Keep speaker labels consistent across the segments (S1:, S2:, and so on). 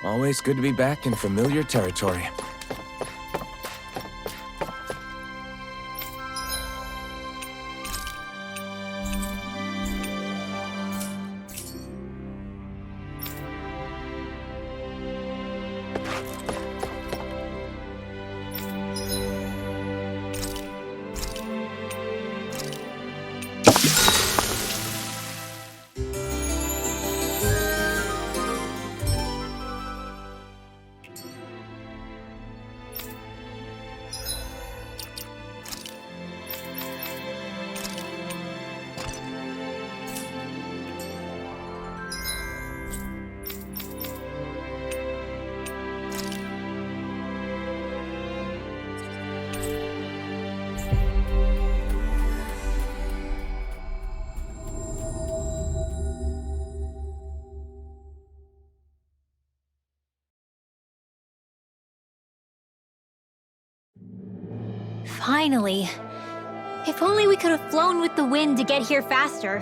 S1: Always good to be back in familiar territory.
S2: Finally. If only we could have flown with the wind to get here faster.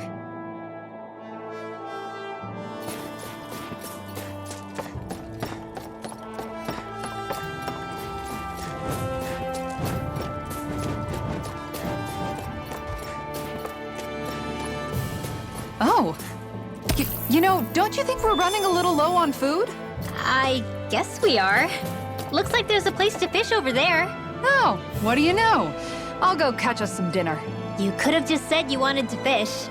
S3: Oh. You know, don't you think we're running a little low on food?
S2: I guess we are. Looks like there's a place to fish over there.
S3: Oh, what do you know? I'll go catch us some dinner.
S2: You could have just said you wanted to fish.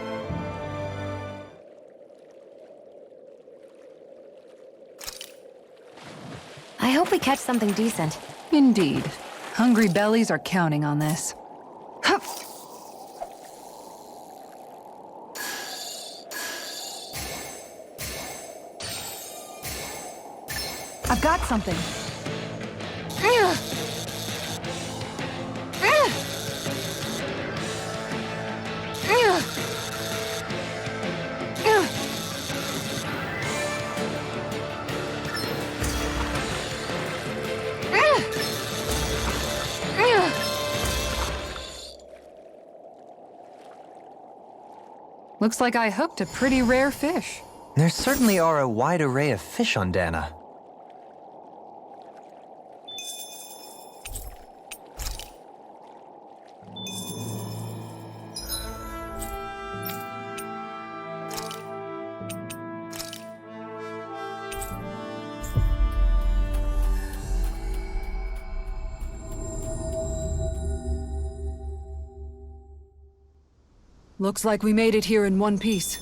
S4: I hope we catch something decent.
S3: Indeed. Hungry bellies are counting on this. Hup. I've got something. Looks like I hooked a pretty rare fish.
S5: There certainly are a wide array of fish on Dana.
S3: Looks like we made it here in one piece.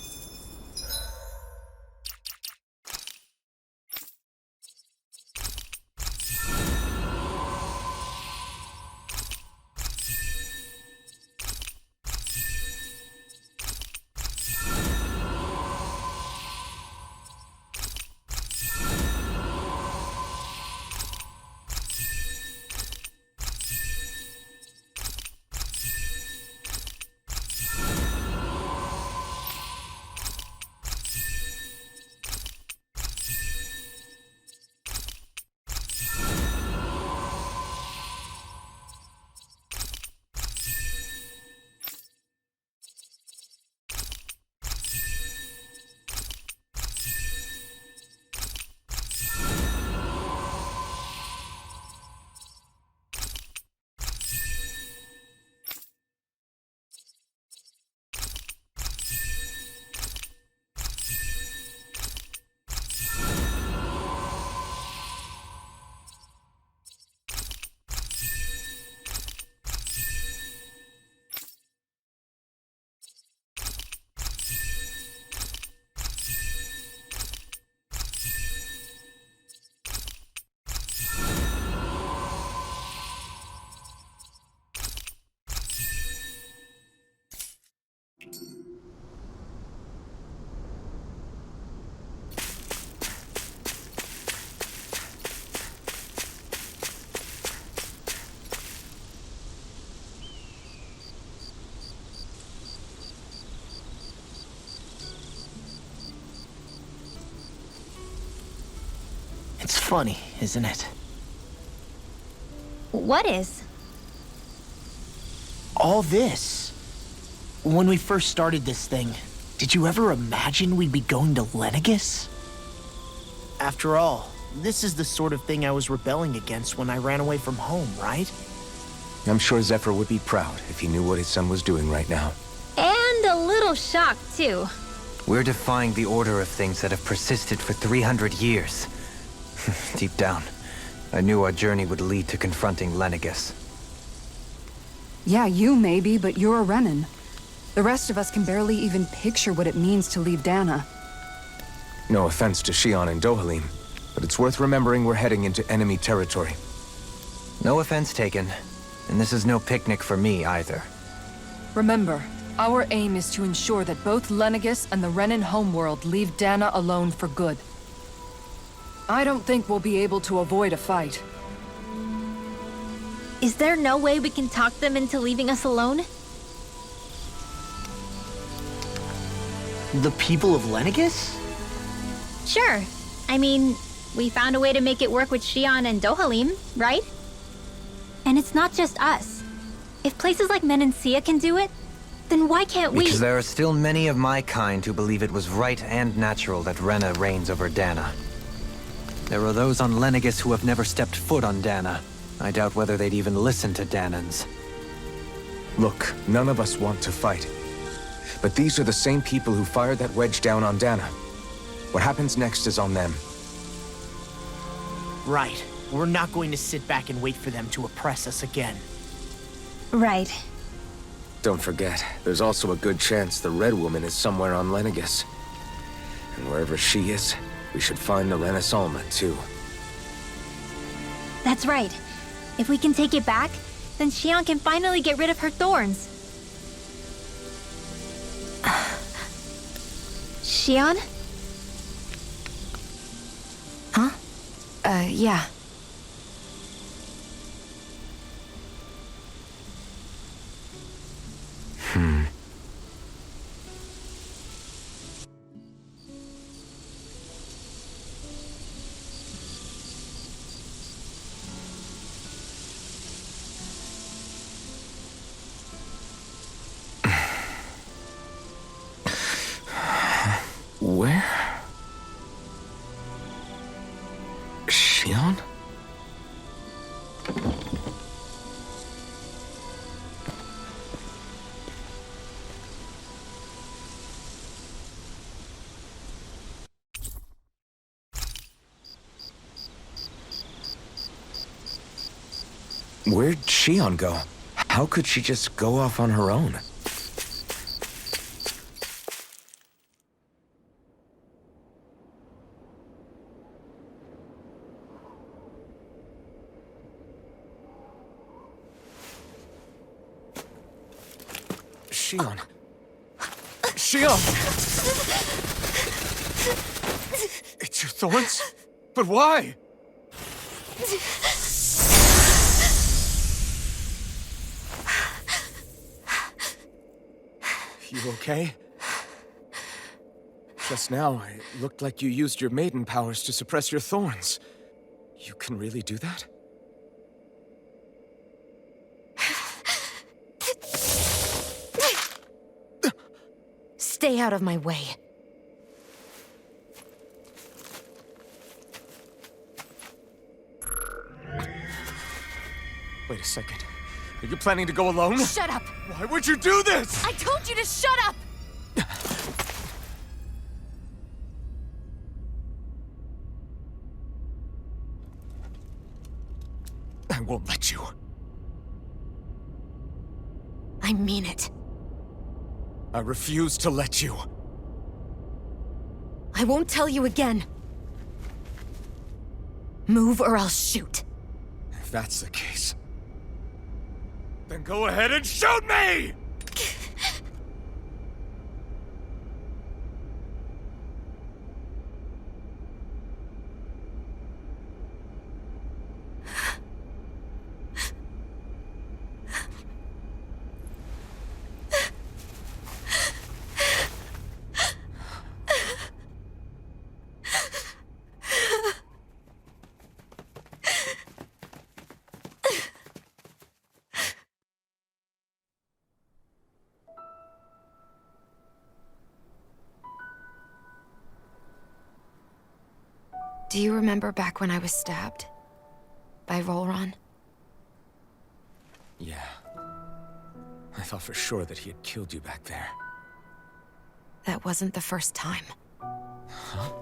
S5: It's funny, isn't it?
S2: What is?
S6: All this. When we first started this thing, did you ever imagine we'd be going to Lenegis? After all, this is the sort of thing I was rebelling against when I ran away from home, right?
S1: I'm sure Zephyr would be proud if he knew what his son was doing right now.
S2: And a little shocked, too.
S5: We're defying the order of things that have persisted for 300 years. Deep down, I knew our journey would lead to confronting Lenegis.
S3: Yeah, you maybe, but you're a Renan. The rest of us can barely even picture what it means to leave Dana.
S1: No offense to Shion and Dohalim, but it's worth remembering we're heading into enemy territory.
S5: No offense taken, and this is no picnic for me either.
S3: Remember, our aim is to ensure that both Lenegis and the Renan homeworld leave Dana alone for good. I don't think we'll be able to avoid a fight.
S2: Is there no way we can talk them into leaving us alone?
S6: The people of Lenegis?
S2: Sure. I mean, we found a way to make it work with Shion and Dohalim, right? And it's not just us. If places like Menancia can do it, then why can't we?
S5: Because there are still many of my kind who believe it was right and natural that Rena reigns over Dana. There are those on Lenegis who have never stepped foot on Dana. I doubt whether they'd even listen to Danans.
S1: Look, none of us want to fight. But these are the same people who fired that wedge down on Dana. What happens next is on them.
S6: Right. We're not going to sit back and wait for them to oppress us again.
S2: Right.
S1: Don't forget, there's also a good chance the Red Woman is somewhere on Lenegis. And wherever she is, we should find the Renaissance too.
S2: That's right. If we can take it back, then Shion can finally get rid of her thorns. Shion?
S4: Huh? Yeah.
S1: Where? Shion? Where'd Shion go? How could she just go off on her own? Shion. Shion! It's your thorns? But why? You okay? Just now, it looked like you used your maiden powers to suppress your thorns. You can really do that?
S4: Stay out of my way.
S1: Wait a second. Are you planning to go alone?
S4: Shut up!
S1: Why would you do this?
S4: I told you to shut up!
S1: I won't let you.
S4: I mean it.
S1: I refuse to let you.
S4: I won't tell you again. Move or I'll shoot.
S1: If that's the case, then go ahead and shoot me!
S4: Do you remember back when I was stabbed? By Volron?
S1: Yeah. I thought for sure that he had killed you back there.
S4: That wasn't the first time.
S1: Huh?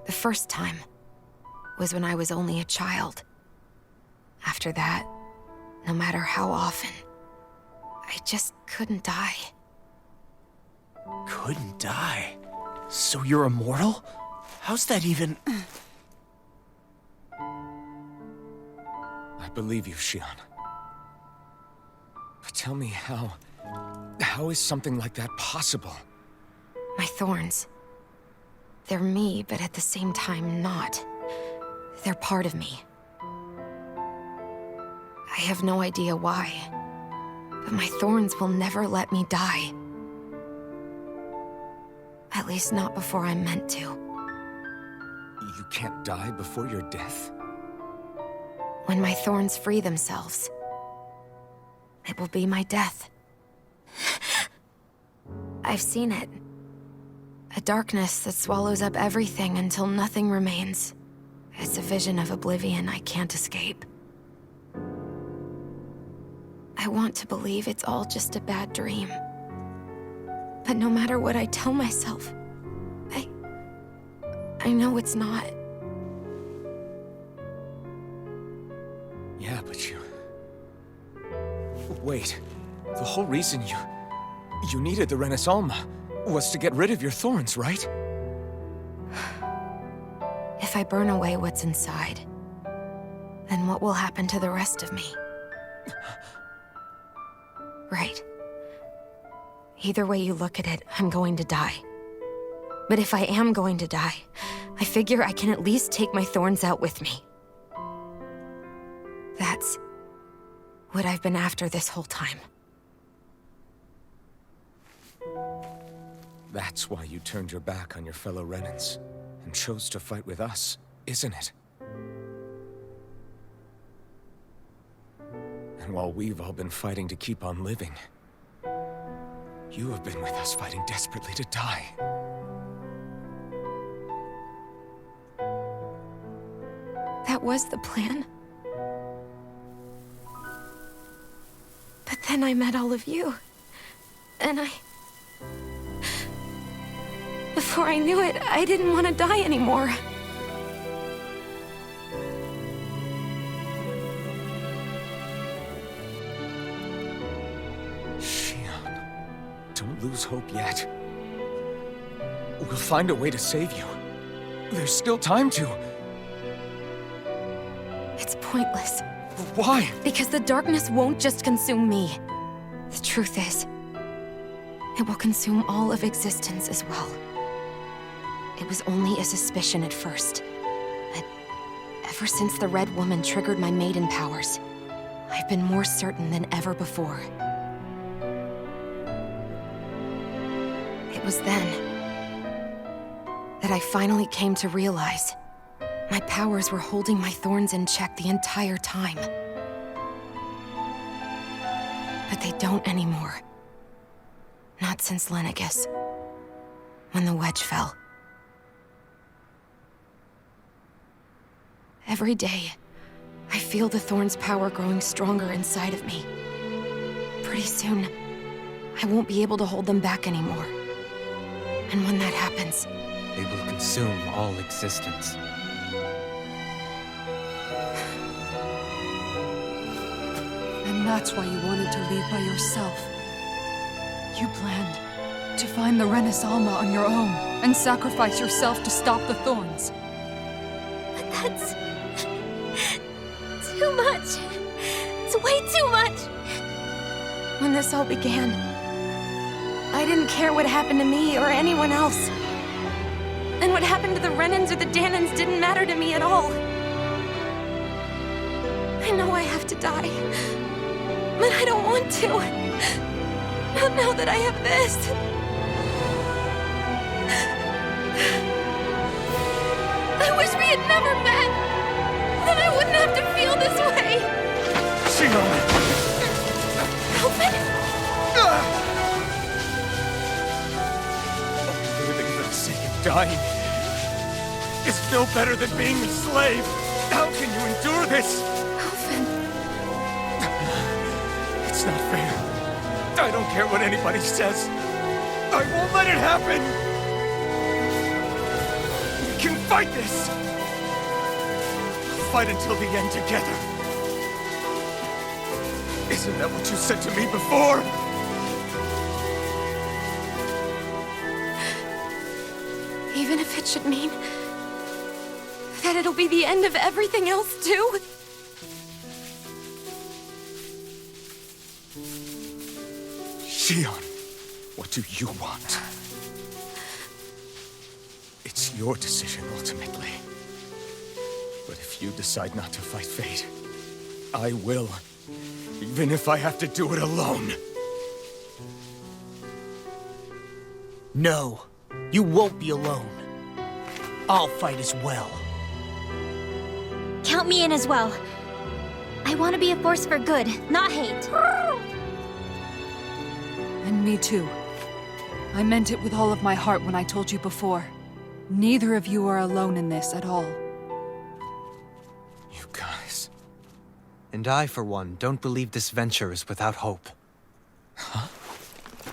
S4: The first time was when I was only a child. After that, no matter how often, I just couldn't die.
S6: Couldn't die? So you're immortal? How's that even...
S1: I believe you, Shion. But tell me how... How is something like that possible?
S4: My thorns. They're me, but at the same time not. They're part of me. I have no idea why, but my thorns will never let me die. At least not before I'm meant to.
S1: You can't die before your death?
S4: When my thorns free themselves, it will be my death. I've seen it. A darkness that swallows up everything until nothing remains. It's a vision of oblivion I can't escape. I want to believe it's all just a bad dream. But no matter what I tell myself, I know it's not.
S1: Yeah, but you... Wait. The whole reason you needed the Renans was to get rid of your thorns, right?
S4: If I burn away what's inside, then what will happen to the rest of me? Right. Either way you look at it, I'm going to die. But if I am going to die, I figure I can at least take my thorns out with me. That's what I've been after this whole time.
S1: That's why you turned your back on your fellow Renans and chose to fight with us, isn't it? And while we've all been fighting to keep on living, you have been with us fighting desperately to die.
S4: That was the plan. But then I met all of you. And before I knew it, I didn't want to die anymore.
S1: Shion, don't lose hope yet. We'll find a way to save you. There's still time to.
S4: It's pointless.
S1: Why?
S4: Because the darkness won't just consume me. The truth is, it will consume all of existence as well. It was only a suspicion at first. But ever since the Red Woman triggered my maiden powers, I've been more certain than ever before. It was then that I finally came to realize my powers were holding my thorns in check the entire time. But they don't anymore. Not since Lenegis, when the wedge fell. Every day, I feel the thorn's power growing stronger inside of me. Pretty soon, I won't be able to hold them back anymore. And when that happens,
S5: They will consume all existence.
S3: And that's why you wanted to leave by yourself. You planned to find the Renans on your own and sacrifice yourself to stop the thorns.
S2: But that's... too much. It's way too much.
S4: when this all began, I didn't care what happened to me or anyone else. And what happened to the Renans or the Danans didn't matter to me at all. I know I have to die, but I don't want to. Not now that I have this. I wish we had never met. Then I wouldn't have to feel this way. Help it.
S1: Living for the sake of dying is
S6: no better than being a slave. How can you endure this?
S4: Alvin.
S6: It's not fair. I don't care what anybody says. I won't let it happen! We can fight this! We'll fight until the end together. Isn't that what you said to me before?
S4: Even if it should mean that it'll be the end of everything else, too?
S6: Shion, what do you want? It's your decision, ultimately. But if you decide not to fight fate, I will. Even if I have to do it alone.
S7: No, you won't be alone. I'll fight as well.
S2: Count me in as well. I want to be a force for good, not hate.
S3: And me too. I meant it with all of my heart when I told you before. Neither of you are alone in this at all.
S6: You guys...
S5: And I, for one, don't believe this venture is without hope.
S6: Huh?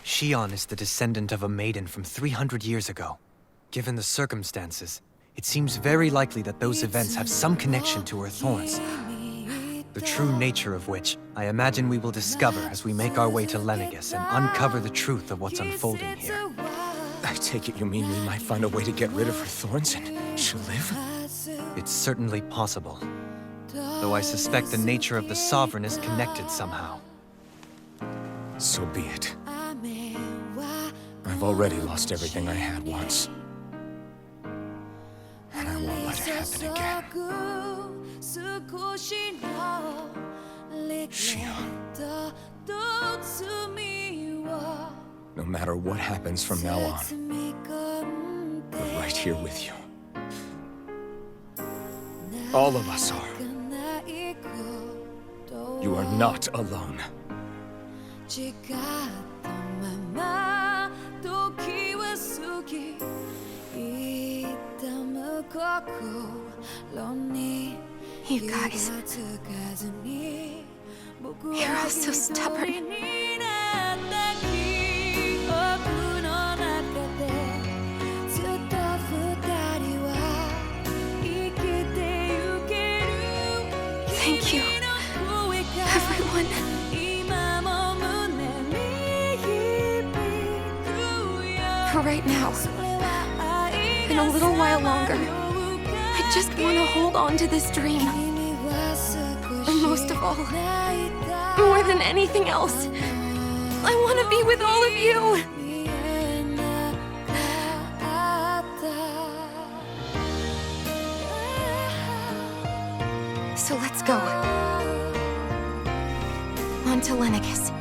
S5: Shion is the descendant of a maiden from 300 years ago. Given the circumstances, it seems very likely that those events have some connection to her thorns. The true nature of which, I imagine we will discover as we make our way to Lenegis and uncover the truth of what's unfolding here.
S6: I take it you mean we might find a way to get rid of her thorns and she'll live?
S5: It's certainly possible. Though I suspect the nature of the Sovereign is connected somehow.
S6: So be it. I've already lost everything I had once. And I won't let it happen again. Shion. No matter what happens from now on, we're right here with you. All of us are. You are not alone.
S4: You guys... You're all so stubborn. Thank you, everyone. For right now, in a little while longer, I just want to hold on to this dream. And most of all, more than anything else, I want to be with all of you. So let's go. On to Lenegis.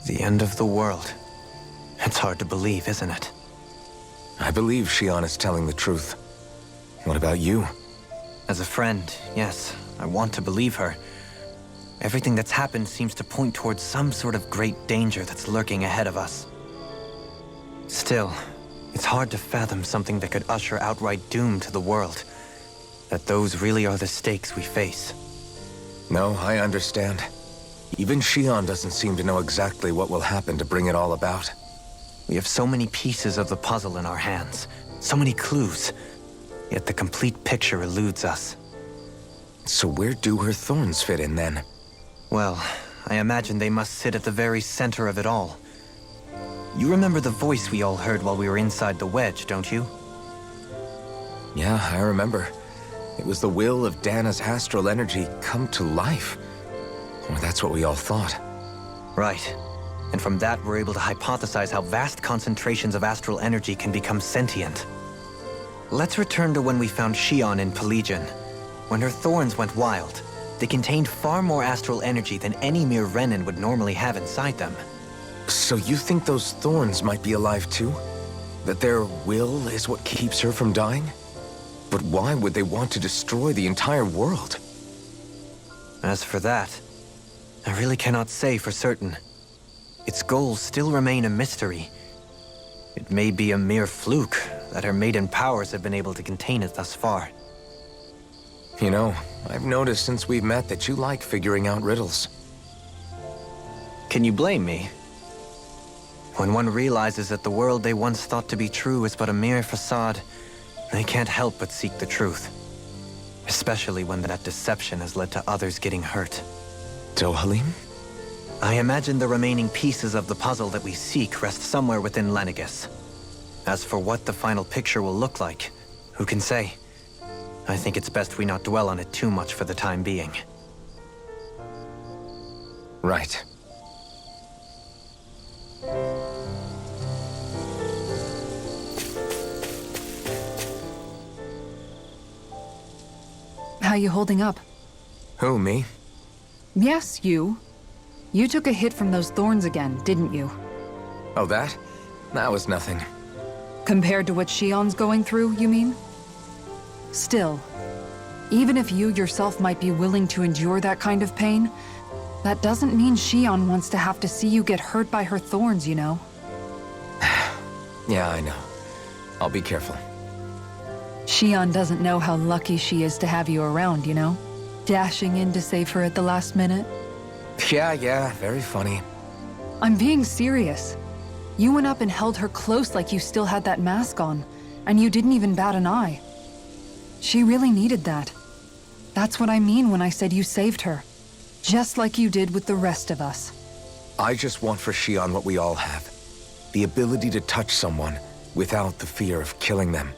S5: The end of the world. It's hard to believe, isn't it?
S1: I believe Shion is telling the truth. What about you?
S5: As a friend, yes, I want to believe her. Everything that's happened seems to point towards some sort of great danger that's lurking ahead of us. Still, it's hard to fathom something that could usher outright doom to the world. That those really are the stakes we face.
S1: No, I understand. Even Shion doesn't seem to know exactly what will happen to bring it all about.
S5: We have so many pieces of the puzzle in our hands, so many clues, yet the complete picture eludes us.
S1: So where do her thorns fit in then?
S5: Well, I imagine they must sit at the very center of it all. You remember the voice we all heard while we were inside the wedge, don't you?
S1: Yeah, I remember. It was the will of Dana's astral energy come to life. Well, that's what we all thought.
S5: Right. And from that, we're able to hypothesize how vast concentrations of astral energy can become sentient. Let's return to when we found Shion in Pelagian, when her thorns went wild, They contained far more astral energy than any mere Renan would normally have inside them.
S1: So you think those thorns might be alive too? That their will is what keeps her from dying? But why would they want to destroy the entire world?
S5: As for that, I really cannot say for certain. Its goals still remain a mystery. It may be a mere fluke that her maiden powers have been able to contain it thus far.
S1: You know, I've noticed since we've met that you like figuring out riddles.
S5: Can you blame me? When one realizes that the world they once thought to be true is but a mere facade, they can't help but seek the truth. Especially when that deception has led to others getting hurt.
S1: Dohalim?
S5: I imagine the remaining pieces of the puzzle that we seek rest somewhere within Lenegis. As for what the final picture will look like, who can say? I think it's best we not dwell on it too much for the time being.
S1: Right.
S3: How you holding up?
S1: Who, me?
S3: Yes, you. You took a hit from those thorns again, didn't you?
S1: Oh, that? That was nothing.
S3: Compared to what Shion's going through, you mean? Still, even if you yourself might be willing to endure that kind of pain, that doesn't mean Shion wants to have to see you get hurt by her thorns, you know?
S1: Yeah, I know. I'll be careful.
S3: Shion doesn't know how lucky she is to have you around, you know? Dashing in to save her at the last minute.
S1: Yeah, very funny.
S3: I'm being serious. You went up and held her close like you still had that mask on, and you didn't even bat an eye. She really needed that. That's what I mean when I said you saved her. Just like you did with the rest of us.
S1: I just want for Shion what we all have. The ability to touch someone without the fear of killing them.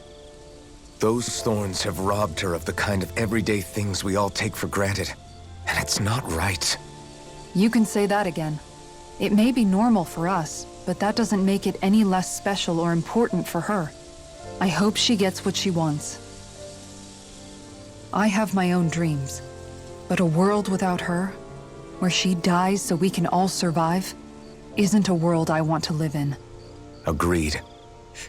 S1: Those thorns have robbed her of the kind of everyday things we all take for granted. And it's not right.
S3: You can say that again. It may be normal for us, but that doesn't make it any less special or important for her. I hope she gets what she wants. I have my own dreams, but a world without her, where she dies so we can all survive, isn't a world I want to live in.
S1: Agreed.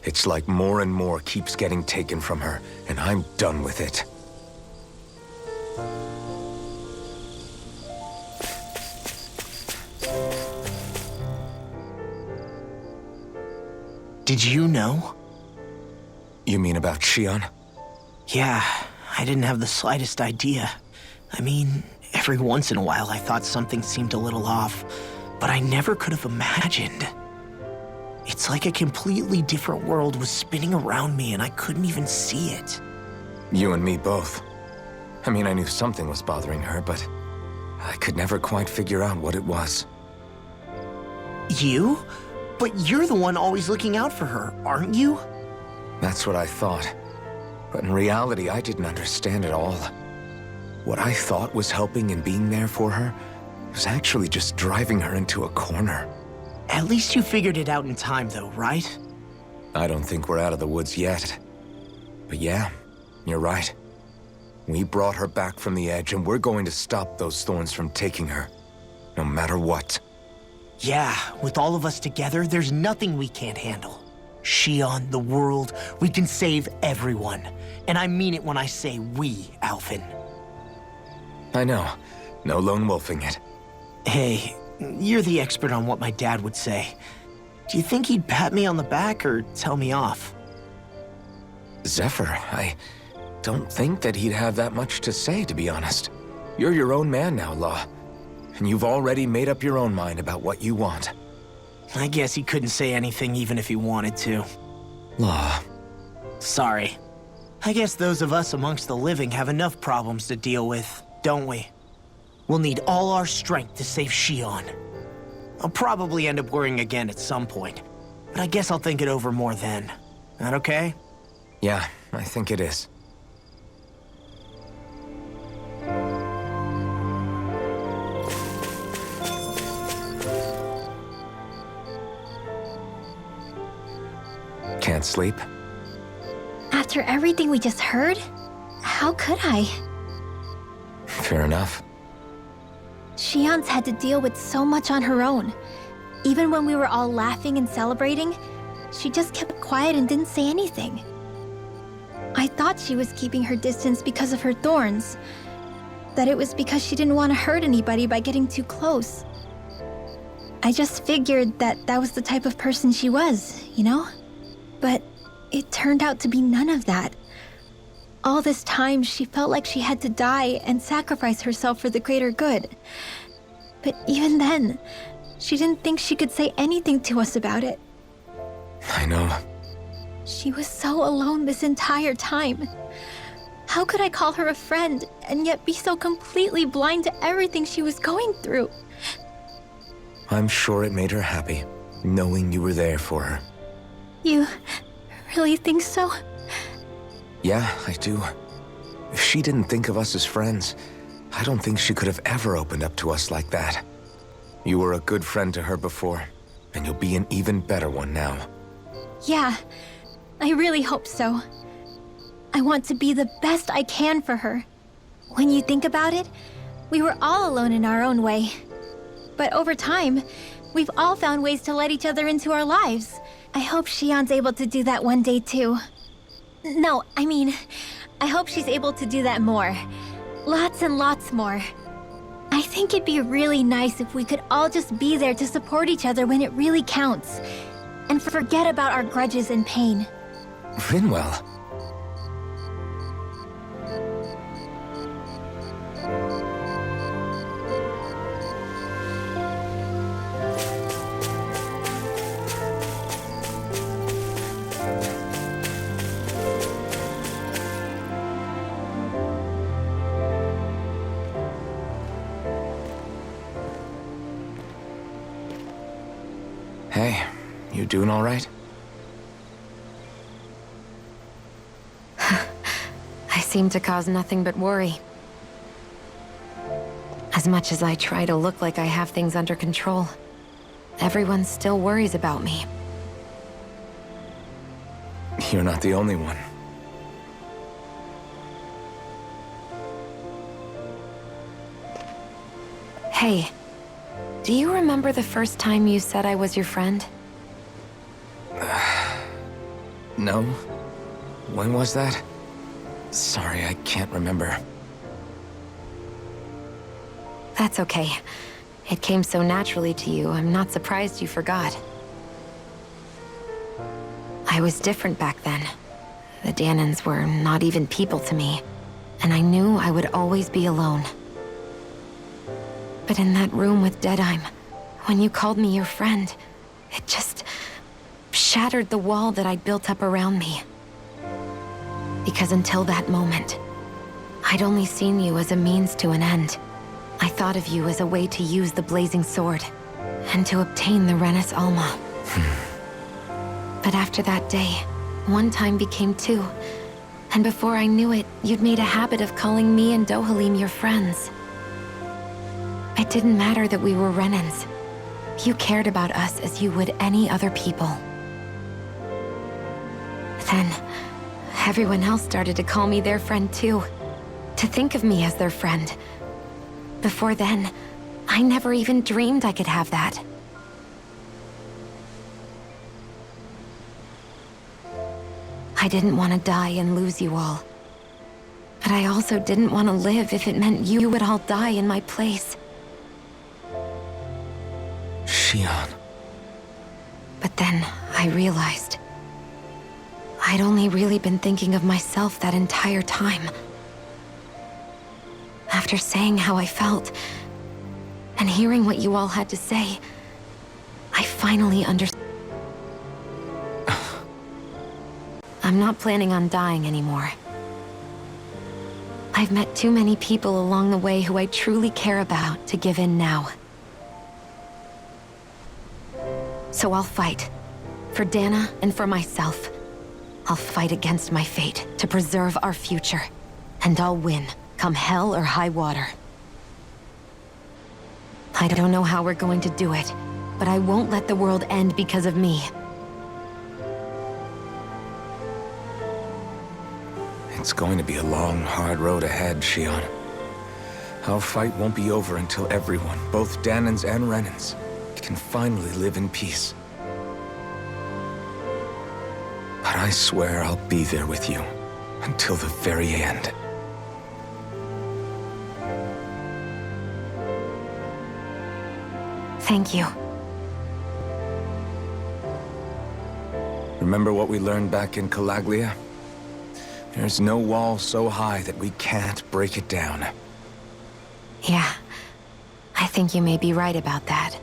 S1: It's like more and more keeps getting taken from her, and I'm done with it.
S7: Did you know?
S1: You mean about Shion?
S7: Yeah, I didn't have the slightest idea. I mean, every once in a while I thought something seemed a little off, but I never could have imagined. It's like a completely different world was spinning around me and I couldn't even see it.
S1: You and me both. I mean, I knew something was bothering her, but I could never quite figure out what it was.
S7: You? But you're the one always looking out for her, aren't you?
S1: That's what I thought. But in reality, I didn't understand it all. What I thought was helping and being there for her was actually just driving her into a corner.
S7: At least you figured it out in time though, right?
S1: I don't think we're out of the woods yet. But yeah, you're right. We brought her back from the edge, and we're going to stop those thorns from taking her, no matter what.
S7: Yeah, with all of us together, there's nothing we can't handle. Shion, the world, we can save everyone. And I mean it when I say we, Alphen.
S1: I know. No lone wolfing it.
S7: Hey, you're the expert on what my dad would say. Do you think he'd pat me on the back or tell me off?
S1: Zephyr, I don't think that he'd have that much to say, to be honest. You're your own man now, Law. And you've already made up your own mind about what you want.
S7: I guess he couldn't say anything even if he wanted to.
S1: Law.
S7: Sorry. I guess those of us amongst the living have enough problems to deal with, don't we? We'll need all our strength to save Shion. I'll probably end up worrying again at some point, but I guess I'll think it over more then. That okay?
S1: Yeah, I think it is. Can't sleep?
S2: After everything we just heard, how could I?
S1: Fair enough.
S2: Shion's had to deal with so much on her own. Even when we were all laughing and celebrating, she just kept quiet and didn't say anything. I thought she was keeping her distance because of her thorns. That it was because she didn't want to hurt anybody by getting too close. I just figured that that was the type of person she was, you know? But it turned out to be none of that. All this time, she felt like she had to die and sacrifice herself for the greater good. But even then, she didn't think she could say anything to us about it.
S1: I know.
S2: She was so alone this entire time. How could I call her a friend and yet be so completely blind to everything she was going through?
S1: I'm sure it made her happy, knowing you were there for her.
S2: You really think so?
S1: Yeah, I do. If she didn't think of us as friends, I don't think she could have ever opened up to us like that. You were a good friend to her before, and you'll be an even better one now.
S2: Yeah, I really hope so. I want to be the best I can for her. When you think about it, we were all alone in our own way. But over time, we've all found ways to let each other into our lives. I hope Shion's able to do that one day too. No, I mean, I hope she's able to do that more. Lots and lots more. I think it'd be really nice if we could all just be there to support each other when it really counts. And forget about our grudges and pain.
S1: Rinwell. Hey, you doing all right?
S4: I seem to cause nothing but worry. As much as I try to look like I have things under control, everyone still worries about me.
S1: You're not the only one.
S4: Hey, do you remember the first time you said I was your friend?
S1: No? When was that? Sorry, I can't remember.
S4: That's okay. It came so naturally to you, I'm not surprised you forgot. I was different back then. The Danans were not even people to me, and I knew I would always be alone. But in that room with Deadime, when you called me your friend, it just shattered the wall that I'd built up around me. Because until that moment, I'd only seen you as a means to an end. I thought of you as a way to use the blazing sword, and to obtain the Renans Alma. But after that day, one time became two, and before I knew it, you'd made a habit of calling me and Dohalim your friends. It didn't matter that we were Renans. You cared about us as you would any other people. Then, everyone else started to call me their friend too. To think of me as their friend. Before then, I never even dreamed I could have that. I didn't want to die and lose you all. But I also didn't want to live if it meant you would all die in my place.
S1: Shion.
S4: But then I realized I'd only really been thinking of myself that entire time. After saying how I felt, and hearing what you all had to say, I finally understood. I'm not planning on dying anymore. I've met too many people along the way who I truly care about to give in now. So I'll fight. For Dana and for myself. I'll fight against my fate to preserve our future. And I'll win, come hell or high water. I don't know how we're going to do it, but I won't let the world end because of me.
S1: It's going to be a long, hard road ahead, Shion. Our fight won't be over until everyone, both Danans and Renans, can finally live in peace. But I swear I'll be there with you until the very end.
S4: Thank you.
S1: Remember what we learned back in Calaglia? There's no wall so high that we can't break it down.
S4: Yeah, I think you may be right about that.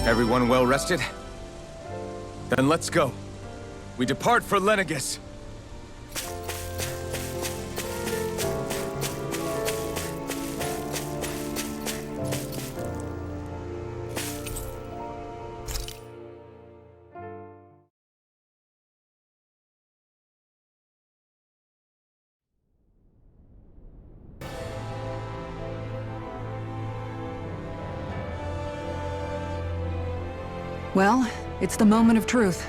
S1: Everyone well rested? Then let's go. We depart for Lenegis.
S3: Well, it's the moment of truth.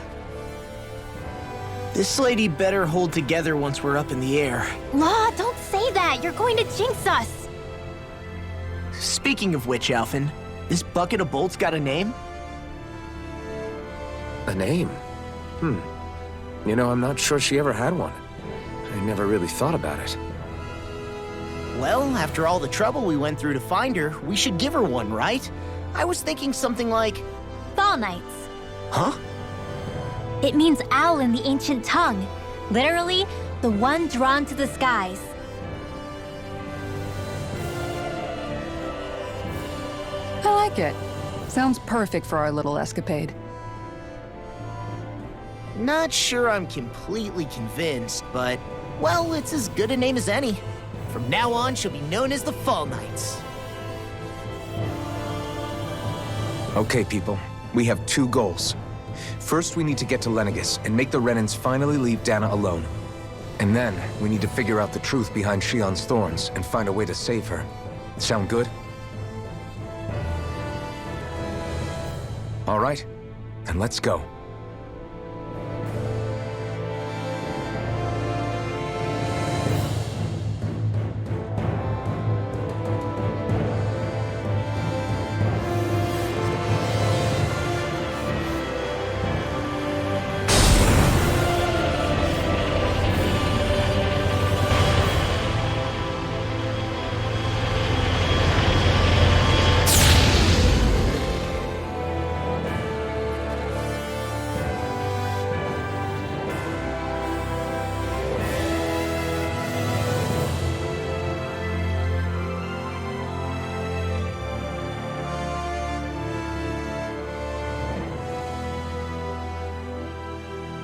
S7: This lady better hold together once we're up in the air.
S2: Law, don't say that! You're going to jinx us!
S7: Speaking of which, Alphen, this bucket of bolts got a name?
S1: A name? You know, I'm not sure she ever had one. I never really thought about it.
S7: Well, after all the trouble we went through to find her, we should give her one, right? I was thinking something like...
S2: Fall Knights.
S7: Huh?
S2: It means owl in the ancient tongue. Literally, the one drawn to the skies.
S3: I like it. Sounds perfect for our little escapade.
S7: Not sure I'm completely convinced, but... well, it's as good a name as any. From now on, she'll be known as the Fall Knights.
S1: Okay, people. We have two goals. First, we need to get to Lenegis and make the Renans finally leave Dana alone. And then, we need to figure out the truth behind Shion's thorns and find a way to save her. Sound good? All right, then let's go.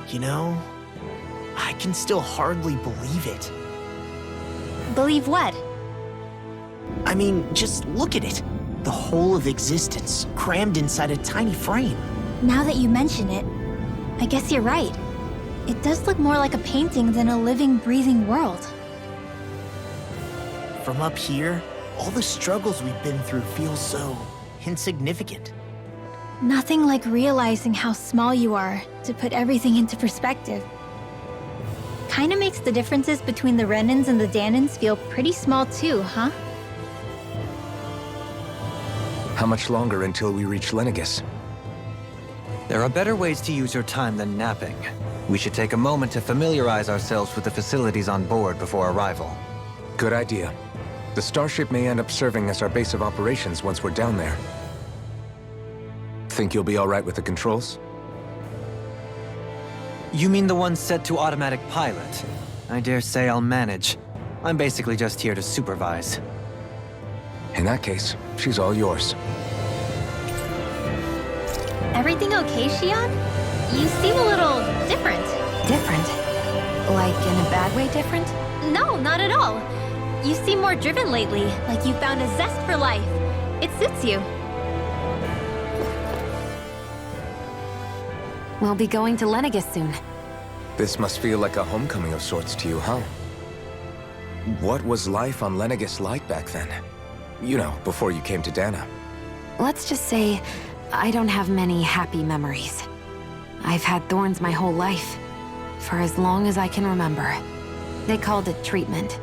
S7: You know, I can still hardly believe it.
S2: Believe what?
S7: I mean, just look at it. The whole of existence, crammed inside a tiny frame.
S2: Now that you mention it, I guess you're right. It does look more like a painting than a living, breathing world.
S7: From up here, all the struggles we've been through feel so insignificant.
S2: Nothing like realizing how small you are to put everything into perspective. Kinda makes the differences between the Renans and the Danans feel pretty small too, huh?
S1: How much longer until we reach Lenegis?
S5: There are better ways to use your time than napping. We should take a moment to familiarize ourselves with the facilities on board before arrival.
S1: Good idea. The starship may end up serving as our base of operations once we're down there. Think you'll be all right with the controls?
S5: You mean the one set to automatic pilot? I dare say I'll manage. I'm basically just here to supervise.
S1: In that case, she's all yours.
S2: Everything okay, Shion? You seem a little different.
S4: Different? Like in a bad way different?
S2: No, not at all. You seem more driven lately, like you found a zest for life. It suits you.
S4: We'll be going to Lenegis soon.
S1: This must feel like a homecoming of sorts to you, huh? What was life on Lenegis like back then? You know, before you came to Dana.
S4: Let's just say, I don't have many happy memories. I've had thorns my whole life, for as long as I can remember. They called it treatment,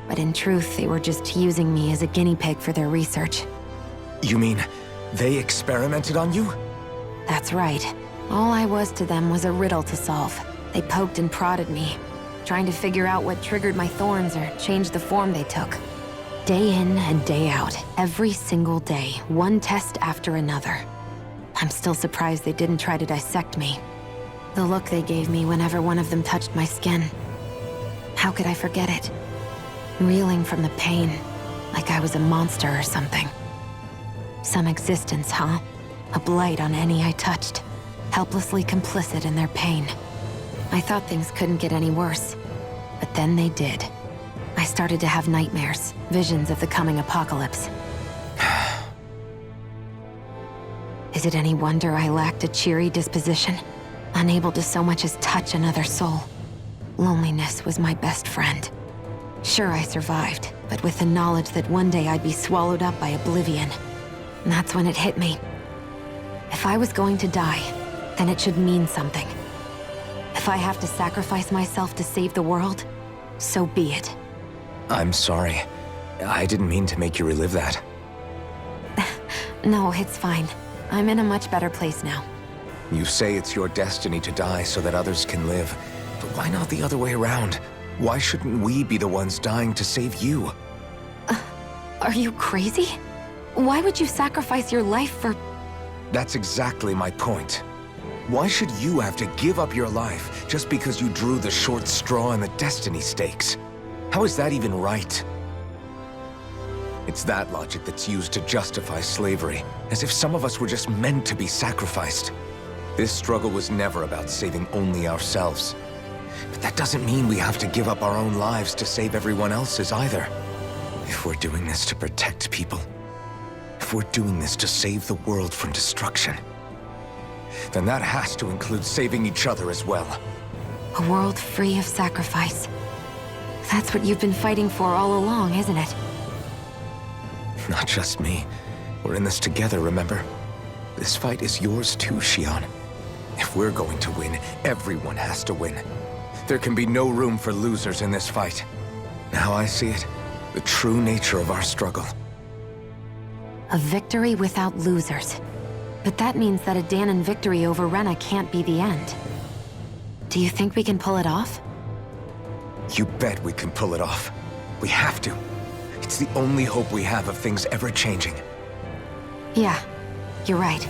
S4: but in truth, they were just using me as a guinea pig for their research.
S1: You mean, they experimented on you?
S4: That's right. All I was to them was a riddle to solve. They poked and prodded me, trying to figure out what triggered my thorns or changed the form they took. Day in and day out, every single day, one test after another. I'm still surprised they didn't try to dissect me. The look they gave me whenever one of them touched my skin. How could I forget it? Reeling from the pain, like I was a monster or something. Some existence, huh? A blight on any I touched, helplessly complicit in their pain. I thought things couldn't get any worse, but then they did. I started to have nightmares, visions of the coming apocalypse. Is it any wonder I lacked a cheery disposition? Unable to so much as touch another soul. Loneliness was my best friend. Sure, I survived, but with the knowledge that one day I'd be swallowed up by oblivion. And that's when it hit me. If I was going to die, then it should mean something. If I have to sacrifice myself to save the world, so be it.
S1: I'm sorry. I didn't mean to make you relive that.
S4: No, it's fine. I'm in a much better place now.
S1: You say it's your destiny to die so that others can live. But why not the other way around? Why shouldn't we be the ones dying to save you?
S4: Are you crazy? Why would you sacrifice your life for...
S1: That's exactly my point. Why should you have to give up your life just because you drew the short straw in the destiny stakes? How is that even right? It's that logic that's used to justify slavery, as if some of us were just meant to be sacrificed. This struggle was never about saving only ourselves. But that doesn't mean we have to give up our own lives to save everyone else's either. If we're doing this to protect people, if we're doing this to save the world from destruction, then that has to include saving each other as well.
S4: A world free of sacrifice. That's what you've been fighting for all along, isn't it?
S1: Not just me. We're in this together, remember? This fight is yours too, Shion. If we're going to win, everyone has to win. There can be no room for losers in this fight. Now I see it. The true nature of our struggle.
S4: A victory without losers. But that means that a Danon victory over Rena can't be the end. Do you think we can pull it off?
S1: You bet we can pull it off. We have to. It's the only hope we have of things ever changing.
S4: Yeah, you're right.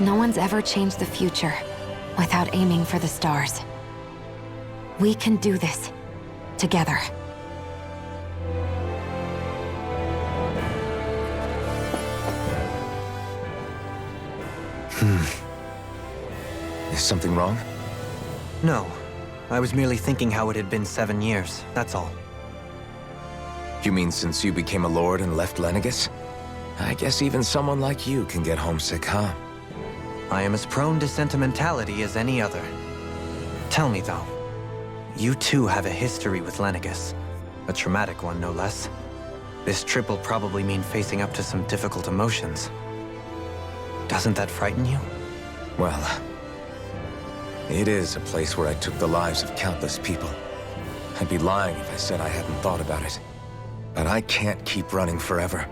S4: No one's ever changed the future without aiming for the stars. We can do this. Together.
S1: Is something wrong?
S5: No. I was merely thinking how it had been 7 years, that's all.
S1: You mean since you became a lord and left Lenegis? I guess even someone like you can get homesick, huh?
S5: I am as prone to sentimentality as any other. Tell me, though. You too have a history with Lenegis. A traumatic one, no less. This trip will probably mean facing up to some difficult emotions. Doesn't that frighten you?
S1: Well, it is a place where I took the lives of countless people. I'd be lying if I said I hadn't thought about it. But I can't keep running forever.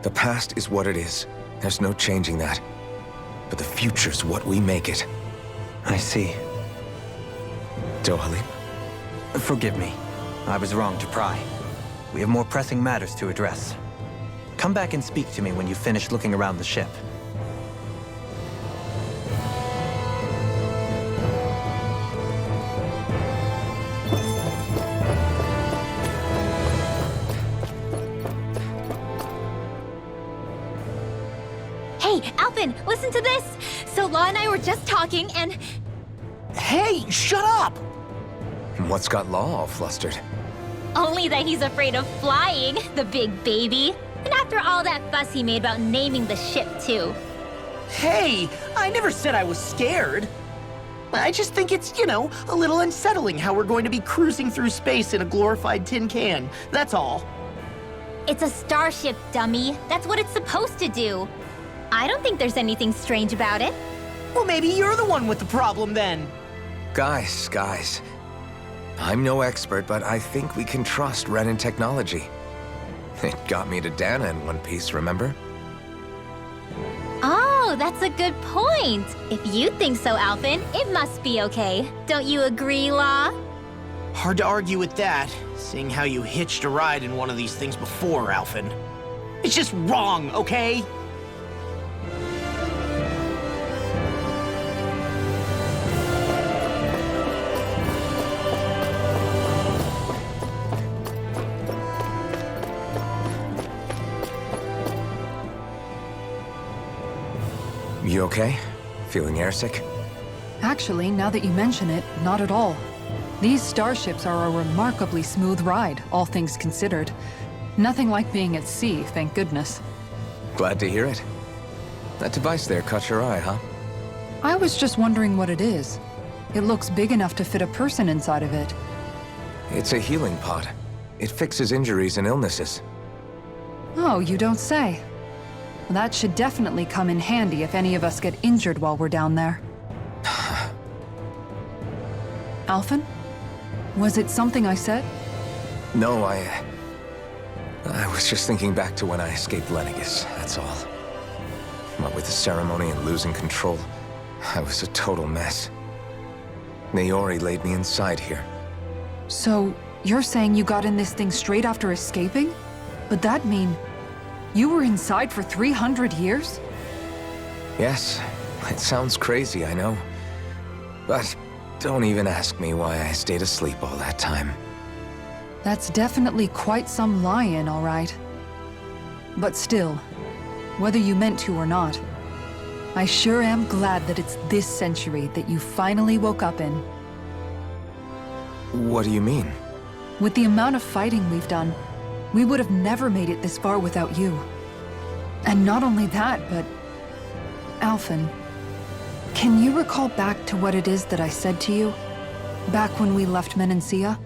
S1: The past is what it is. There's no changing that. But the future's what we make it.
S5: I see.
S1: Dohalim?
S5: Forgive me. I was wrong to pry. We have more pressing matters to address. Come back and speak to me when you've finished looking around the ship.
S2: Hey, Alpin, listen to this! So Law and I were just talking and...
S7: Hey, shut up!
S1: What's got Law all flustered?
S2: Only that he's afraid of flying, the big baby. And after all that fuss he made about naming the ship, too.
S7: Hey, I never said I was scared. I just think it's, a little unsettling how we're going to be cruising through space in a glorified tin can. That's all.
S2: It's a starship, dummy. That's what it's supposed to do. I don't think there's anything strange about it.
S7: Well, maybe you're the one with the problem then.
S1: Guys. I'm no expert, but I think we can trust Renan technology. It got me to Dana in one piece, remember?
S2: Oh, that's a good point. If you think so, Alphen, it must be okay. Don't you agree, Law?
S7: Hard to argue with that, seeing how you hitched a ride in one of these things before, Alphen. It's just wrong, okay?
S1: You okay? Feeling airsick?
S3: Actually, now that you mention it, not at all. These starships are a remarkably smooth ride, all things considered. Nothing like being at sea, thank goodness.
S1: Glad to hear it. That device there caught your eye, huh?
S3: I was just wondering what it is. It looks big enough to fit a person inside of it.
S1: It's a healing pod. It fixes injuries and illnesses.
S3: Oh, you don't say. That should definitely come in handy if any of us get injured while we're down there. Alphen? Was it something I said?
S1: No, I was just thinking back to when I escaped Lenegis, that's all. What with the ceremony and losing control, I was a total mess. Naori laid me inside here.
S3: So, you're saying you got in this thing straight after escaping? But that mean... you were inside for 300 years?
S1: Yes, it sounds crazy, I know. But don't even ask me why I stayed asleep all that time.
S3: That's definitely quite some lie-in, all right. But still, whether you meant to or not, I sure am glad that it's this century that you finally woke up in.
S1: What do you mean?
S3: With the amount of fighting we've done, we would have never made it this far without you. And not only that, but... Alphen, can you recall back to what it is that I said to you? Back when we left Menancia?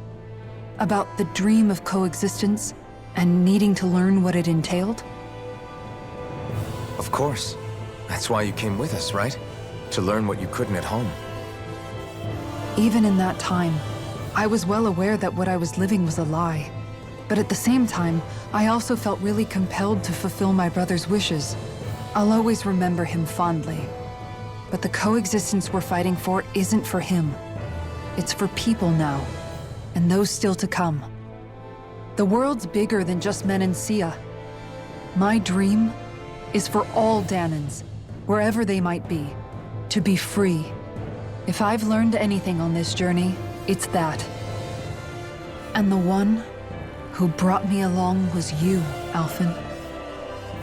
S3: About the dream of coexistence, and needing to learn what it entailed?
S1: Of course. That's why you came with us, right? To learn what you couldn't at home.
S3: Even in that time, I was well aware that what I was living was a lie. But at the same time, I also felt really compelled to fulfill my brother's wishes. I'll always remember him fondly. But the coexistence we're fighting for isn't for him. It's for people now, and those still to come. The world's bigger than just Menancia. My dream is for all Danans, wherever they might be, to be free. If I've learned anything on this journey, it's that. And the one who brought me along was you, Alphen.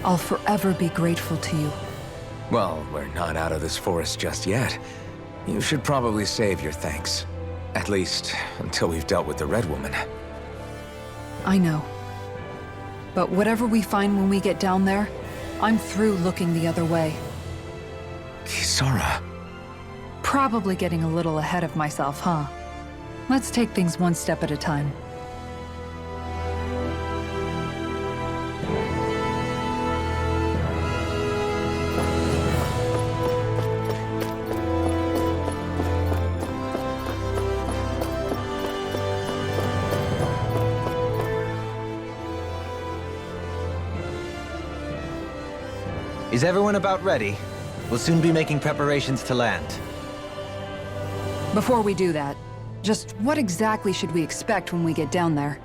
S3: I'll forever be grateful to you.
S1: Well, we're not out of this forest just yet. You should probably save your thanks. At least, until we've dealt with the Red Woman.
S3: I know. But whatever we find when we get down there, I'm through looking the other way.
S1: Kisara.
S3: Probably getting a little ahead of myself, huh? Let's take things one step at a time.
S5: Is everyone about ready? We'll soon be making preparations to land.
S3: Before we do that, just what exactly should we expect when we get down there?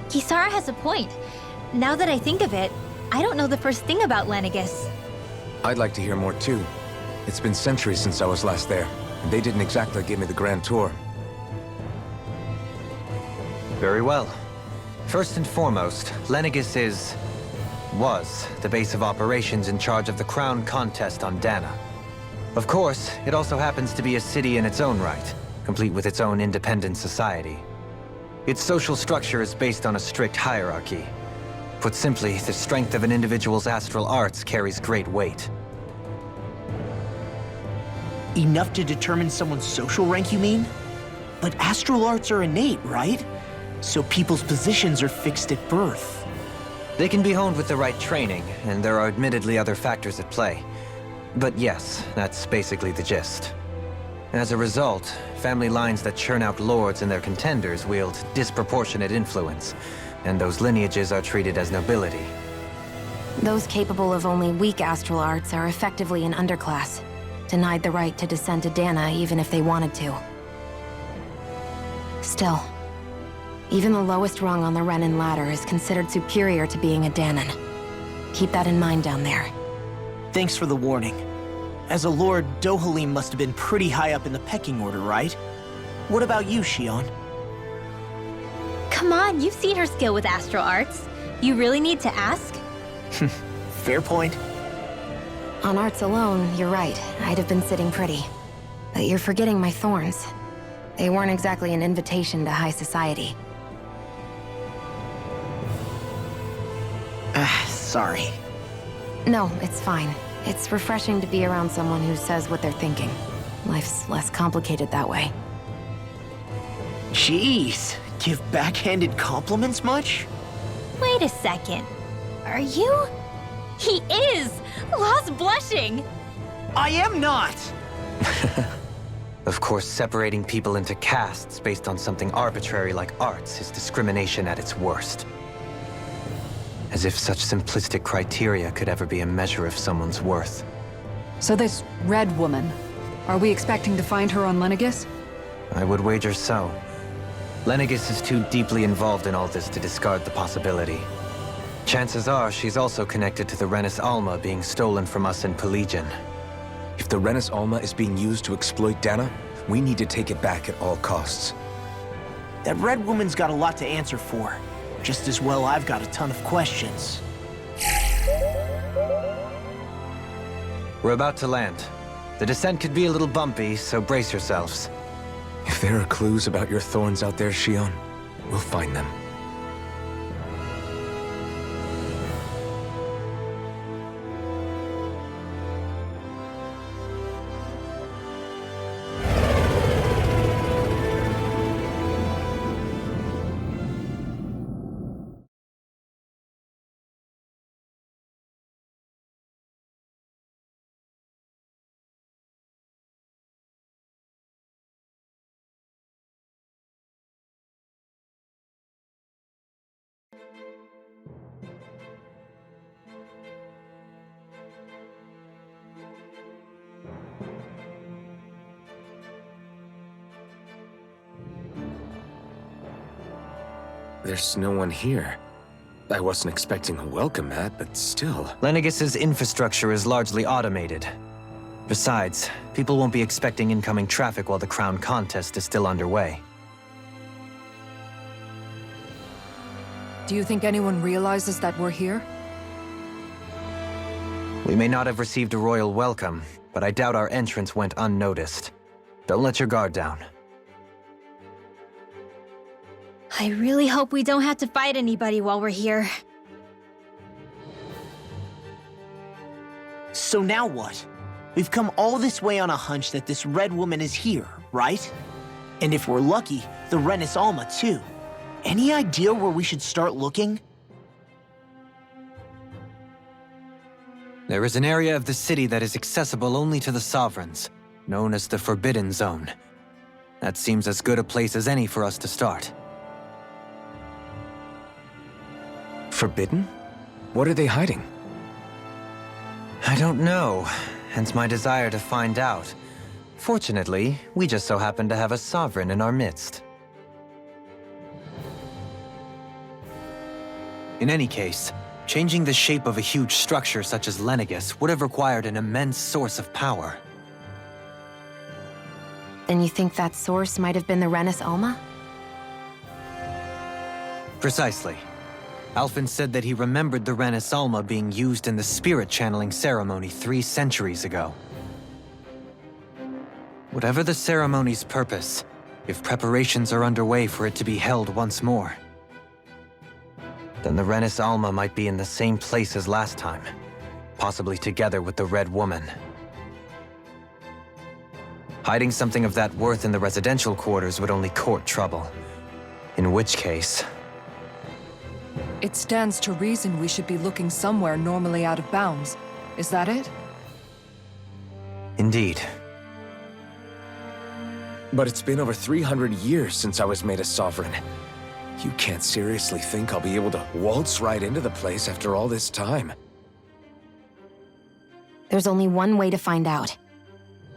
S2: Kisara has a point. Now that I think of it, I don't know the first thing about Lenegis.
S1: I'd like to hear more too. It's been centuries since I was last there, and they didn't exactly give me the grand tour.
S5: Very well. First and foremost, Lenegis was the base of operations in charge of the crown contest on Dana. Of course, it also happens to be a city in its own right, complete with its own independent society. Its social structure is based on a strict hierarchy. Put simply, the strength of an individual's astral arts carries great weight.
S7: Enough to determine someone's social rank, you mean? But astral arts are innate, right? So people's positions are fixed at birth.
S5: They can be honed with the right training, and there are admittedly other factors at play. But yes, that's basically the gist. As a result, family lines that churn out lords and their contenders wield disproportionate influence, and those lineages are treated as nobility.
S4: Those capable of only weak astral arts are effectively an underclass, denied the right to descend to Dana even if they wanted to. Still, even the lowest rung on the Renan ladder is considered superior to being a Danan. Keep that in mind down there.
S7: Thanks for the warning. As a lord, Dohalim must have been pretty high up in the pecking order, right? What about you, Shion?
S2: Come on, you've seen her skill with astral arts. You really need to ask?
S7: Fair point.
S4: On arts alone, you're right. I'd have been sitting pretty. But you're forgetting my thorns. They weren't exactly an invitation to high society.
S7: Sorry.
S4: No, it's fine. It's refreshing to be around someone who says what they're thinking. Life's less complicated that way.
S7: Jeez, give backhanded compliments much?
S2: Wait a second. Are you? He is! Lost blushing!
S7: I am not!
S5: Of course, separating people into castes based on something arbitrary like arts is discrimination at its worst. As if such simplistic criteria could ever be a measure of someone's worth.
S3: So this red woman, are we expecting to find her on Lenegis?
S5: I would wager so. Lenegis is too deeply involved in all this to discard the possibility. Chances are she's also connected to the Renans Alma being stolen from us in Pelegion.
S1: If the Renans Alma is being used to exploit Dana, we need to take it back at all costs.
S7: That red woman's got a lot to answer for. Just as well I've got a ton of questions.
S5: We're about to land. The descent could be a little bumpy, so brace yourselves.
S1: If there are clues about your thorns out there, Shion, we'll find them. There's no one here. I wasn't expecting a welcome mat, but still.
S5: Lenegis's infrastructure is largely automated. Besides, people won't be expecting incoming traffic while the crown contest is still underway.
S3: Do you think anyone realizes that we're here?
S5: We may not have received a royal welcome, but I doubt our entrance went unnoticed. Don't let your guard down.
S2: I really hope we don't have to fight anybody while we're here.
S7: So now what? We've come all this way on a hunch that this red woman is here, right? And if we're lucky, the Renans Alma too. Any idea where we should start looking?
S5: There is an area of the city that is accessible only to the Sovereigns, known as the Forbidden Zone. That seems as good a place as any for us to start.
S1: Forbidden? What are they hiding?
S5: I don't know, hence my desire to find out. Fortunately, we just so happen to have a Sovereign in our midst. In any case, changing the shape of a huge structure such as Lenegis would have required an immense source of power.
S4: Then you think that source might have been the Renans Alma?
S5: Precisely. Alphen said that he remembered the Renans Alma being used in the spirit channeling ceremony 3 centuries ago. Whatever the ceremony's purpose, if preparations are underway for it to be held once more, then the Renans Alma might be in the same place as last time, possibly together with the Red Woman. Hiding something of that worth in the residential quarters would only court trouble. In which case...
S3: It stands to reason we should be looking somewhere normally out of bounds. Is that it?
S5: Indeed.
S1: But it's been over 300 years since I was made a sovereign. You can't seriously think I'll be able to waltz right into the place after all this time.
S4: There's only one way to find out.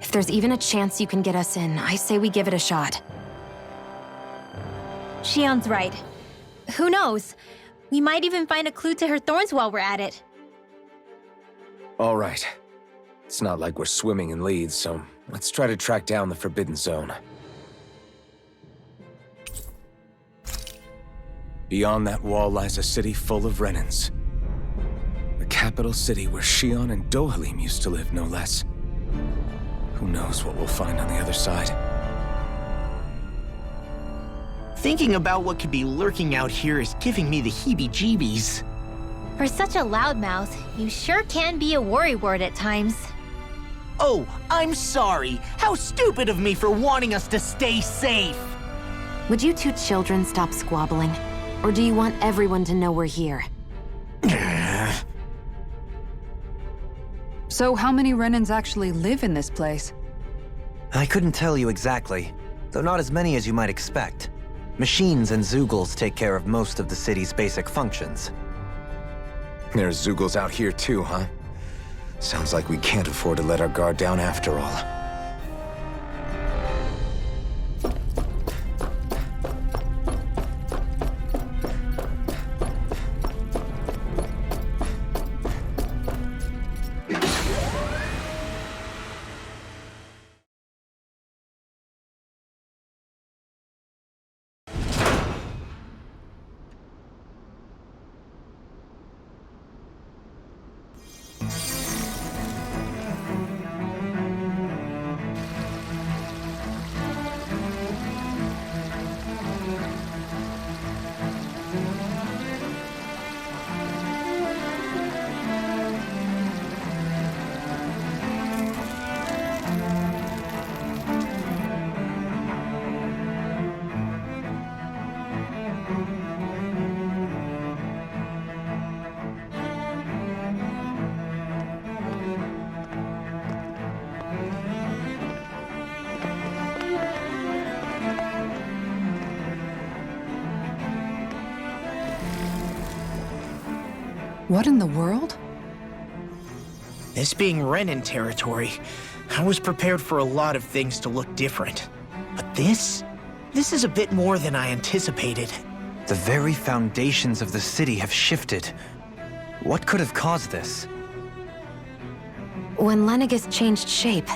S4: If there's even a chance you can get us in, I say we give it a shot.
S2: Shion's right. Who knows? We might even find a clue to her thorns while we're at it.
S1: All right. It's not like we're swimming in leads, so let's try to track down the Forbidden Zone. Beyond that wall lies a city full of Renans. The capital city where Shion and Dohalim used to live, no less. Who knows what we'll find on the other side?
S7: Thinking about what could be lurking out here is giving me the heebie-jeebies.
S2: For such a loudmouth, you sure can be a worrywart at times.
S7: Oh, I'm sorry. How stupid of me for wanting us to stay safe.
S4: Would you two children stop squabbling? Or do you want everyone to know we're here?
S3: So how many Renans actually live in this place?
S5: I couldn't tell you exactly, though not as many as you might expect. Machines and Zeugles take care of most of the city's basic functions.
S1: There's Zeugles out here too, huh? Sounds like we can't afford to let our guard down after all.
S3: What in the world?
S7: This being Renan territory, I was prepared for a lot of things to look different. But this is a bit more than I anticipated.
S5: The very foundations of the city have shifted. What could have caused this?
S4: When Lenegis changed shape,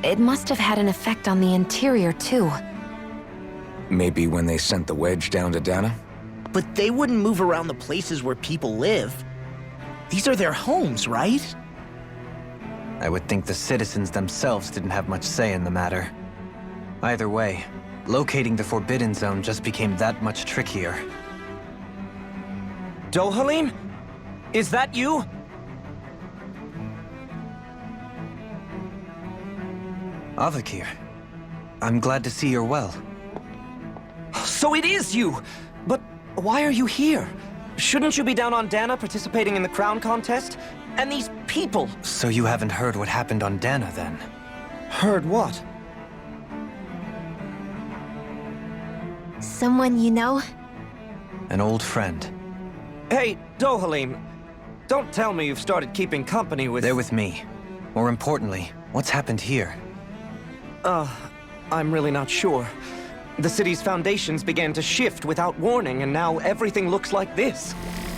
S4: it must have had an effect on the interior too.
S1: Maybe when they sent the wedge down to Dana?
S7: But they wouldn't move around the places where people live. These are their homes, right?
S5: I would think the citizens themselves didn't have much say in the matter. Either way, locating the Forbidden Zone just became that much trickier.
S8: Dohalim? Is that you?
S5: Avakir, I'm glad to see you're well.
S8: So it is you! But why are you here? Shouldn't you be down on Dana participating in the crown contest? And these people!
S5: So you haven't heard what happened on Dana, then?
S8: Heard what?
S2: Someone you know?
S5: An old friend.
S8: Hey, Dohalim, don't tell me you've started keeping company with...
S5: They're with me. More importantly, what's happened here?
S8: I'm really not sure. The city's foundations began to shift without warning, and now everything looks like this.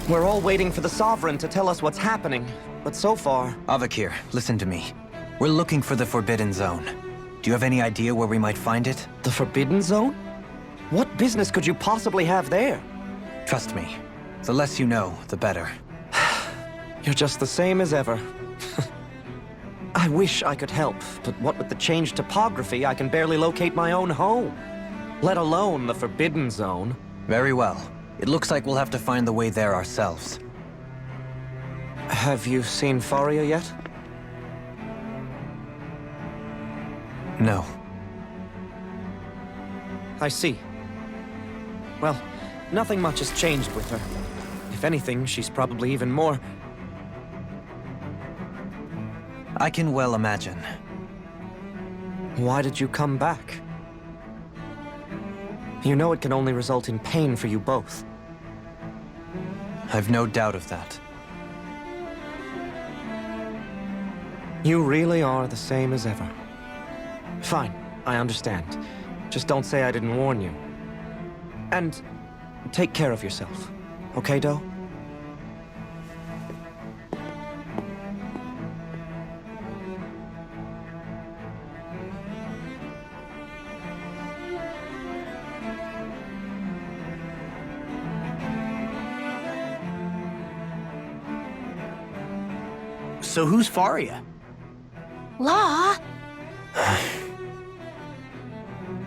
S8: We're all waiting for the Sovereign to tell us what's happening, but so far...
S5: Avakir, listen to me. We're looking for the Forbidden Zone. Do you have any idea where we might find it?
S8: The Forbidden Zone? What business could you possibly have there?
S5: Trust me. The less you know, the better.
S8: You're just the same as ever. I wish I could help, but what with the changed topography, I can barely locate my own home. Let alone the Forbidden Zone.
S5: Very well. It looks like we'll have to find the way there ourselves.
S8: Have you seen Faria yet?
S5: No.
S8: I see. Well, nothing much has changed with her. If If anything, she's probably even more...
S5: I can well imagine.
S8: Why did you come back? You know it can only result in pain for you both.
S5: I've no doubt of that.
S8: You really are the same as ever. Fine, I understand. Just don't say I didn't warn you. And take care of yourself, okay, Doe?
S7: So who's Faria?
S2: Law?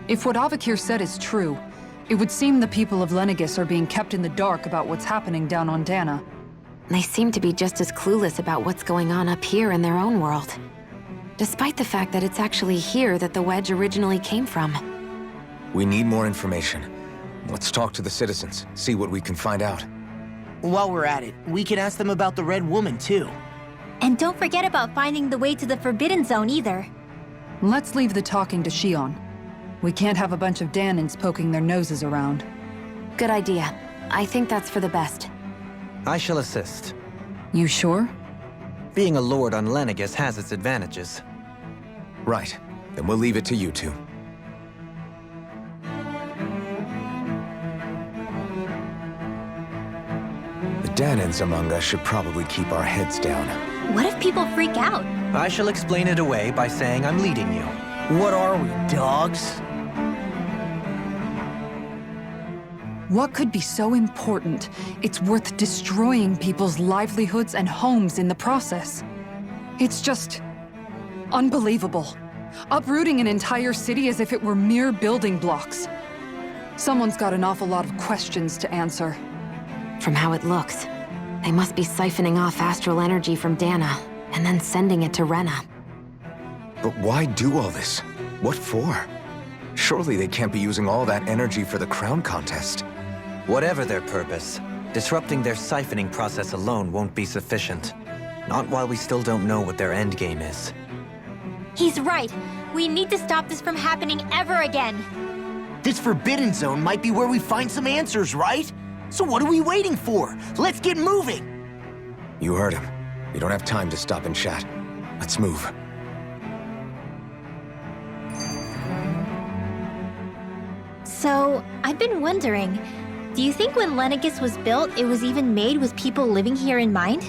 S3: If what Avakir said is true, it would seem the people of Lenegis are being kept in the dark about what's happening down on Dana.
S4: They seem to be just as clueless about what's going on up here in their own world. Despite the fact that it's actually here that the wedge originally came from.
S1: We need more information. Let's talk to the citizens, see what we can find out.
S7: While we're at it, we can ask them about the Red Woman, too.
S2: And don't forget about finding the way to the Forbidden Zone either.
S3: Let's leave the talking to Shion. We can't have a bunch of Danans poking their noses around.
S4: Good idea. I think that's for the best.
S5: I shall assist.
S3: You sure?
S5: Being a lord on Lenegis has its advantages.
S1: Right. Then we'll leave it to you two. The Danans among us should probably keep our heads down.
S2: What if people freak out?
S5: I shall explain it away by saying I'm leading you.
S7: What are we, dogs?
S3: What could be so important it's worth destroying people's livelihoods and homes in the process? It's just... unbelievable. Uprooting an entire city as if it were mere building blocks. Someone's got an awful lot of questions to answer.
S4: From how it looks, they must be siphoning off astral energy from Dana, and then sending it to Rena.
S1: But why do all this? What for? Surely they can't be using all that energy for the crown contest.
S5: Whatever their purpose, disrupting their siphoning process alone won't be sufficient. Not while we still don't know what their endgame is.
S2: He's right. We need to stop this from happening ever again.
S7: This Forbidden Zone might be where we find some answers, right? So what are we waiting for? Let's get moving!
S1: You heard him. We don't have time to stop and chat. Let's move.
S2: So, I've been wondering, do you think when Lenegis was built, it was even made with people living here in mind?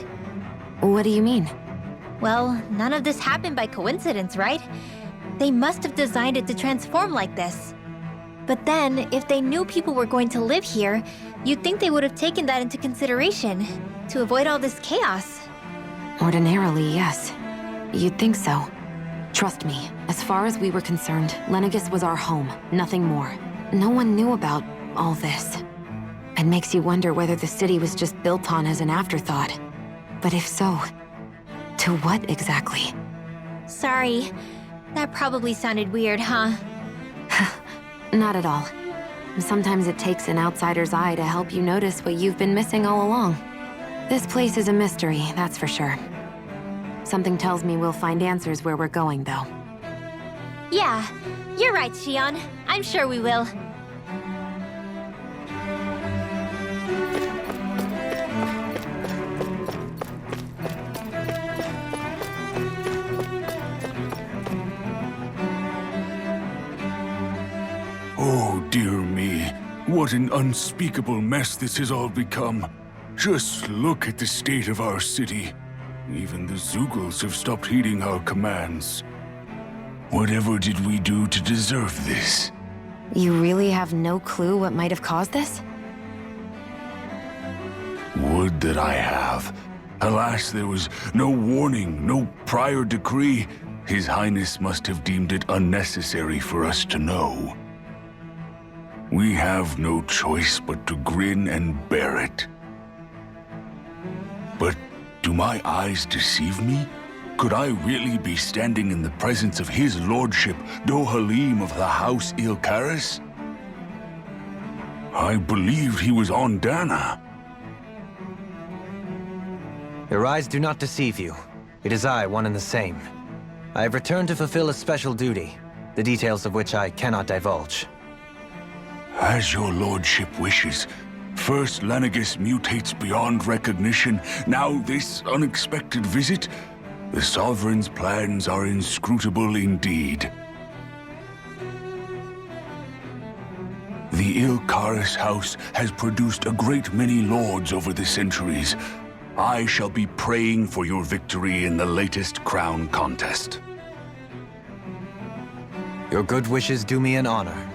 S4: What do you mean?
S2: Well, none of this happened by coincidence, right? They must have designed it to transform like this. But then, if they knew people were going to live here, you'd think they would have taken that into consideration, to avoid all this chaos.
S4: Ordinarily, yes. You'd think so. Trust me, as far as we were concerned, Lenegis was our home, nothing more. No one knew about all this. It makes you wonder whether the city was just built on as an afterthought. But if so, to what exactly?
S2: Sorry, that probably sounded weird, huh?
S4: Not at all. Sometimes it takes an outsider's eye to help you notice what you've been missing all along. This place is a mystery, that's for sure. Something tells me we'll find answers where we're going, though.
S2: Yeah, you're right, Shion. I'm sure we will.
S9: Oh, dear me. What an unspeakable mess this has all become. Just look at the state of our city. Even the Zeugles have stopped heeding our commands. Whatever did we do to deserve this?
S4: You really have no clue what might have caused this?
S9: Would that I have. Alas, there was no warning, no prior decree. His Highness must have deemed it unnecessary for us to know. We have no choice but to grin and bear it. But do my eyes deceive me? Could I really be standing in the presence of his lordship, Dohalim of the House Ilkaris? I believed he was on Dana.
S5: Your eyes do not deceive you. It is I, one and the same. I have returned to fulfill a special duty, the details of which I cannot divulge.
S9: As your lordship wishes. First Lenegis mutates beyond recognition, now this unexpected visit. The Sovereign's plans are inscrutable indeed. The Ilkaris house has produced a great many lords over the centuries. I shall be praying for your victory in the latest crown contest.
S5: Your good wishes do me an honor.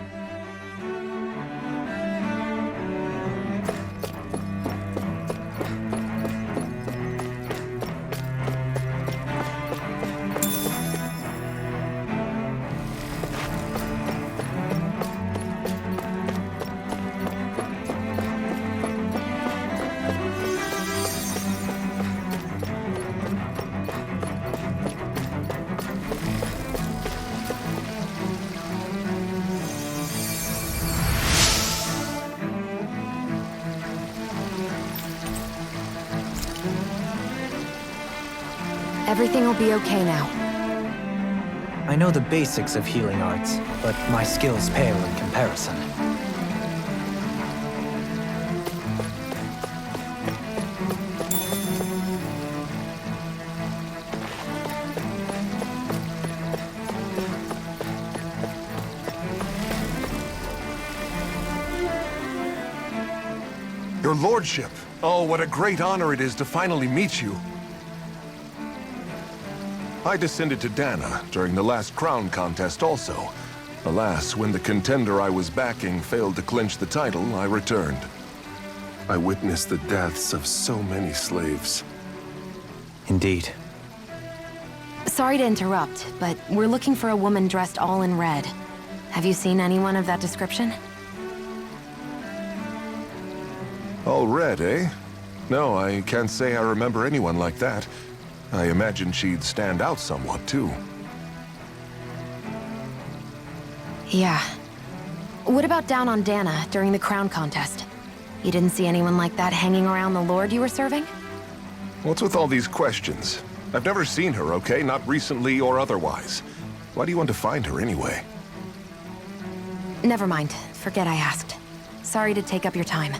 S4: Everything will be okay now.
S5: I know the basics of healing arts, but my skills pale in comparison.
S10: Your lordship! Oh, what a great honor it is to finally meet you. I descended to Dana during the last crown contest also. Alas, when the contender I was backing failed to clinch the title, I returned. I witnessed the deaths of so many slaves.
S5: Indeed.
S4: Sorry to interrupt, but we're looking for a woman dressed all in red. Have you seen anyone of that description?
S10: All red, eh? No, I can't say I remember anyone like that. I imagine she'd stand out somewhat, too.
S4: Yeah. What about down on Dana during the crown contest? You didn't see anyone like that hanging around the lord you were serving?
S10: What's with all these questions? I've never seen her, okay? Not recently or otherwise. Why do you want to find her anyway?
S4: Never mind. Forget I asked. Sorry to take up your time.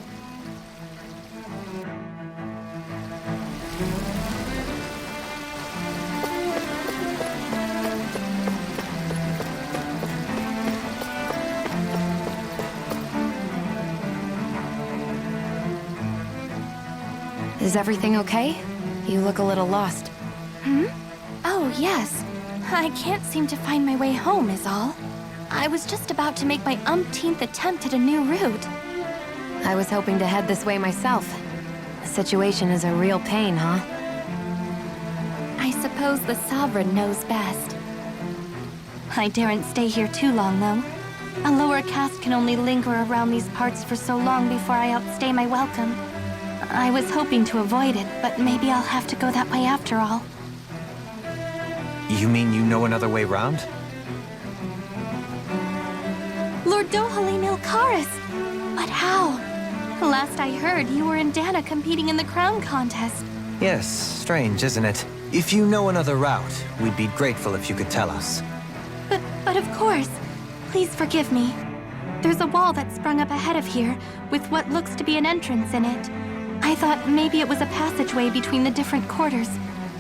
S4: Is everything okay? You look a little lost.
S11: Oh, yes. I can't seem to find my way home, is all. I was just about to make my umpteenth attempt at a new route.
S4: I was hoping to head this way myself. The situation is a real pain, huh?
S11: I suppose the Sovereign knows best. I daren't stay here too long, though. A lower caste can only linger around these parts for so long before I outstay my welcome. I was hoping to avoid it, but maybe I'll have to go that way after all.
S5: You mean you know another way round?
S11: Lord Dohalim Ilkaris! But how? Last I heard, you were in Dana competing in the crown contest.
S5: Yes, strange, isn't it? If you know another route, we'd be grateful if you could tell us.
S11: But of course. Please forgive me. There's a wall that sprung up ahead of here, with what looks to be an entrance in it. I thought maybe it was a passageway between the different quarters,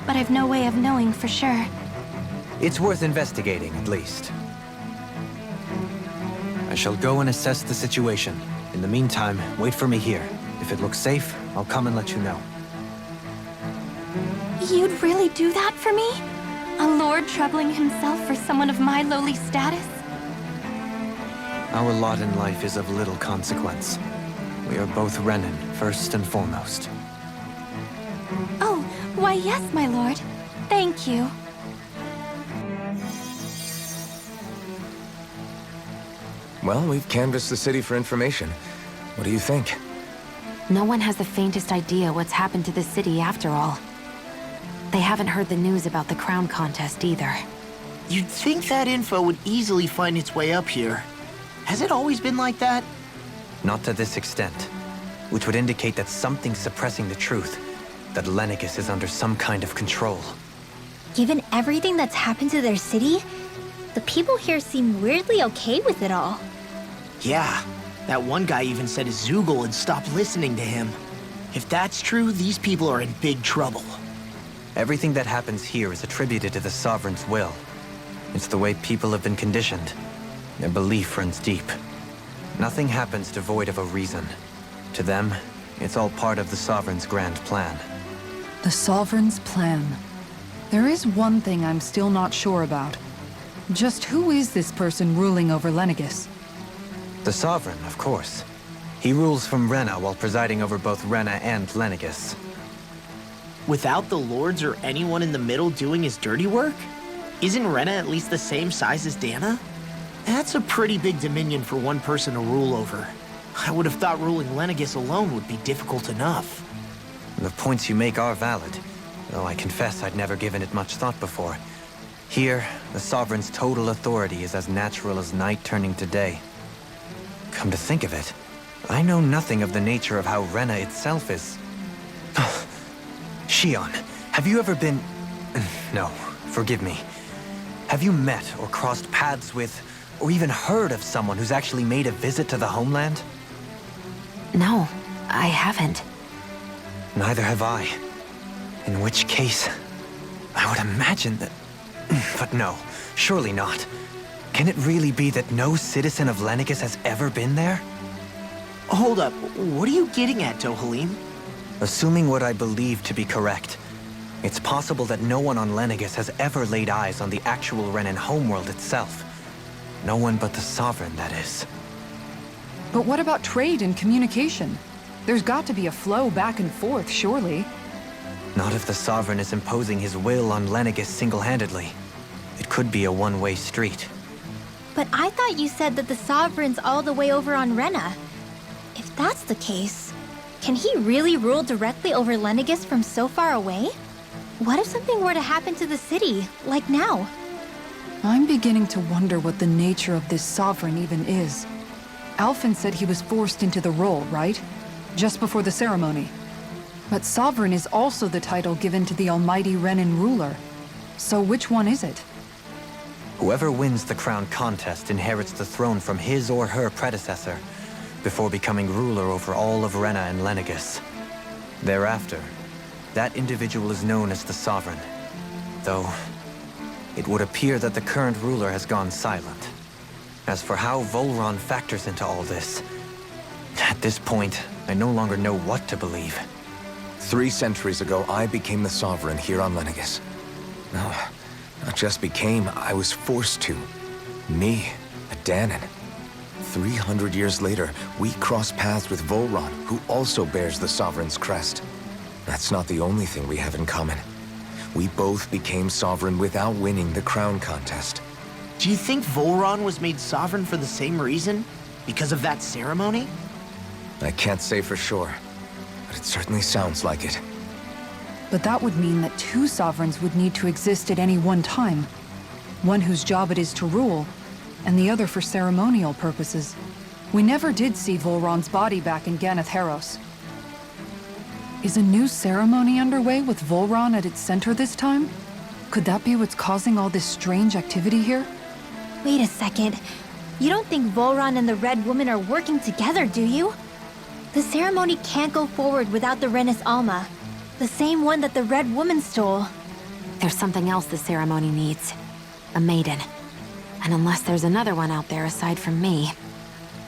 S11: but I've no way of knowing for sure.
S5: It's worth investigating, at least. I shall go and assess the situation. In the meantime, wait for me here. If it looks safe, I'll come and let you know.
S11: You'd really do that for me? A lord troubling himself for someone of my lowly status?
S5: Our lot in life is of little consequence. We are both Renan, first and foremost.
S11: Oh, why yes, my lord. Thank you.
S1: Well, we've canvassed the city for information. What do you think?
S4: No one has the faintest idea what's happened to the city after all. They haven't heard the news about the crown contest either.
S7: You'd think that info would easily find its way up here. Has it always been like that?
S5: Not to this extent, which would indicate that something's suppressing the truth. that Lenegis is under some kind of control.
S2: Given everything that's happened to their city, the people here seem weirdly okay with it all.
S7: Yeah, that one guy even said his Zoogle had stopped listening to him. If that's true, these people are in big trouble.
S5: Everything that happens here is attributed to the Sovereign's will. It's the way people have been conditioned. Their belief runs deep. Nothing happens devoid of a reason. To them, it's all part of the Sovereign's grand plan.
S3: The Sovereign's plan. There is one thing I'm still not sure about. Just who is this person ruling over Lenegis?
S5: The Sovereign, of course. He rules from Rena while presiding over both Rena and Lenegis.
S7: Without the lords or anyone in the middle doing his dirty work? Isn't Rena at least the same size as Dana? That's a pretty big dominion for one person to rule over. I would have thought ruling Lenegis alone would be difficult enough.
S5: The points you make are valid, though I confess I'd never given it much thought before. Here, the Sovereign's total authority is as natural as night turning to day. Come to think of it, I know nothing of the nature of how Rena itself is. Shion, have you ever been... No, forgive me. Have you met or crossed paths with, or even heard of someone who's actually made a visit to the homeland?
S4: No, I haven't.
S5: Neither have I. In which case, I would imagine that... But no, surely not. Can it really be that no citizen of Lenegis has ever been there?
S7: Hold up, what are you getting at, Dohalim?
S5: Assuming what I believe to be correct, it's possible that no one on Lenegis has ever laid eyes on the actual Renan homeworld itself. No one but the Sovereign, that is.
S3: But what about trade and communication? There's got to be a flow back and forth, surely.
S5: Not if the Sovereign is imposing his will on Lenegis single-handedly. It could be a one-way street.
S2: But I thought you said that the Sovereign's all the way over on Rena. If that's the case, can he really rule directly over Lenegis from so far away? What if something were to happen to the city, like now?
S3: I'm beginning to wonder what the nature of this Sovereign even is. Alphen said he was forced into the role, right? Just before the ceremony. But Sovereign is also the title given to the almighty Renan ruler. So which one is it?
S5: Whoever wins the crown contest inherits the throne from his or her predecessor, before becoming ruler over all of Rena and Lenegis. Thereafter, that individual is known as the Sovereign, though it would appear that the current ruler has gone silent. As for how Volron factors into all this, at this point, I no longer know what to believe.
S1: 3 centuries ago, I became the Sovereign here on Lenegis. No, not just became, I was forced to. Me, a Danon. 300 years later, we cross paths with Volron, who also bears the Sovereign's crest. That's not the only thing we have in common. We both became Sovereign without winning the crown contest.
S7: Do you think Volron was made Sovereign for the same reason? Because of that ceremony?
S1: I can't say for sure, but it certainly sounds like it.
S3: But that would mean that 2 Sovereigns would need to exist at any one time. One whose job it is to rule, and the other for ceremonial purposes. We never did see Volron's body back in Ganath Haros. Is a new ceremony underway with Volron at its center this time? Could that be what's causing all this strange activity here?
S2: Wait a second. You don't think Volron and the Red Woman are working together, do you? The ceremony can't go forward without the Renis Alma. The same one that the Red Woman stole.
S4: There's something else the ceremony needs. A maiden. And unless there's another one out there aside from me...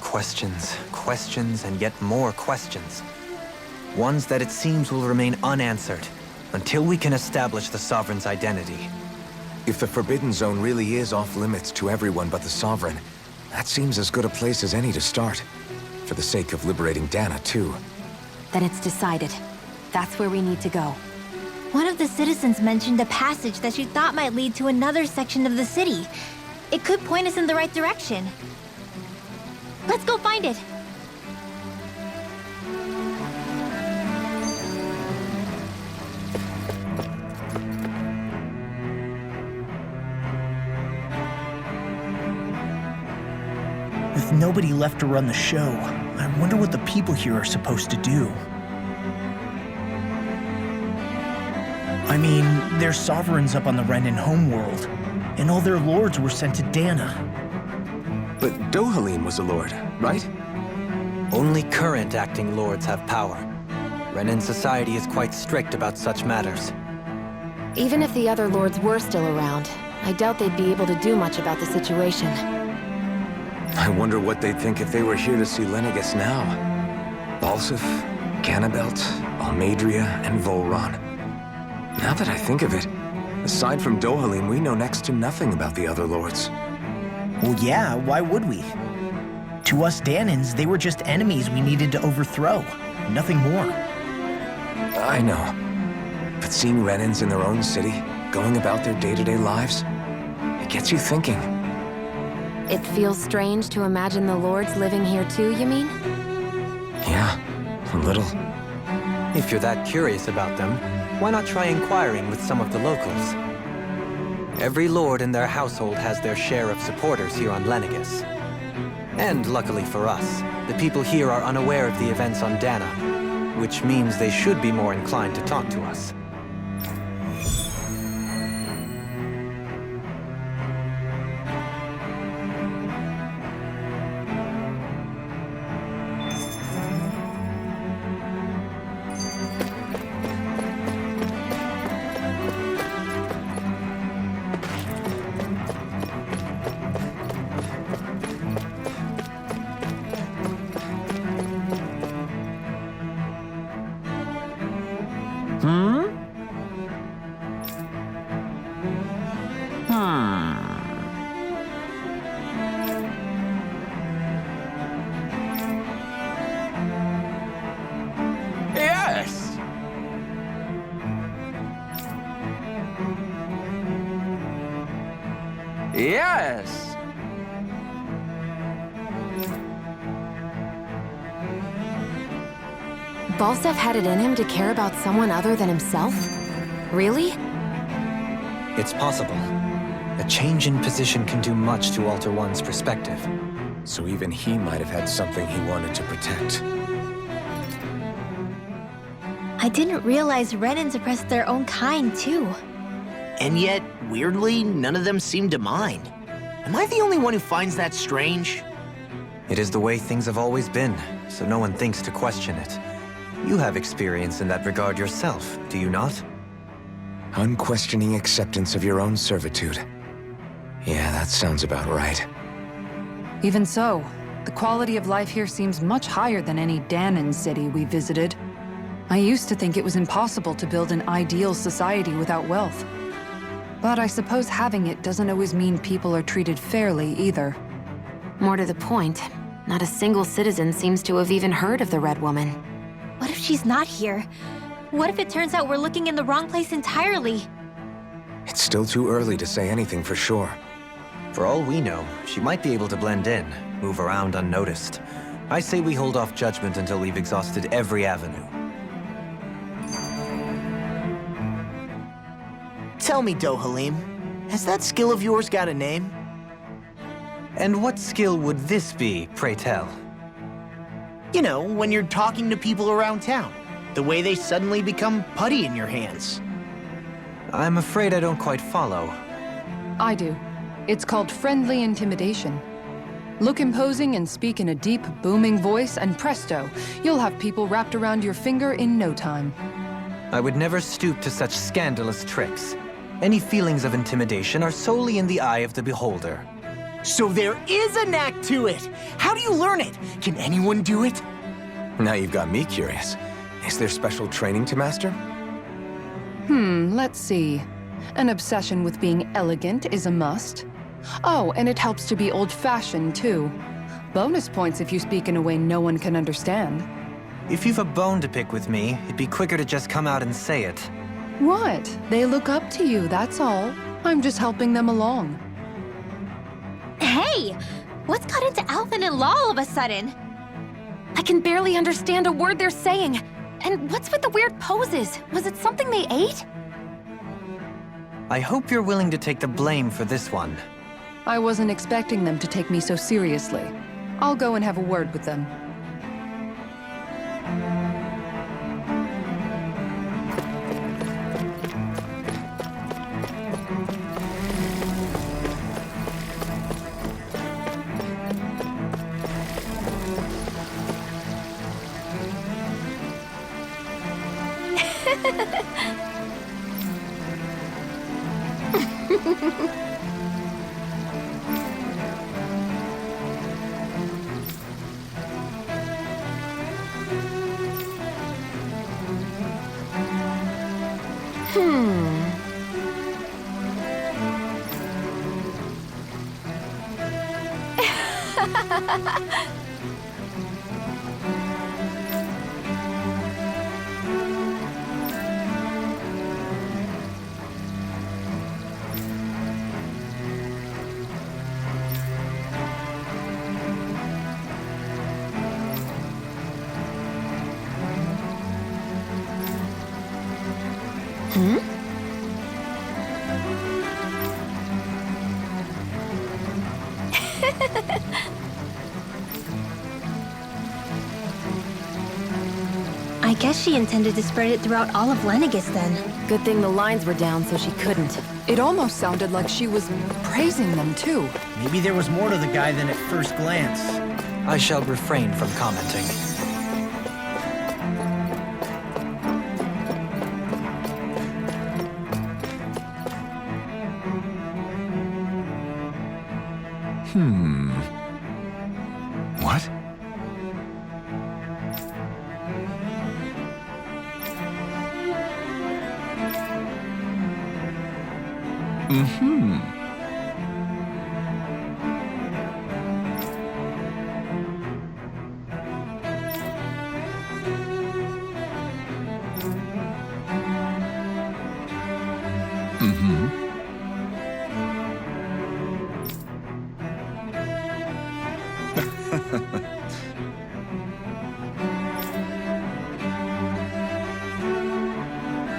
S5: Questions, questions, and yet more questions. Ones that it seems will remain unanswered, until we can establish the Sovereign's identity.
S1: If the Forbidden Zone really is off-limits to everyone but the Sovereign, that seems as good a place as any to start. For the sake of liberating Dana, too.
S4: Then it's decided. That's where we need to go.
S2: One of the citizens mentioned a passage that she thought might lead to another section of the city. It could point us in the right direction. Let's go find it!
S7: With nobody left to run the show, I wonder what the people here are supposed to do.
S12: I mean, their sovereigns up on the Renan homeworld, and all their lords were sent to Dana.
S1: But Dohalim was a lord, right?
S5: Only current acting lords have power. Renan society is quite strict about such matters.
S4: Even if the other lords were still around, I doubt they'd be able to do much about the situation.
S1: I wonder what they'd think if they were here to see Lenegis now. Balsif, Cannabelt, Almadria, and Volron. Now that I think of it, aside from Dohalim, we know next to nothing about the other lords.
S12: Well, yeah, why would we? To us Danans, they were just enemies we needed to overthrow. Nothing more.
S1: I know. But seeing Renans in their own city, going about their day-to-day lives, it gets you thinking.
S4: It feels strange to imagine the lords living here too, you mean?
S1: Yeah, a little.
S5: If you're that curious about them, why not try inquiring with some of the locals? Every lord in their household has their share of supporters here on Lenegis. And luckily for us, the people here are unaware of the events on Dana, which means they should be more inclined to talk to us.
S8: Yes! Yes!
S4: Balsef had it in him to care about someone other than himself? Really?
S5: It's possible. A change in position can do much to alter one's perspective.
S1: So even he might have had something he wanted to protect.
S2: I didn't realize Renans oppressed their own kind, too.
S7: And yet, weirdly, none of them seem to mind. Am I the only one who finds that strange?
S5: It is the way things have always been, so no one thinks to question it. You have experience in that regard yourself, do you not?
S1: Unquestioning acceptance of your own servitude. Yeah, that sounds about right.
S3: Even so, the quality of life here seems much higher than any Danan city we visited. I used to think it was impossible to build an ideal society without wealth. But I suppose having it doesn't always mean people are treated fairly either.
S4: More to the point, not a single citizen seems to have even heard of the Red Woman.
S2: What if she's not here? What if it turns out we're looking in the wrong place entirely?
S1: It's still too early to say anything for sure.
S5: For all we know, she might be able to blend in, move around unnoticed. I say we hold off judgment until we've exhausted every avenue.
S7: Tell me, Dohalim, has that skill of yours got a name?
S5: And what skill would this be, pray tell?
S7: You know, when you're talking to people around town. The way they suddenly become putty in your hands.
S5: I'm afraid I don't quite follow.
S3: I do. It's called friendly intimidation. Look imposing and speak in a deep, booming voice, and presto, you'll have people wrapped around your finger in no time.
S5: I would never stoop to such scandalous tricks. Any feelings of intimidation are solely in the eye of the beholder.
S7: So there is a knack to it! How do you learn it? Can anyone do it?
S1: Now you've got me curious. Is there special training to master?
S3: Let's see. An obsession with being elegant is a must. Oh, and it helps to be old-fashioned, too. Bonus points if you speak in a way no one can understand.
S5: If you've a bone to pick with me, it'd be quicker to just come out and say it.
S3: What? They look up to you, that's all. I'm just helping them along.
S2: Hey! What's got into Alvin and Law all of a sudden?
S4: I can barely understand a word they're saying. And what's with the weird poses? Was it something they ate?
S5: I hope you're willing to take the blame for this one.
S3: I wasn't expecting them to take me so seriously. I'll go and have a word with them.
S2: I guess she intended to spread it throughout all of Lenegis then.
S4: Good thing the lines were down so she couldn't.
S3: It almost sounded like she was praising them, too.
S12: Maybe there was more to the guy than at first glance.
S5: I shall refrain from commenting.
S10: What?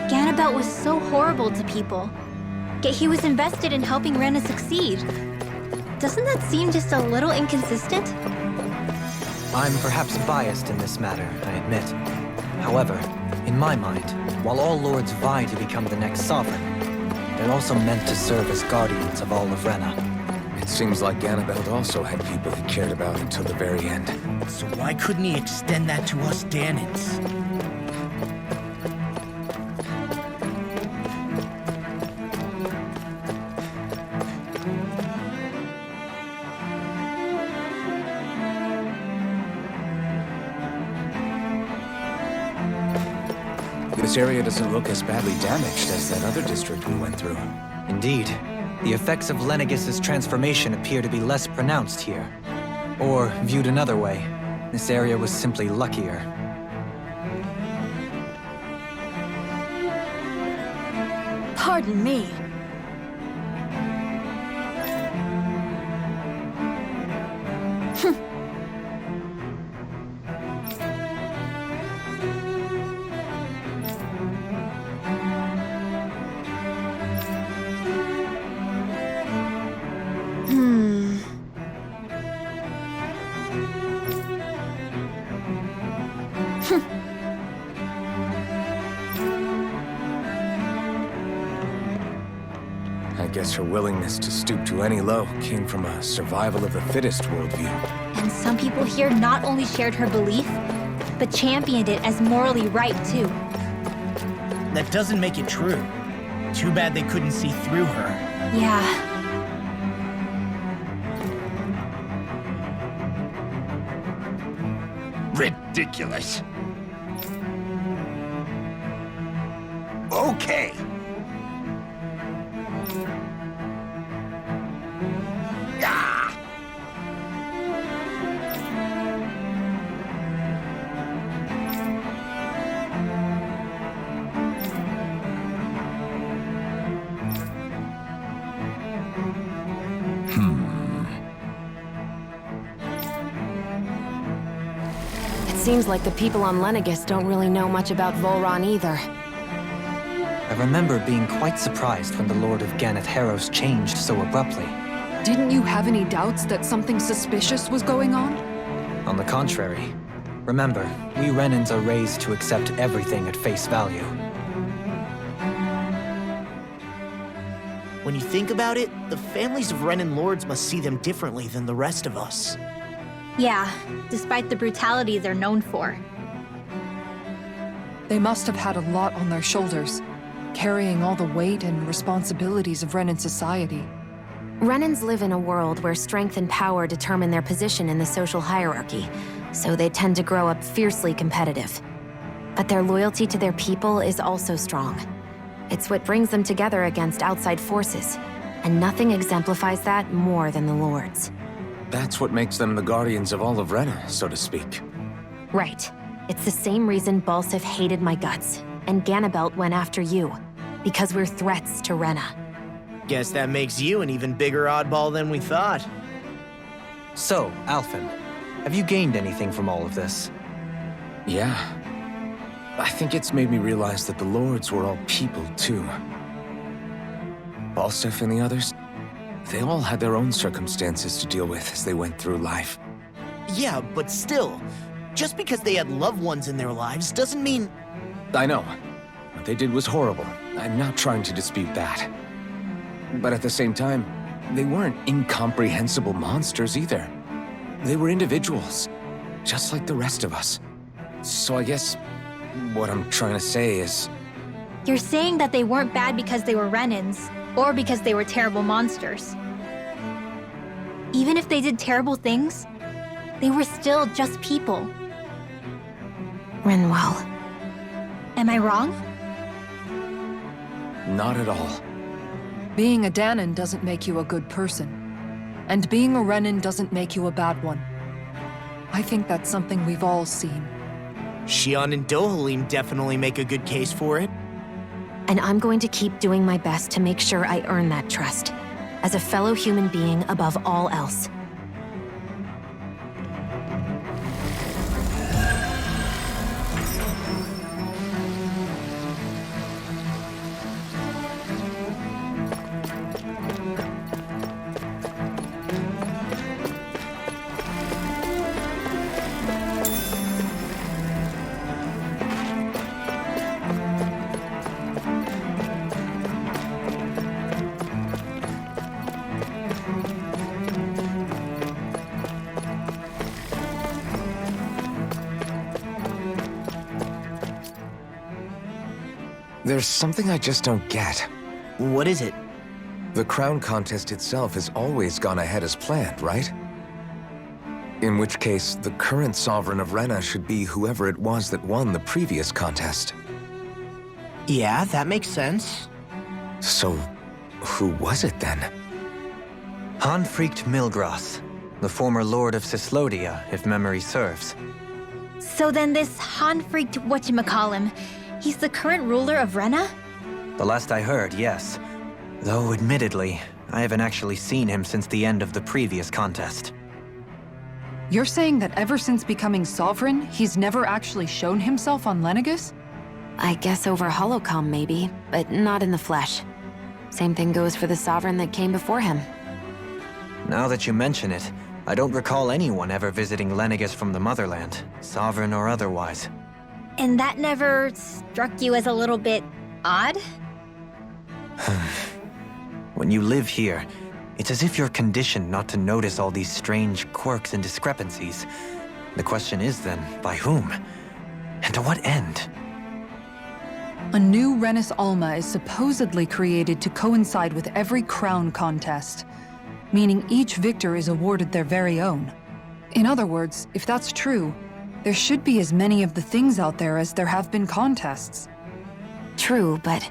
S2: Ganabelt was so horrible to people. Yet he was invested in helping Rena succeed. Doesn't that seem just a little inconsistent?
S5: I'm perhaps biased in this matter, I admit. However, in my mind, while all lords vie to become the next sovereign, they're also meant to serve as guardians of all of Rena.
S1: It seems like Ganabelt also had people he cared about until the very end.
S12: So why couldn't he extend that to us Danans?
S1: This area doesn't look as badly damaged as that other district we went through.
S5: Indeed, the effects of Lenegis' transformation appear to be less pronounced here. Or, viewed another way, this area was simply luckier.
S11: Pardon me.
S1: I guess her willingness to stoop to any low came from a survival of the fittest worldview.
S2: And some people here not only shared her belief, but championed it as morally right, too.
S12: That doesn't make it true. Too bad they couldn't see through her.
S2: Yeah.
S13: Ridiculous. Okay. Ah!
S4: It seems like the people on Lenegis don't really know much about Volron either.
S5: I remember being quite surprised when the Lord of Ganeth Haros changed so abruptly.
S3: Didn't you have any doubts that something suspicious was going on?
S5: On the contrary. Remember, we Renans are raised to accept everything at face value.
S12: When you think about it, the families of Renan lords must see them differently than the rest of us.
S2: Yeah, despite the brutality they're known for.
S3: They must have had a lot on their shoulders, carrying all the weight and responsibilities of Renan society.
S4: Renans live in a world where strength and power determine their position in the social hierarchy, so they tend to grow up fiercely competitive. But their loyalty to their people is also strong. It's what brings them together against outside forces, and nothing exemplifies that more than the Lords.
S1: That's what makes them the guardians of all of Rena, so to speak.
S4: Right. It's the same reason Balsif hated my guts, and Ganabelt went after you. Because we're threats to Rena.
S12: Guess that makes you an even bigger oddball than we thought.
S5: So, Alphen, have you gained anything from all of this?
S1: Yeah. I think it's made me realize that the Lords were all people, too. Balsif and the others, they all had their own circumstances to deal with as they went through life.
S12: Yeah, but still, just because they had loved ones in their lives doesn't mean...
S1: I know. What they did was horrible. I'm not trying to dispute that. But at the same time, they weren't incomprehensible monsters either. They were individuals, just like the rest of us. So I guess what I'm trying to say is...
S2: You're saying that they weren't bad because they were Renans, or because they were terrible monsters. Even if they did terrible things, they were still just people.
S4: Renwell.
S2: Am I wrong?
S1: Not at all.
S3: Being a Danon doesn't make you a good person. And being a Renan doesn't make you a bad one. I think that's something we've all seen.
S12: Shion and Dohalim definitely make a good case for it.
S4: And I'm going to keep doing my best to make sure I earn that trust. As a fellow human being above all else.
S1: There's something I just don't get.
S12: What is it?
S1: The crown contest itself has always gone ahead as planned, right? In which case, the current sovereign of Rena should be whoever it was that won the previous contest.
S12: Yeah, that makes sense.
S1: So, who was it then?
S5: Hanfrikt Milgras, the former Lord of Cislodia, if memory serves.
S2: So then this Hanfrikt whatchamacallem, he's the current ruler of Rena?
S5: The last I heard, yes. Though, admittedly, I haven't actually seen him since the end of the previous contest.
S3: You're saying that ever since becoming sovereign, he's never actually shown himself on Lenegis?
S4: I guess over holocom maybe, but not in the flesh. Same thing goes for the sovereign that came before him.
S5: Now that you mention it, I don't recall anyone ever visiting Lenegis from the motherland, sovereign or otherwise.
S2: And that never struck you as a little bit odd?
S5: When you live here, it's as if you're conditioned not to notice all these strange quirks and discrepancies. The question is then, by whom? And to what end?
S3: A new Renis Alma is supposedly created to coincide with every crown contest, meaning each victor is awarded their very own. In other words, if that's true, there should be as many of the things out there as there have been contests.
S4: True, but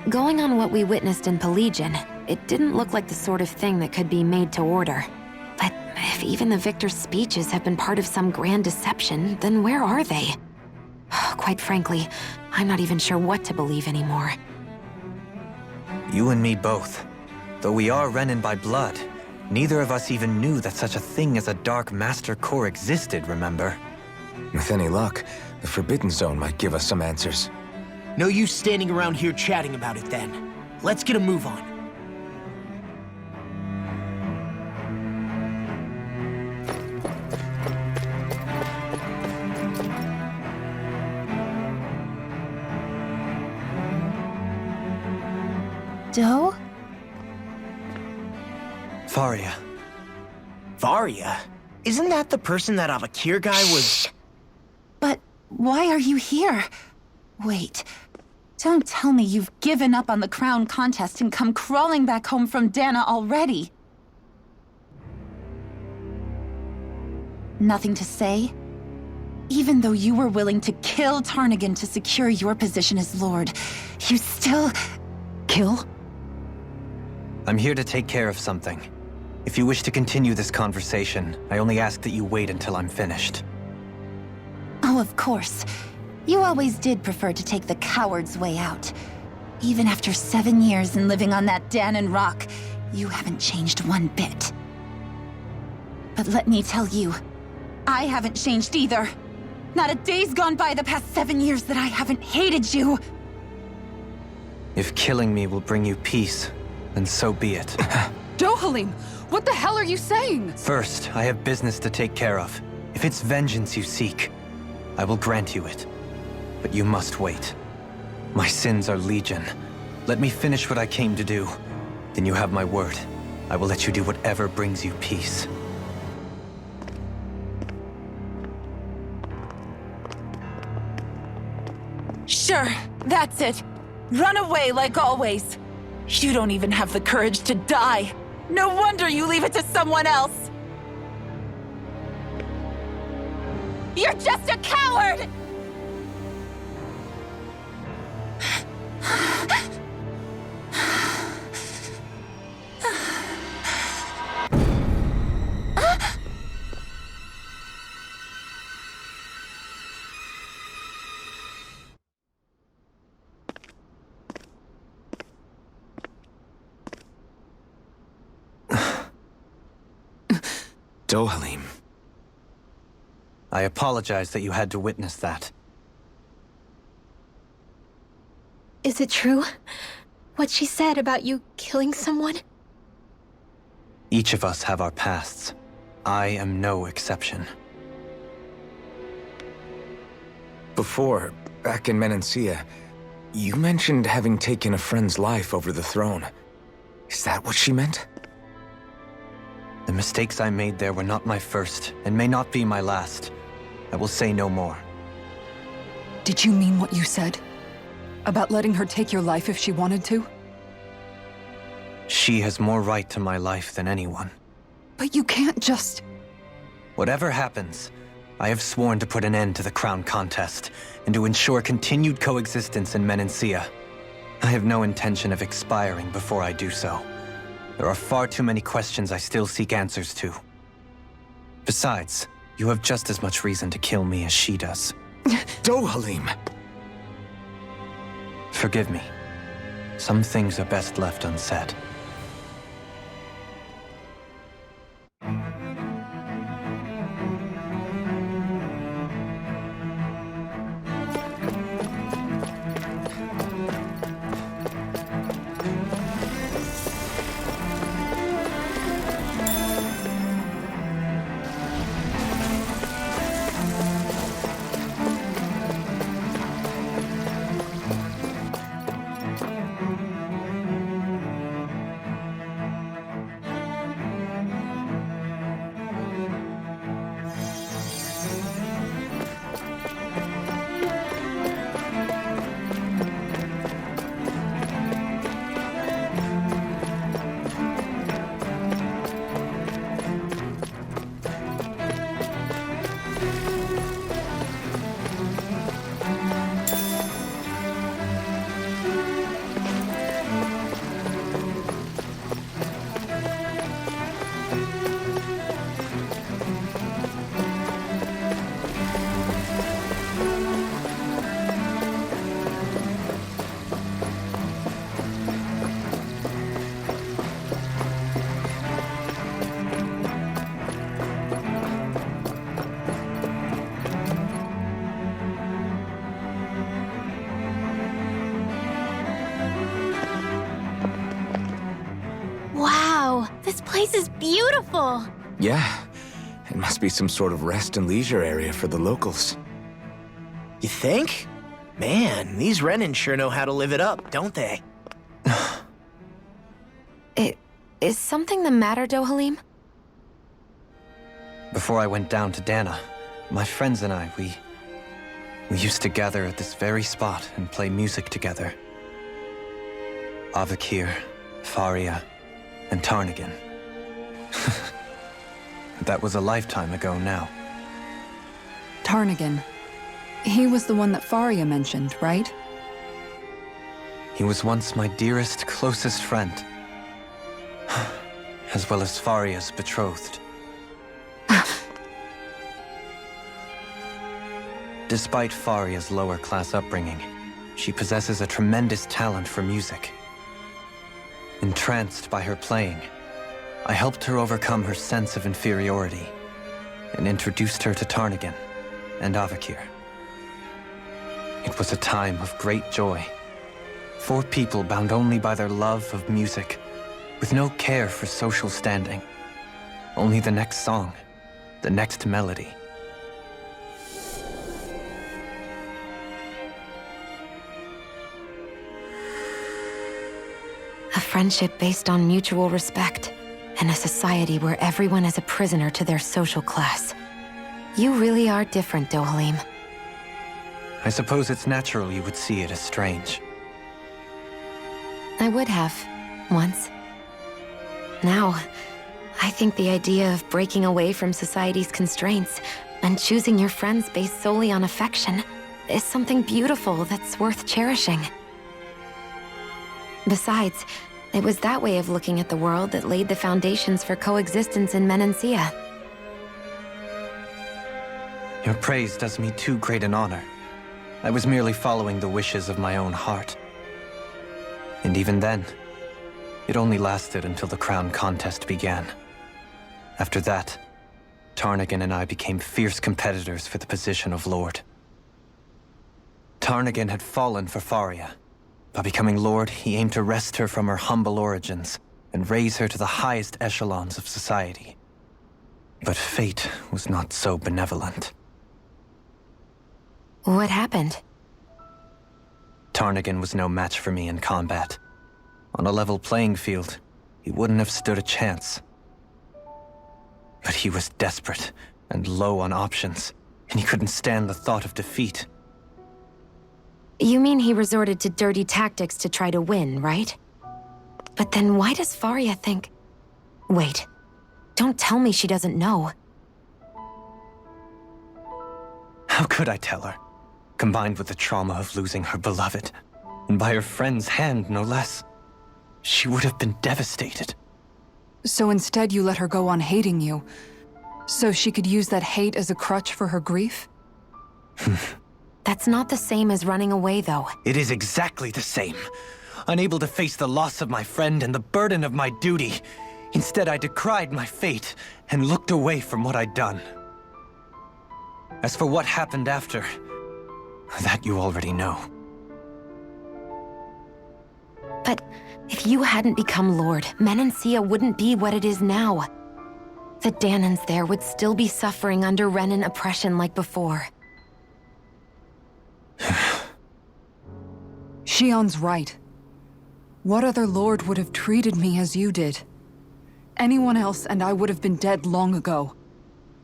S4: going on what we witnessed in Pelagian, it didn't look like the sort of thing that could be made to order. But if even the victor's speeches have been part of some grand deception, then where are they? Quite frankly, I'm not even sure what to believe anymore.
S5: You and me both. Though we are Renan by blood, neither of us even knew that such a thing as a Dark Master Core existed, remember?
S1: With any luck, the Forbidden Zone might give us some answers.
S12: No use standing around here chatting about it then. Let's get a move on.
S2: Doe?
S5: Faria.
S12: Varia? Isn't that the person that Avakir guy was...
S11: But why are you here?
S14: Wait. Don't tell me you've given up on the crown contest and come crawling back home from Dana already. Nothing to say? Even though you were willing to kill Tarnigan to secure your position as Lord, you still...
S3: Kill?
S5: I'm here to take care of something. If you wish to continue this conversation, I only ask that you wait until I'm finished.
S14: Oh, of course. You always did prefer to take the coward's way out. Even after 7 years and living on that Danon rock, you haven't changed one bit. But let me tell you, I haven't changed either. Not a day's gone by the past 7 years that I haven't hated you.
S5: If killing me will bring you peace, then so be it.
S3: Dohalim, what the hell are you saying?
S5: First, I have business to take care of. If it's vengeance you seek, I will grant you it. But you must wait. My sins are legion. Let me finish what I came to do. Then you have my word. I will let you do whatever brings you peace.
S14: Sure, that's it. Run away like always. You don't even have the courage to die. No wonder you leave it to someone else. You're just a coward!
S1: Dohalim.
S5: I apologize that you had to witness that.
S4: Is it true? What she said about you killing someone?
S5: Each of us have our pasts. I am no exception.
S1: Before, back in Menancia, you mentioned having taken a friend's life over the throne. Is that what she meant?
S5: The mistakes I made there were not my first, and may not be my last. I will say no more.
S3: Did you mean what you said? About letting her take your life if she wanted to?
S5: She has more right to my life than anyone.
S3: But you can't just...
S5: Whatever happens, I have sworn to put an end to the crown contest, and to ensure continued coexistence in Menancia. I have no intention of expiring before I do so. There are far too many questions I still seek answers to. Besides, you have just as much reason to kill me as she does.
S1: Dohalim!
S5: Forgive me. Some things are best left unsaid.
S2: Wow, this place is beautiful!
S1: Yeah, it must be some sort of rest and leisure area for the locals.
S12: You think? Man, these Renans sure know how to live it up, don't they?
S4: Is something the matter, Dohalim?
S5: Before I went down to Dana, my friends and I, We used to gather at this very spot and play music together. Avakir, Faria, and Tarnagan. That was a lifetime ago now.
S3: Tarnagan. He was the one that Faria mentioned, right?
S5: He was once my dearest, closest friend. As well as Faria's betrothed. Despite Faria's lower-class upbringing, she possesses a tremendous talent for music. Entranced by her playing, I helped her overcome her sense of inferiority and introduced her to Tarnagan and Avakir. It was a time of great joy. 4 people bound only by their love of music, with no care for social standing. Only the next song, the next melody.
S4: A friendship based on mutual respect, and a society where everyone is a prisoner to their social class. You really are different, Dohalim.
S5: I suppose it's natural you would see it as strange.
S4: I would have, once. Now, I think the idea of breaking away from society's constraints and choosing your friends based solely on affection is something beautiful that's worth cherishing. Besides, it was that way of looking at the world that laid the foundations for coexistence in Menancia.
S5: Your praise does me too great an honor. I was merely following the wishes of my own heart. And even then, it only lasted until the crown contest began. After that, Tarnagan and I became fierce competitors for the position of Lord. Tarnagan had fallen for Faria. By becoming Lord, he aimed to wrest her from her humble origins and raise her to the highest echelons of society. But fate was not so benevolent.
S4: What happened?
S5: Tarnagan was no match for me in combat. On a level playing field, he wouldn't have stood a chance. But he was desperate and low on options, and he couldn't stand the thought of defeat.
S4: You mean he resorted to dirty tactics to try to win, right? But then why does Faria think... Wait, don't tell me she doesn't know.
S5: How could I tell her? Combined with the trauma of losing her beloved, and by her friend's hand, no less, she would have been devastated.
S3: So instead you let her go on hating you, so she could use that hate as a crutch for her grief?
S4: That's not the same as running away, though.
S5: It is exactly the same. Unable to face the loss of my friend and the burden of my duty, instead I decried my fate and looked away from what I'd done. As for what happened after, that you already know.
S4: But if you hadn't become Lord, Menancia wouldn't be what it is now. The Danans there would still be suffering under Renan oppression like before.
S3: Shion's right. What other lord would have treated me as you did? Anyone else and I would have been dead long ago.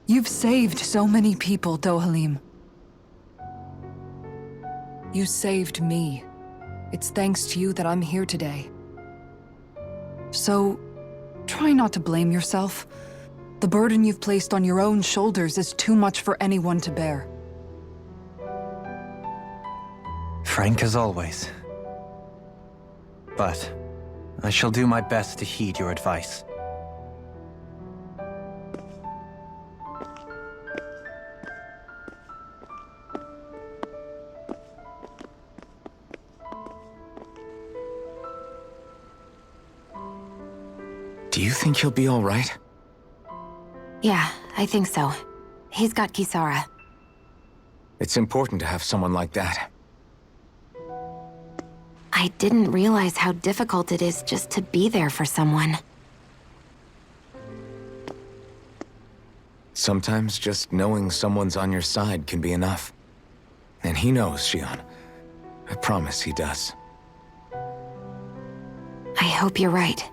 S3: You've saved so many people, Dohalim. You saved me. It's thanks to you that I'm here today. So, try not to blame yourself. The burden you've placed on your own shoulders is too much for anyone to bear.
S5: Frank as always. But I shall do my best to heed your advice.
S1: Do you think he'll be all right?
S4: Yeah, I think so. He's got Kisara.
S1: It's important to have someone like that.
S4: I didn't realize how difficult it is just to be there for someone.
S1: Sometimes just knowing someone's on your side can be enough. And he knows, Shion. I promise he does.
S4: I hope you're right.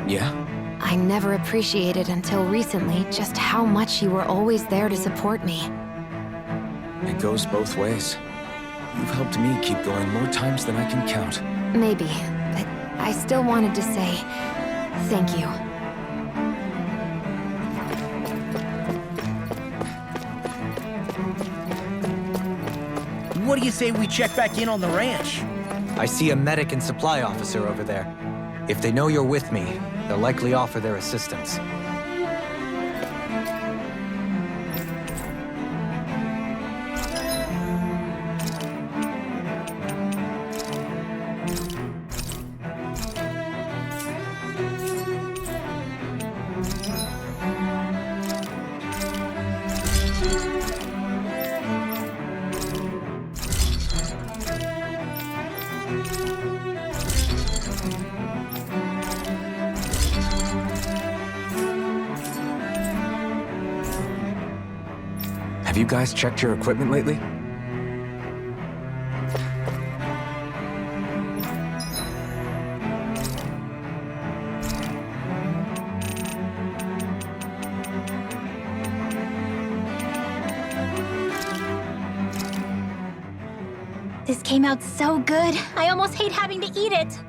S1: Yeah?
S4: I never appreciated until recently just how much you were always there to support me.
S1: It goes both ways. You've helped me keep going more times than I can count.
S4: Maybe, but I still wanted to say thank you.
S12: What do you say we check back in on the ranch?
S5: I see a medic and supply officer over there. If they know you're with me, they'll likely offer their assistance.
S1: Have you guys checked your equipment lately?
S2: This came out so good. I almost hate having to eat it.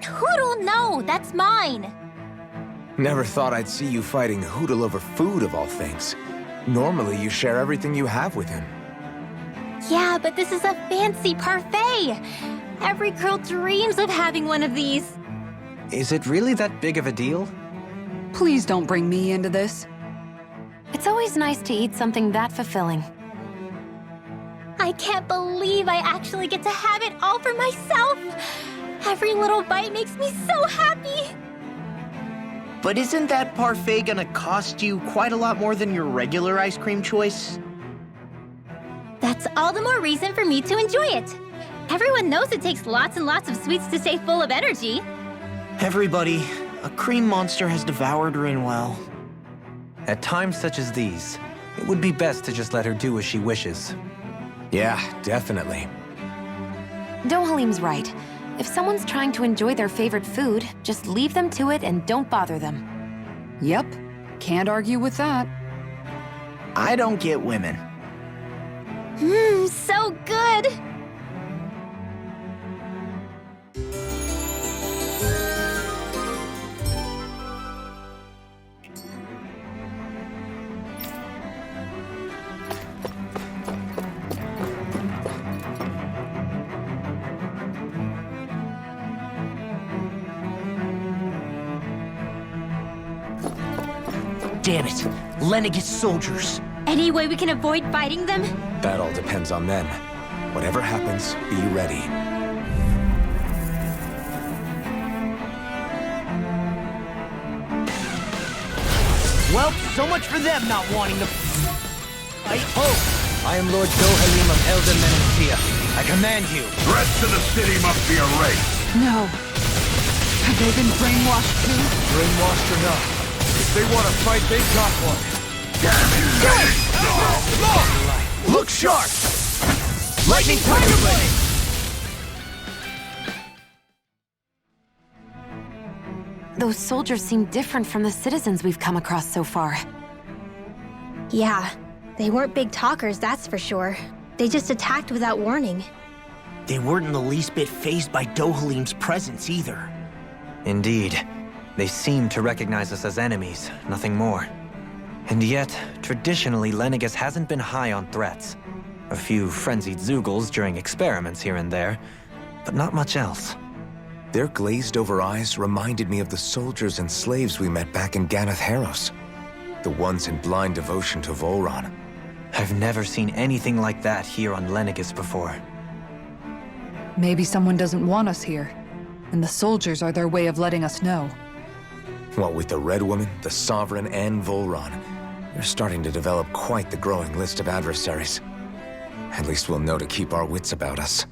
S2: Hoodle, no, that's mine.
S1: Never thought I'd see you fighting Hoodle over food of all things. Normally, you share everything you have with him.
S2: Yeah, but this is a fancy parfait. Every girl dreams of having one of these.
S5: Is it really that big of a deal?
S3: Please don't bring me into this.
S4: It's always nice to eat something that fulfilling.
S2: I can't believe I actually get to have it all for myself. Every little bite makes me so happy.
S12: But isn't that parfait gonna cost you quite a lot more than your regular ice cream choice?
S2: That's all the more reason for me to enjoy it. Everyone knows it takes lots and lots of sweets to stay full of energy.
S12: Everybody, a cream monster has devoured Rinwell.
S5: At times such as these, it would be best to just let her do as she wishes.
S1: Yeah, definitely.
S4: Dohalim's right. If someone's trying to enjoy their favorite food, just leave them to it and don't bother them.
S3: Yep, can't argue with that.
S12: I don't get women.
S2: So good.
S12: Damn it, Lenegis soldiers.
S2: Any way we can avoid fighting them?
S1: That all depends on them. Whatever happens, be ready.
S12: Well, so much for them not wanting to...
S5: I am Lord Dohalim of Elden Menancia. I command you.
S9: Threats to the city must be erased.
S3: No. Have they been brainwashed too?
S6: Brainwashed or not, if they want to fight, they got one.
S12: Look sharp!
S6: Lightning Tiger Blade!
S4: Those soldiers seem different from the citizens we've come across so far.
S2: Yeah, they weren't big talkers, that's for sure. They just attacked without warning.
S12: They weren't in the least bit fazed by Dohalim's presence either.
S5: Indeed. They seem to recognize us as enemies, nothing more. And yet, traditionally, Lenegis hasn't been high on threats. A few frenzied Zeugles during experiments here and there, but not much else.
S1: Their glazed-over eyes reminded me of the soldiers and slaves we met back in Ganath Haros. The ones in blind devotion to Volron.
S5: I've never seen anything like that here on Lenegis before.
S3: Maybe someone doesn't want us here, and the soldiers are their way of letting us know.
S1: What with the Red Woman, the Sovereign, and Volron, you're starting to develop quite the growing list of adversaries. At least we'll know to keep our wits about us.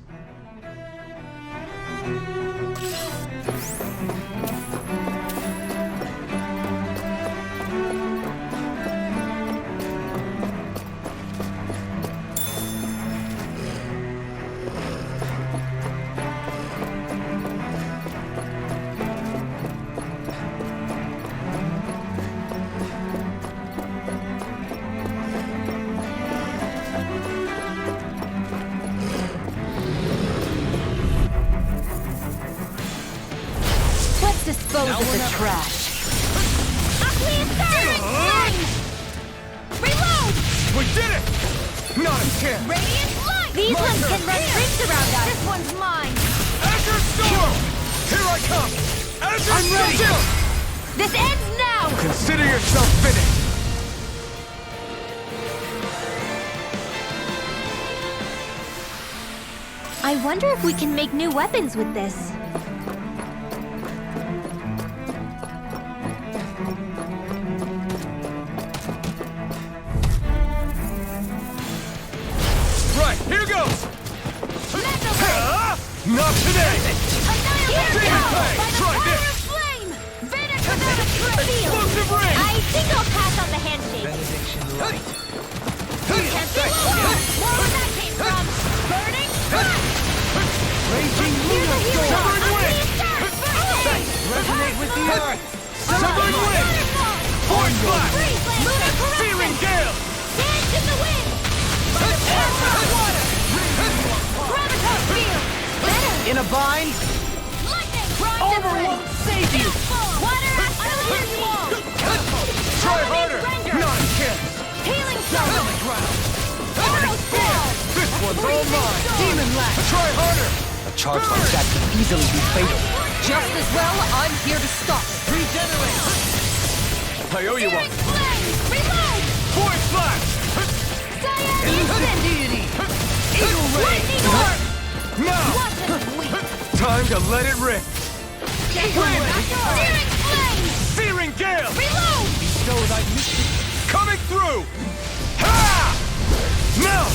S4: dispose of the trash.
S6: Reload! We did it! Not a chance!
S2: Radiant light! These ones can run rings around us! This one's mine!
S6: Azure Storm! Here I come! Azure
S2: I'm ready!
S6: Storm!
S2: This ends now!
S6: Consider yourself finished!
S2: I wonder if we can make new weapons with this.
S6: Right, here goes! Not today! Demon Fang! Try this! Explosive ring!
S2: I think I'll pass on the handshake. Can't be lower! More where that came from! Burning Sun!
S6: Raging Lunar Storm! Resonate with the earth! Severing Wind! Force Blast! Searing Gale!
S2: Dance in the wind! Water! Graviton Field!
S7: In a bind?
S2: Lightning!
S7: Over won't save you!
S2: Water Accelerator Wall!
S6: Try harder! Not a chance!
S2: Healing
S6: Down on
S2: Soul!
S6: the ground!
S2: Arrow Squall!
S6: This one's all mine!
S7: Demon Lash!
S6: Try harder!
S5: A charge like that could easily be fatal.
S4: Just as well, I'm here to stop it.
S6: Regenerate! I owe you one!
S2: Flame! Reload!
S6: Force Blast!
S2: Cyan Instant!
S6: Deity! Eagle Ray!
S2: Lightning Orb!
S6: Now!
S2: Watch us weep!
S6: Time to let it rip!
S2: Searing Flame!
S6: Searing Gale!
S2: Reload!
S6: Bestow thy mystery! Coming through! Ha! Now!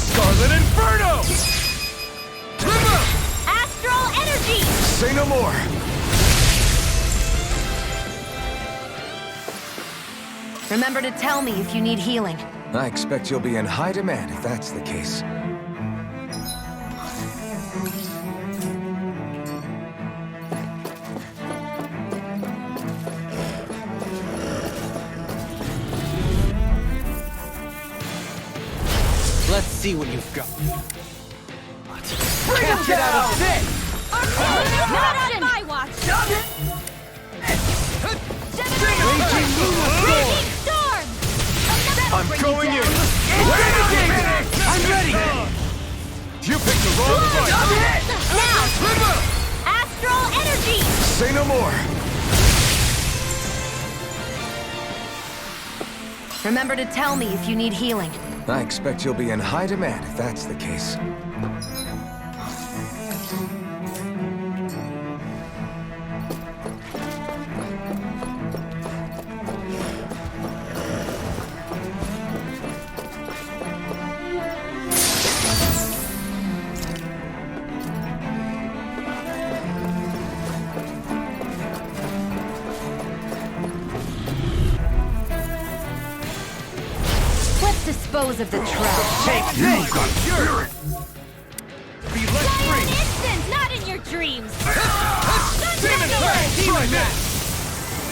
S6: Scarlet Inferno! River!
S2: Astral Energy!
S6: Say no more!
S4: Remember to tell me if you need healing.
S1: I expect you'll be in high demand if that's the case.
S5: Let's see what you've got.
S6: Can't get out of this!
S2: Not on my watch!
S6: Raging
S2: Raging Storm!
S6: I'm going in! Renegade! I'm ready! You picked the wrong fight!
S2: Now!
S6: River!
S2: Astral Energy!
S6: Say no more!
S4: Remember to tell me if you need healing.
S1: I expect you'll be in high demand if that's the case.
S4: Let's dispose of the trash.
S6: Take this! Be let
S2: Cyan
S6: free!
S2: Instant! Not in your dreams!
S6: Demon Fang! Try this!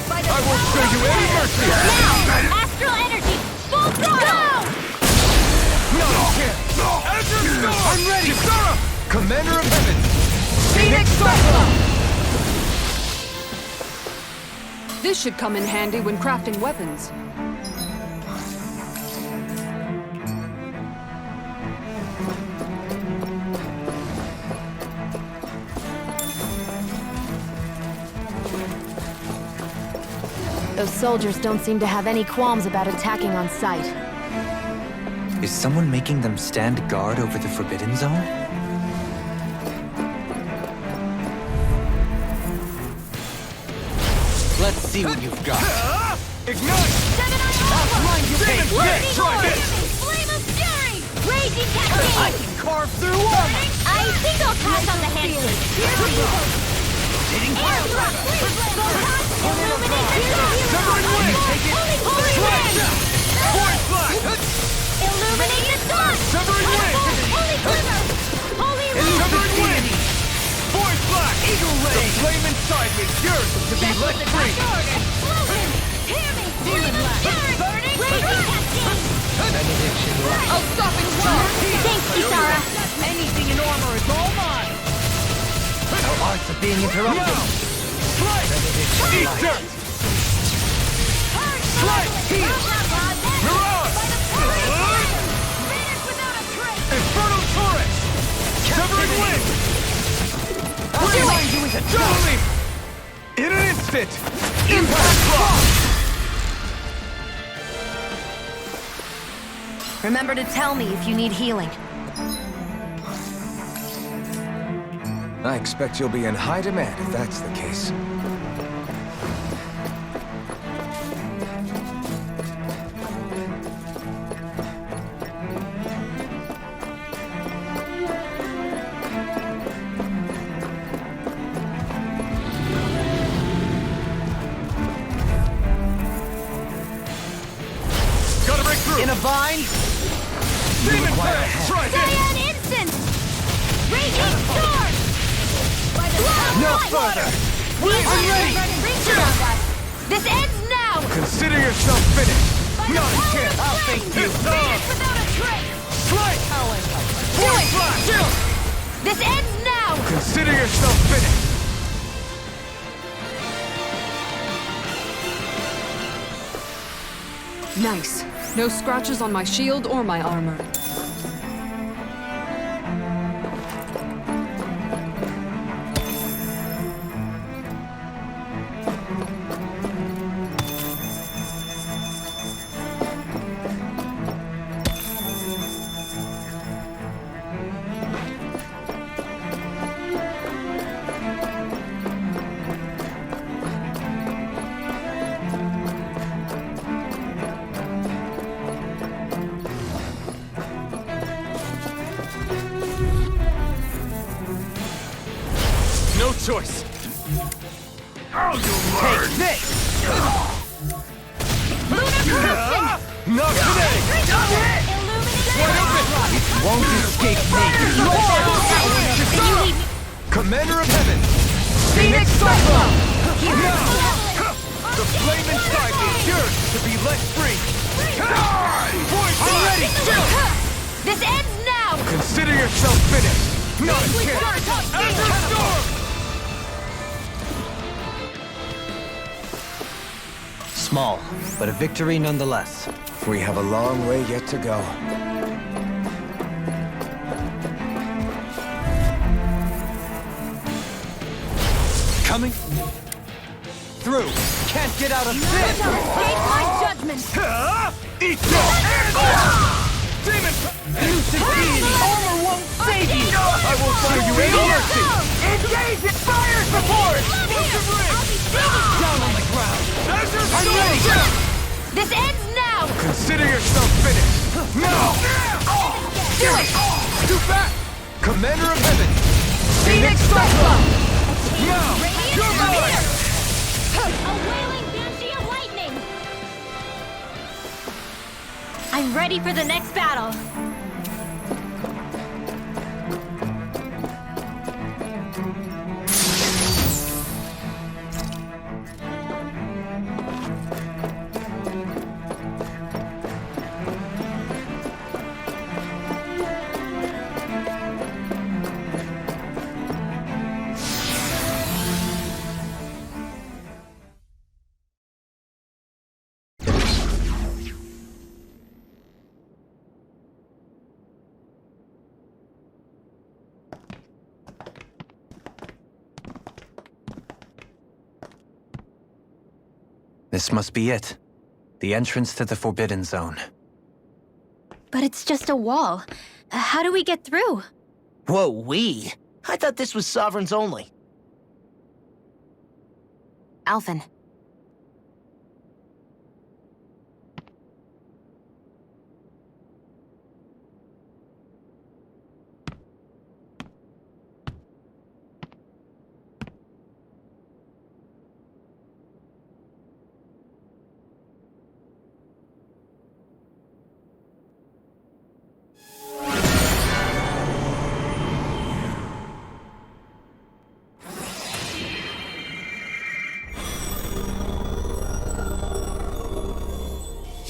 S6: I won't show you any mercy!
S2: Now! Astral Energy! Full throttle!
S6: No chance! Azure Storm! I'm ready! Kisara! Commander of Heaven!
S4: Phoenix Cyclone!
S3: This should come in handy when crafting weapons.
S4: Those soldiers don't seem to have any qualms about attacking on sight.
S5: Is someone making them stand guard over the Forbidden Zone? Let's see what you've got.
S6: Ignite! Demon Fang! Try this!
S2: Flame of Fury! Raging Cascade!
S6: I can carve through armor!
S2: I think I'll pass on the handshake. Here we go! Air Thrust! Illuminate the sun!
S6: Severing Wind!
S2: Holy Wind!
S6: Force Blast!
S2: Illuminate the sun!
S6: Severing Wind!
S2: Holy Glimmer! Holy
S6: Severing
S2: Wind!
S6: Wind! Force Blast! Eagle Ray! The flame inside me yearns to be let free!
S2: Explosion! Hear me! Flame of Fury! Burning! Raging Cascade!
S4: I'll stop it first!
S2: Thanks, Kisara!
S7: Anything in armor is all mine!
S6: Thou art the
S5: being interrupted.
S6: No! Eat dirt! Slice! Heal! Mirage! Infernal Torrent! Severing Wind!
S5: Behind you is a
S6: Jolly! In an instant! Impact Block!
S4: Remember to tell me if you need healing.
S1: I expect you'll be in high demand if that's the case.
S6: Gotta break through!
S5: in a vine.
S6: Demon Pass! Try this!
S2: Cyan Instant! Raging Storm!
S6: No further! I'm ready!
S2: This ends now!
S6: Consider yourself finished! Not a chance!
S5: I'll face you.
S6: It's on!
S2: Without a trace!
S6: Strike! Force Flash!
S2: This ends now!
S6: Consider yourself finished!
S3: Nice. No scratches on my shield or my armor.
S6: No choice!
S5: Take this.
S6: Not today! Wide open!
S5: Won't escape me.
S6: Commander of Heaven!
S5: Phoenix Cyclone.
S6: The flame inside me yearns to be let free!
S5: I'm ready.
S2: This ends now!
S6: Consider yourself finished! Not a chance! Azure Storm!
S5: Small, but a victory nonetheless.
S1: We have a long way yet to go.
S5: Coming through. Can't get out of this.
S2: Escape my judgment!
S6: Eat that! Demon!
S5: Lucid being armor won't save you.
S6: I will show you any mercy!
S5: Engage it. Fire support. Down on the ground.
S6: Azure
S5: I'm
S6: Storm!
S5: ready.
S2: This ends now!
S6: Consider yourself finished! No!
S2: Do it!
S6: Do back! Commander of Heaven!
S5: Phoenix Cyclone.
S6: Now! You're mine!
S2: A wailing banshee of lightning! I'm ready for the next battle.
S5: This must be it. The entrance to the Forbidden Zone.
S2: But it's just a wall. How do we get through?
S7: Whoa, we? I thought this was Sovereigns only.
S4: Alphen.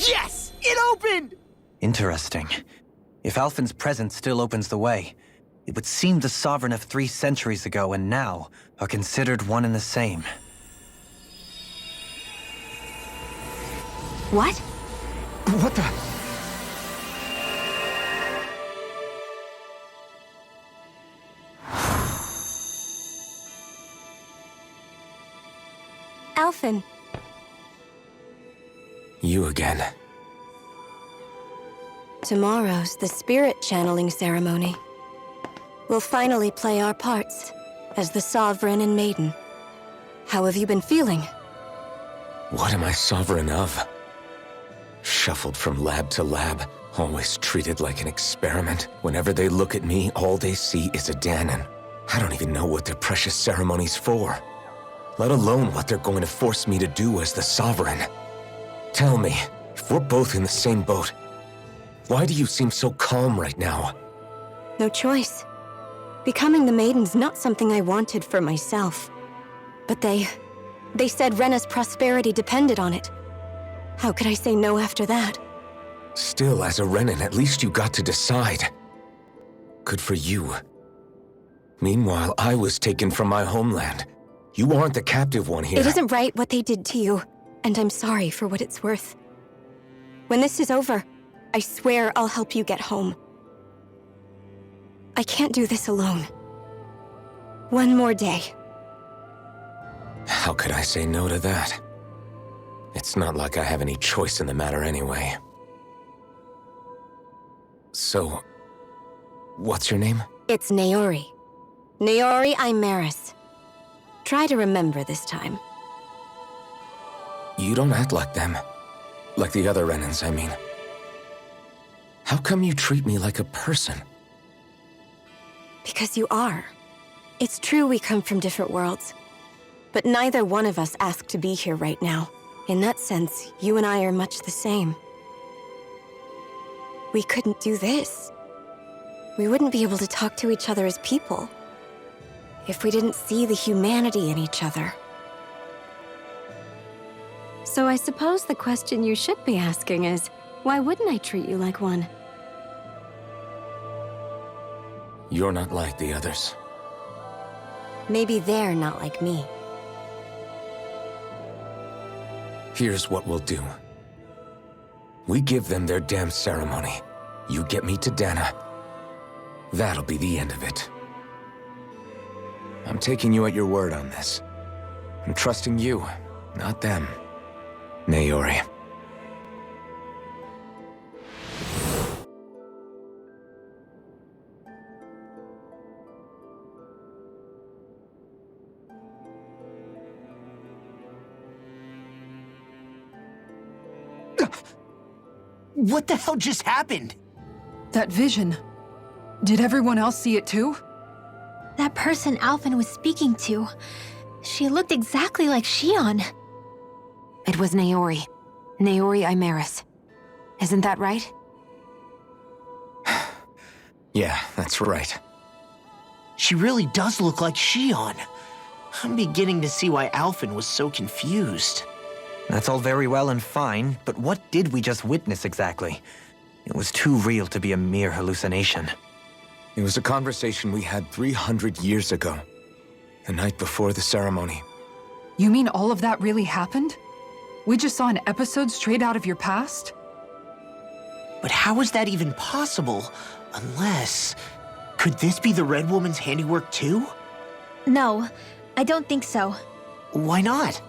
S7: Yes! It opened!
S5: Interesting. If Alphen's presence still opens the way, It would seem the Sovereign of 3 centuries ago and now are considered one and the same.
S11: What?
S1: What the?
S4: Alphen.
S1: You again.
S4: Tomorrow's the spirit channeling ceremony. We'll finally play our parts as the Sovereign and Maiden. How have you been feeling?
S1: What am I sovereign of? Shuffled from lab to lab, always treated like an experiment. Whenever they look at me, all they see is a Danon. I don't even know what their precious ceremony's for, let alone what they're going to force me to do as the Sovereign. Tell me, if we're both in the same boat, why do you seem so calm right now?
S4: No choice. Becoming the Maiden's not something I wanted for myself. But they said Rena's prosperity depended on it. How could I say no after that?
S1: Still, as a Renan, at least you got to decide. Good for you. Meanwhile, I was taken from my homeland. You aren't the captive one here.
S4: It isn't right what they did to you, and I'm sorry for what it's worth. When this is over, I swear I'll help you get home. I can't do this alone. One more day.
S1: How could I say no to that? It's not like I have any choice in the matter anyway. So, what's your name?
S4: It's Naori. Naori Imaris. Try to remember this time.
S1: You don't act like them. Like the other Renans, I mean. How come you treat me like a person?
S4: Because you are. It's true we come from different worlds. But neither one of us asked to be here right now. In that sense, you and I are much the same. We couldn't do this. We wouldn't be able to talk to each other as people if we didn't see the humanity in each other. So I suppose the question you should be asking is, why wouldn't I treat you like one?
S1: You're not like the others.
S4: Maybe they're not like me.
S1: Here's what we'll do. We give them their damn ceremony. You get me to Dana. That'll be the end of it. I'm taking you at your word on this. I'm trusting you, not them. Naori.
S12: What the hell just happened?
S3: That vision. Did everyone else see it too?
S2: That person Alphen was speaking to, she looked exactly like Shion.
S4: It was Naori. Naori Imaris. Isn't that right?
S1: Yeah, that's right.
S7: She really does look like Shion. I'm beginning to see why Alphen was so confused.
S5: That's all very well and fine, but what did we just witness exactly? It was too real to be a mere hallucination.
S1: It was a conversation we had 300 years ago. The night before the ceremony.
S3: You mean all of that really happened? We just saw an episode straight out of your past?
S7: But how is that even possible? Unless... Could this be the Red Woman's handiwork too?
S2: No, I don't think so.
S7: Why not?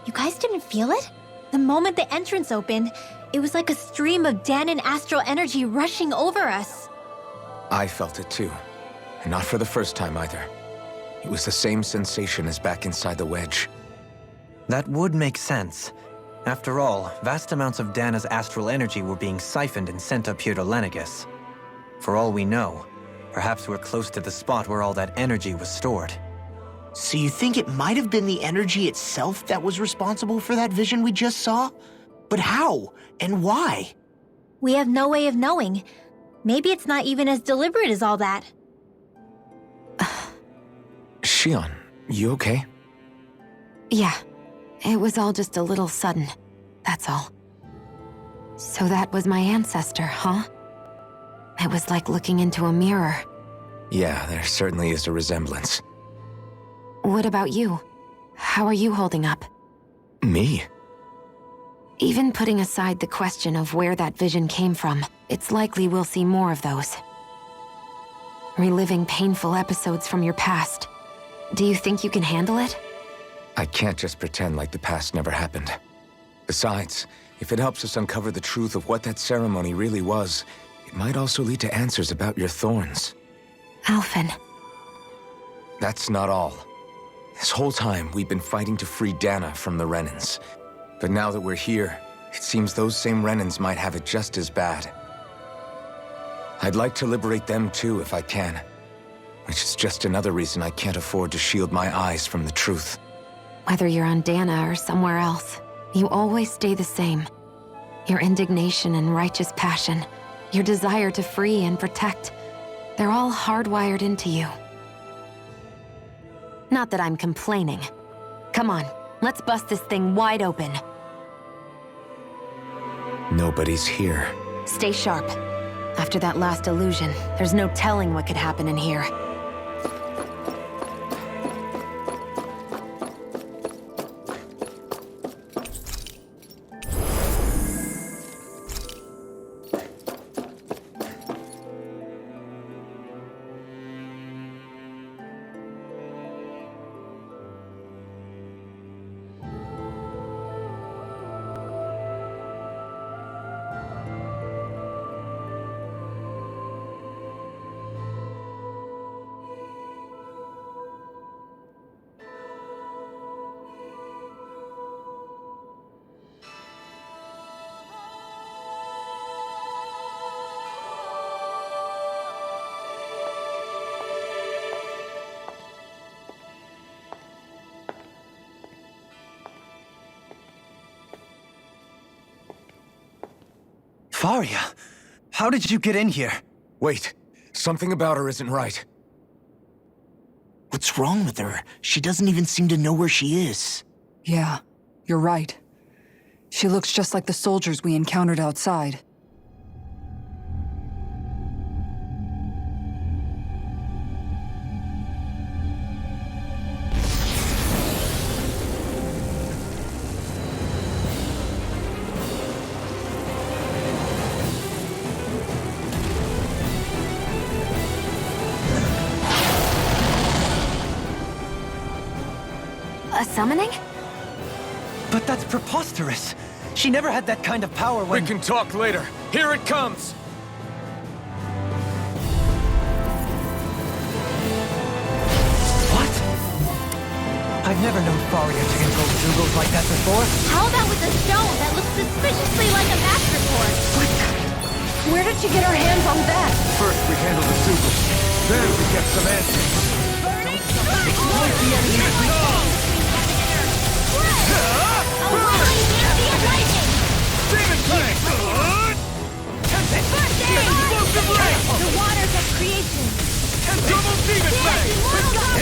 S2: You guys didn't feel it? The moment the entrance opened, it was like a stream of Danon astral energy rushing over us.
S1: I felt it too. And not for the first time either. It was the same sensation as back inside the wedge.
S5: That would make sense. After all, vast amounts of Dana's astral energy were being siphoned and sent up here to Lenegis. For all we know, perhaps we're close to the spot where all that energy was stored.
S7: So you think it might have been the energy itself that was responsible for that vision we just saw? But how? And why?
S2: We have no way of knowing. Maybe it's not even as deliberate as all that.
S1: Shion, you okay?
S4: Yeah. It was all just a little sudden. That's all. So that was my ancestor, huh? It was like looking into a mirror.
S1: Yeah, there certainly is a resemblance.
S4: What about you? How are you holding up?
S1: Me?
S4: Even putting aside the question of where that vision came from, it's likely we'll see more of those. Reliving painful episodes from your past. Do you think you can handle it?
S1: I can't just pretend like the past never happened. Besides, if it helps us uncover the truth of what that ceremony really was, it might also lead to answers about your thorns.
S4: Alphen.
S1: That's not all. This whole time, we've been fighting to free Dana from the Renans. But now that we're here, it seems those same Renans might have it just as bad. I'd like to liberate them too, if I can. Which is just another reason I can't afford to shield my eyes from the truth.
S4: Whether you're on Dana or somewhere else, you always stay the same. Your indignation and righteous passion, your desire to free and protect, they're all hardwired into you. Not that I'm complaining. Come on, let's bust this thing wide open.
S1: Nobody's here.
S4: Stay sharp. After that last illusion, there's no telling what could happen in here.
S5: Faria, how did you get in here?
S1: Wait, something about her isn't right.
S12: What's wrong with her? She doesn't even seem to know where she is.
S3: Yeah, you're right. She looks just like the soldiers we encountered outside.
S4: A summoning?
S5: But that's preposterous. She never had that kind of power when—
S6: We can talk later. Here it comes!
S5: What? I've never known Faria to control Zugos like that before.
S2: How about with a stone that looks suspiciously like a master sword?
S3: Where did she get her hands on that?
S6: First we handle the Zugos, then we get some answers.
S2: Exploit the enemy's weakness!
S6: Demon Fang! Explosive Ray!
S2: The waters of creation!
S6: Double Demon Fang!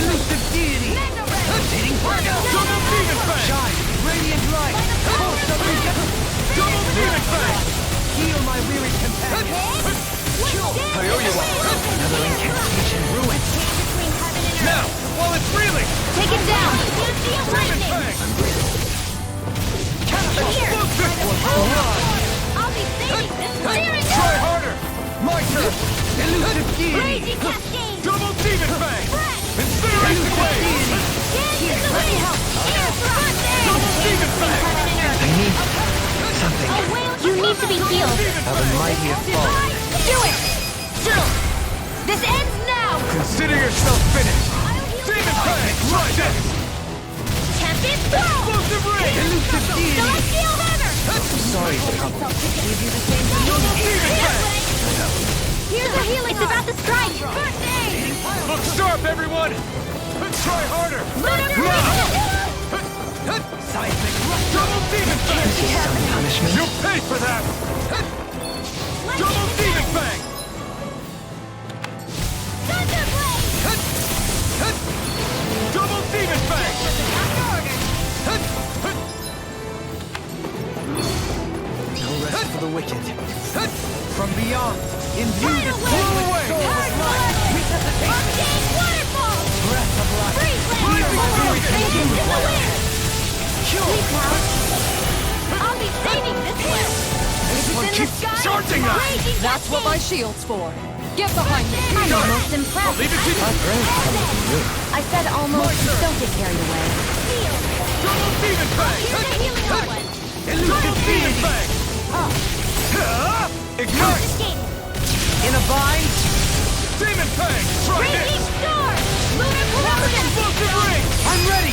S5: Elusive deity! Rotating fire!
S6: Double Demon Fang!
S5: Shine! Radiant light! Pulse of redemption!
S6: Double Demon Fang!
S5: Heal my weary companion!
S6: I owe you one!
S5: Another incantation ruined!
S6: Now, while it's reeling!
S2: Take it down!
S6: Demon Fang!
S2: Here! I'll be saving this!
S6: Try harder! My turn!
S5: Elusive deity!
S2: Raging cascade!
S6: Double Demon Fang! Incinerate the blade! Double Demon Fang!
S5: I need something.
S2: You need to be healed!
S5: How the mighty have fallen.
S2: Do it! This ends now!
S6: Consider yourself finished! Demon Fang! Right next!
S2: Tempted throw!
S6: Explosive Ray!
S5: Elusive deity!
S2: Celestial hammer!
S5: Sorry for trouble.
S6: Double Demon Fang!
S2: Here's a healing! It's about to strike!
S6: Look sharp, everyone! Try harder!
S5: Seismic
S6: Double Demon Fang!
S5: some punishment.
S6: You'll pay for that! Double Demon Fang! Double Demon Fang!
S5: No rest for the wicked. From beyond, imbue this glowing soul with light. Resuscitation
S3: shields for? Get behind me!
S11: I'm almost impressed.
S6: Leave it to you.
S11: I said almost. Don't get carried away.
S6: Double demon bang! Double demon bang! Ignite!
S5: In a bind?
S6: Demon bang! Try this! Explosive ring!
S5: I'm ready!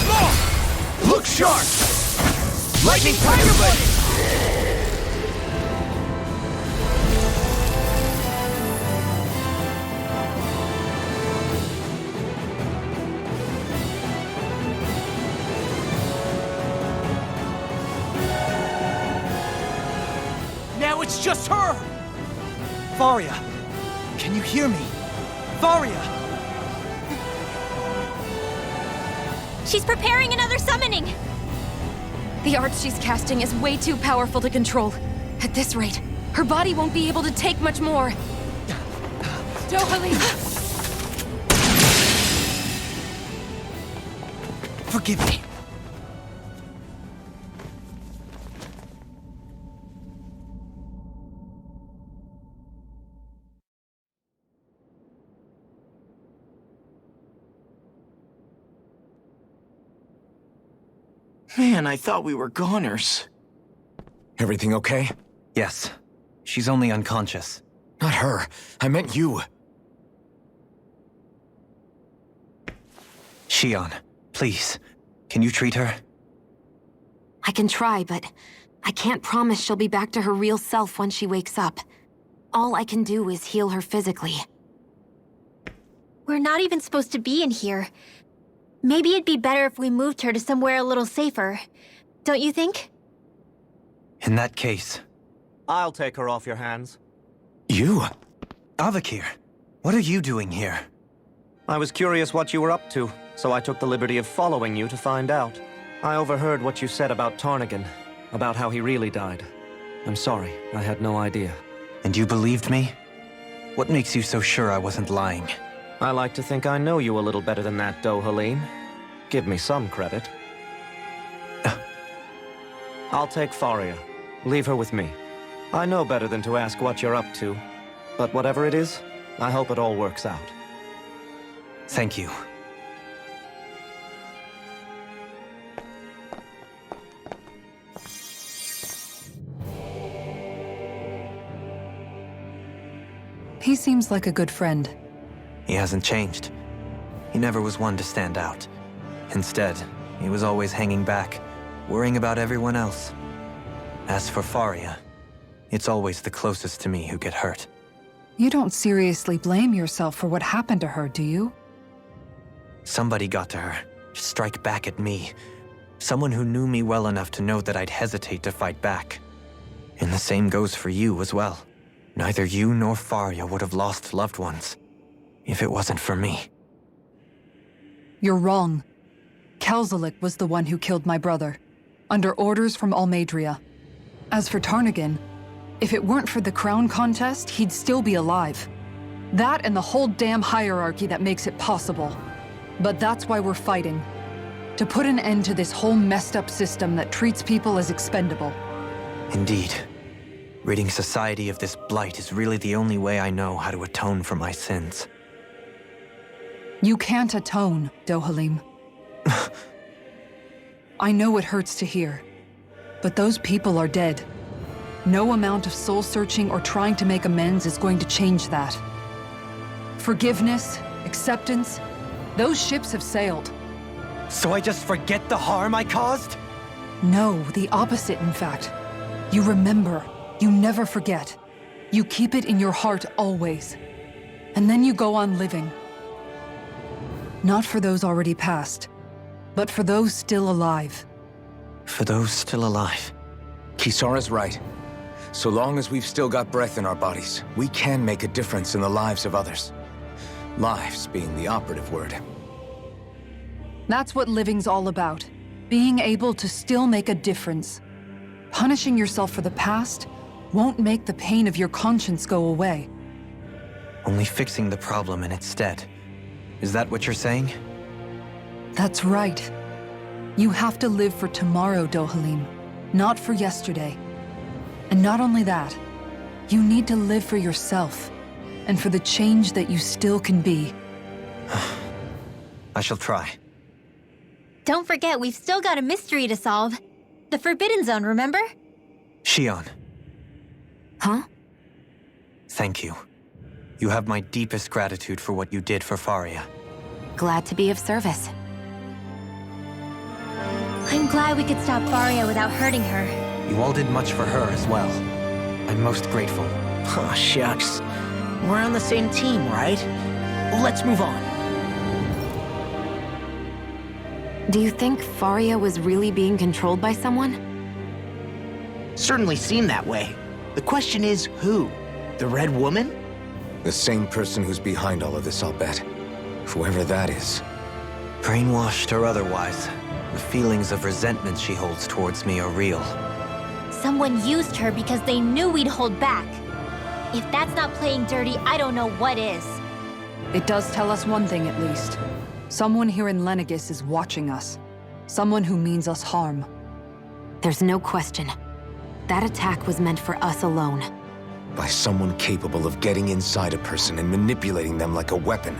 S6: Look sharp!
S5: Lightning Tiger Blade! Now it's just her! Varia, can you hear me? Varia!
S2: She's preparing another summoning!
S4: The art she's casting is way too powerful to control. At this rate, her body won't be able to take much more. Dohalim!
S5: Forgive me.
S7: Man, I thought we were goners.
S1: Everything okay?
S5: Yes. She's only unconscious.
S1: Not her. I meant you.
S5: Shion, please. Can you treat her?
S4: I can try, but I can't promise she'll be back to her real self when she wakes up. All I can do is heal her physically.
S2: We're not even supposed to be in here. Maybe it'd be better if we moved her to somewhere a little safer. Don't you think?
S5: In that case...
S8: I'll take her off your hands.
S1: You?
S5: Avakir, what are you doing here?
S8: I was curious what you were up to, so I took the liberty of following you to find out. I overheard what you said about Tarnigan, about how he really died. I'm sorry, I had no idea.
S5: And you believed me? What makes you so sure I wasn't lying?
S8: I like to think I know you a little better than that, Dohalim. Give me some credit. I'll take Faria. Leave her with me. I know better than to ask what you're up to. But whatever it is, I hope it all works out.
S5: Thank you.
S3: He seems like a good friend.
S5: He hasn't changed. He never was one to stand out. Instead, he was always hanging back, worrying about everyone else. As for Faria, it's always the closest to me who get hurt.
S3: You don't seriously blame yourself for what happened to her, do you?
S5: Somebody got to her, to strike back at me. Someone who knew me well enough to know that I'd hesitate to fight back. And the same goes for you as well. Neither you nor Faria would have lost loved ones if it wasn't for me.
S3: You're wrong. Kelzelik was the one who killed my brother, under orders from Almadria. As for Tarnigan, if it weren't for the crown contest, he'd still be alive. That and the whole damn hierarchy that makes it possible. But that's why we're fighting. To put an end to this whole messed up system that treats people as expendable.
S5: Indeed. Ridding society of this blight is really the only way I know how to atone for my sins.
S3: You can't atone, Dohalim. I know it hurts to hear, but those people are dead. No amount of soul-searching or trying to make amends is going to change that. Forgiveness, acceptance, those ships have sailed.
S5: So I just forget the harm I caused?
S3: No, the opposite, in fact. You remember. You never forget. You keep it in your heart always. And then you go on living. Not for those already past, but for those still alive.
S5: For those still alive.
S1: Kisara's right. So long as we've still got breath in our bodies, we can make a difference in the lives of others. Lives being the operative word.
S3: That's what living's all about. Being able to still make a difference. Punishing yourself for the past won't make the pain of your conscience go away.
S5: Only fixing the problem in its stead. Is that what you're saying?
S3: That's right. You have to live for tomorrow, Dohalim, not for yesterday. And not only that, you need to live for yourself, and for the change that you still can be.
S5: I shall try.
S2: Don't forget, we've still got a mystery to solve. The Forbidden Zone, remember?
S5: Shion.
S4: Huh?
S5: Thank you. You have my deepest gratitude for what you did for Faria.
S4: Glad to be of service.
S2: I'm glad we could stop Faria without hurting her.
S5: You all did much for her as well. I'm most grateful.
S12: Oh, shucks. We're on the same team, right? Let's move on.
S4: Do you think Faria was really being controlled by someone?
S12: Certainly seemed that way. The question is, who? The Red Woman?
S1: The same person who's behind all of this, I'll bet. Whoever that is.
S5: Brainwashed or otherwise, the feelings of resentment she holds towards me are real.
S2: Someone used her because they knew we'd hold back. If that's not playing dirty, I don't know what is.
S3: It does tell us one thing at least. Someone here in Lenegis is watching us. Someone who means us harm.
S4: There's no question. That attack was meant for us alone.
S1: By someone capable of getting inside a person and manipulating them like a weapon.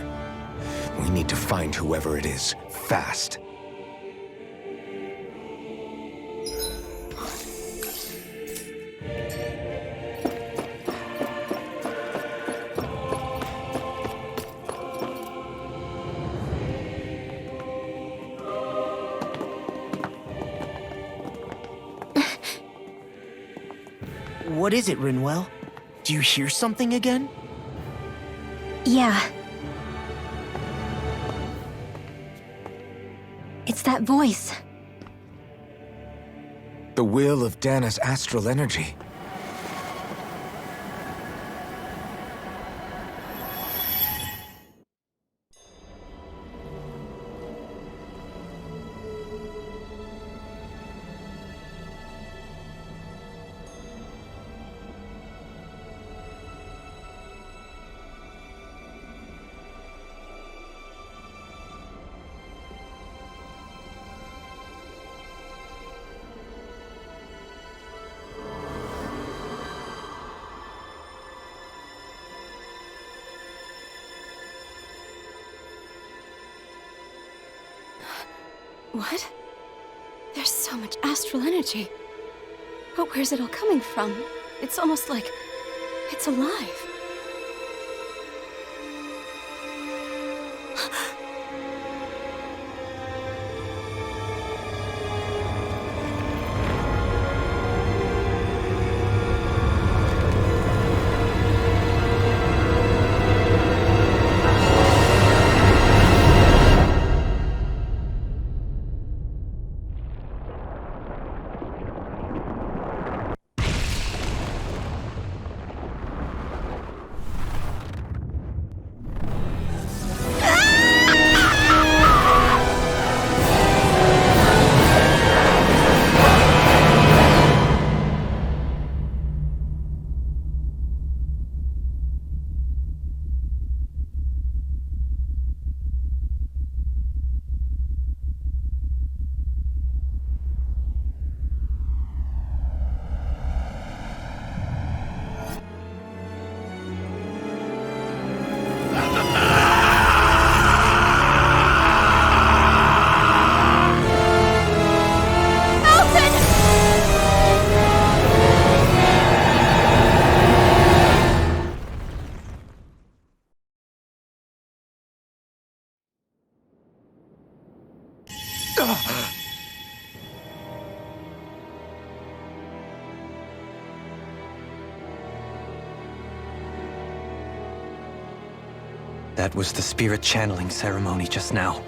S1: We need to find whoever it is, fast.
S12: What is it, Rinwell? Do you hear something again?
S2: Yeah. It's that voice.
S1: The will of Dana's astral energy.
S11: What? There's so much astral energy. But where's it all coming from? It's almost like it's alive.
S5: That was the spirit channeling ceremony just now.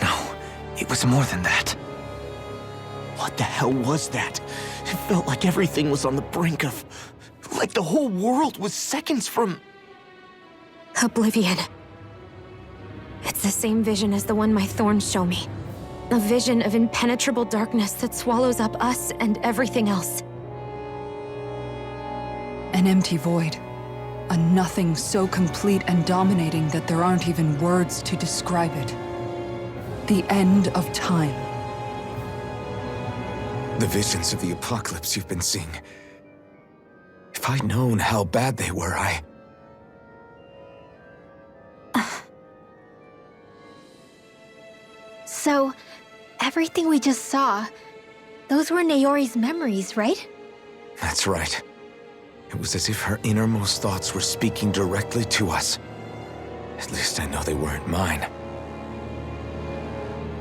S5: No, it was more than that.
S12: What the hell was that? It felt like everything was on the brink of... like the whole world was seconds from...
S4: Oblivion. It's the same vision as the one my thorns show me. A vision of impenetrable darkness that swallows up us and everything else.
S3: An empty void. A nothing so complete and dominating that there aren't even words to describe it. The end of time.
S1: The visions of the apocalypse you've been seeing. If I'd known how bad they were,
S2: So, everything we just saw, those were Naori's memories, right?
S1: That's right. It was as if her innermost thoughts were speaking directly to us. At least I know they weren't mine.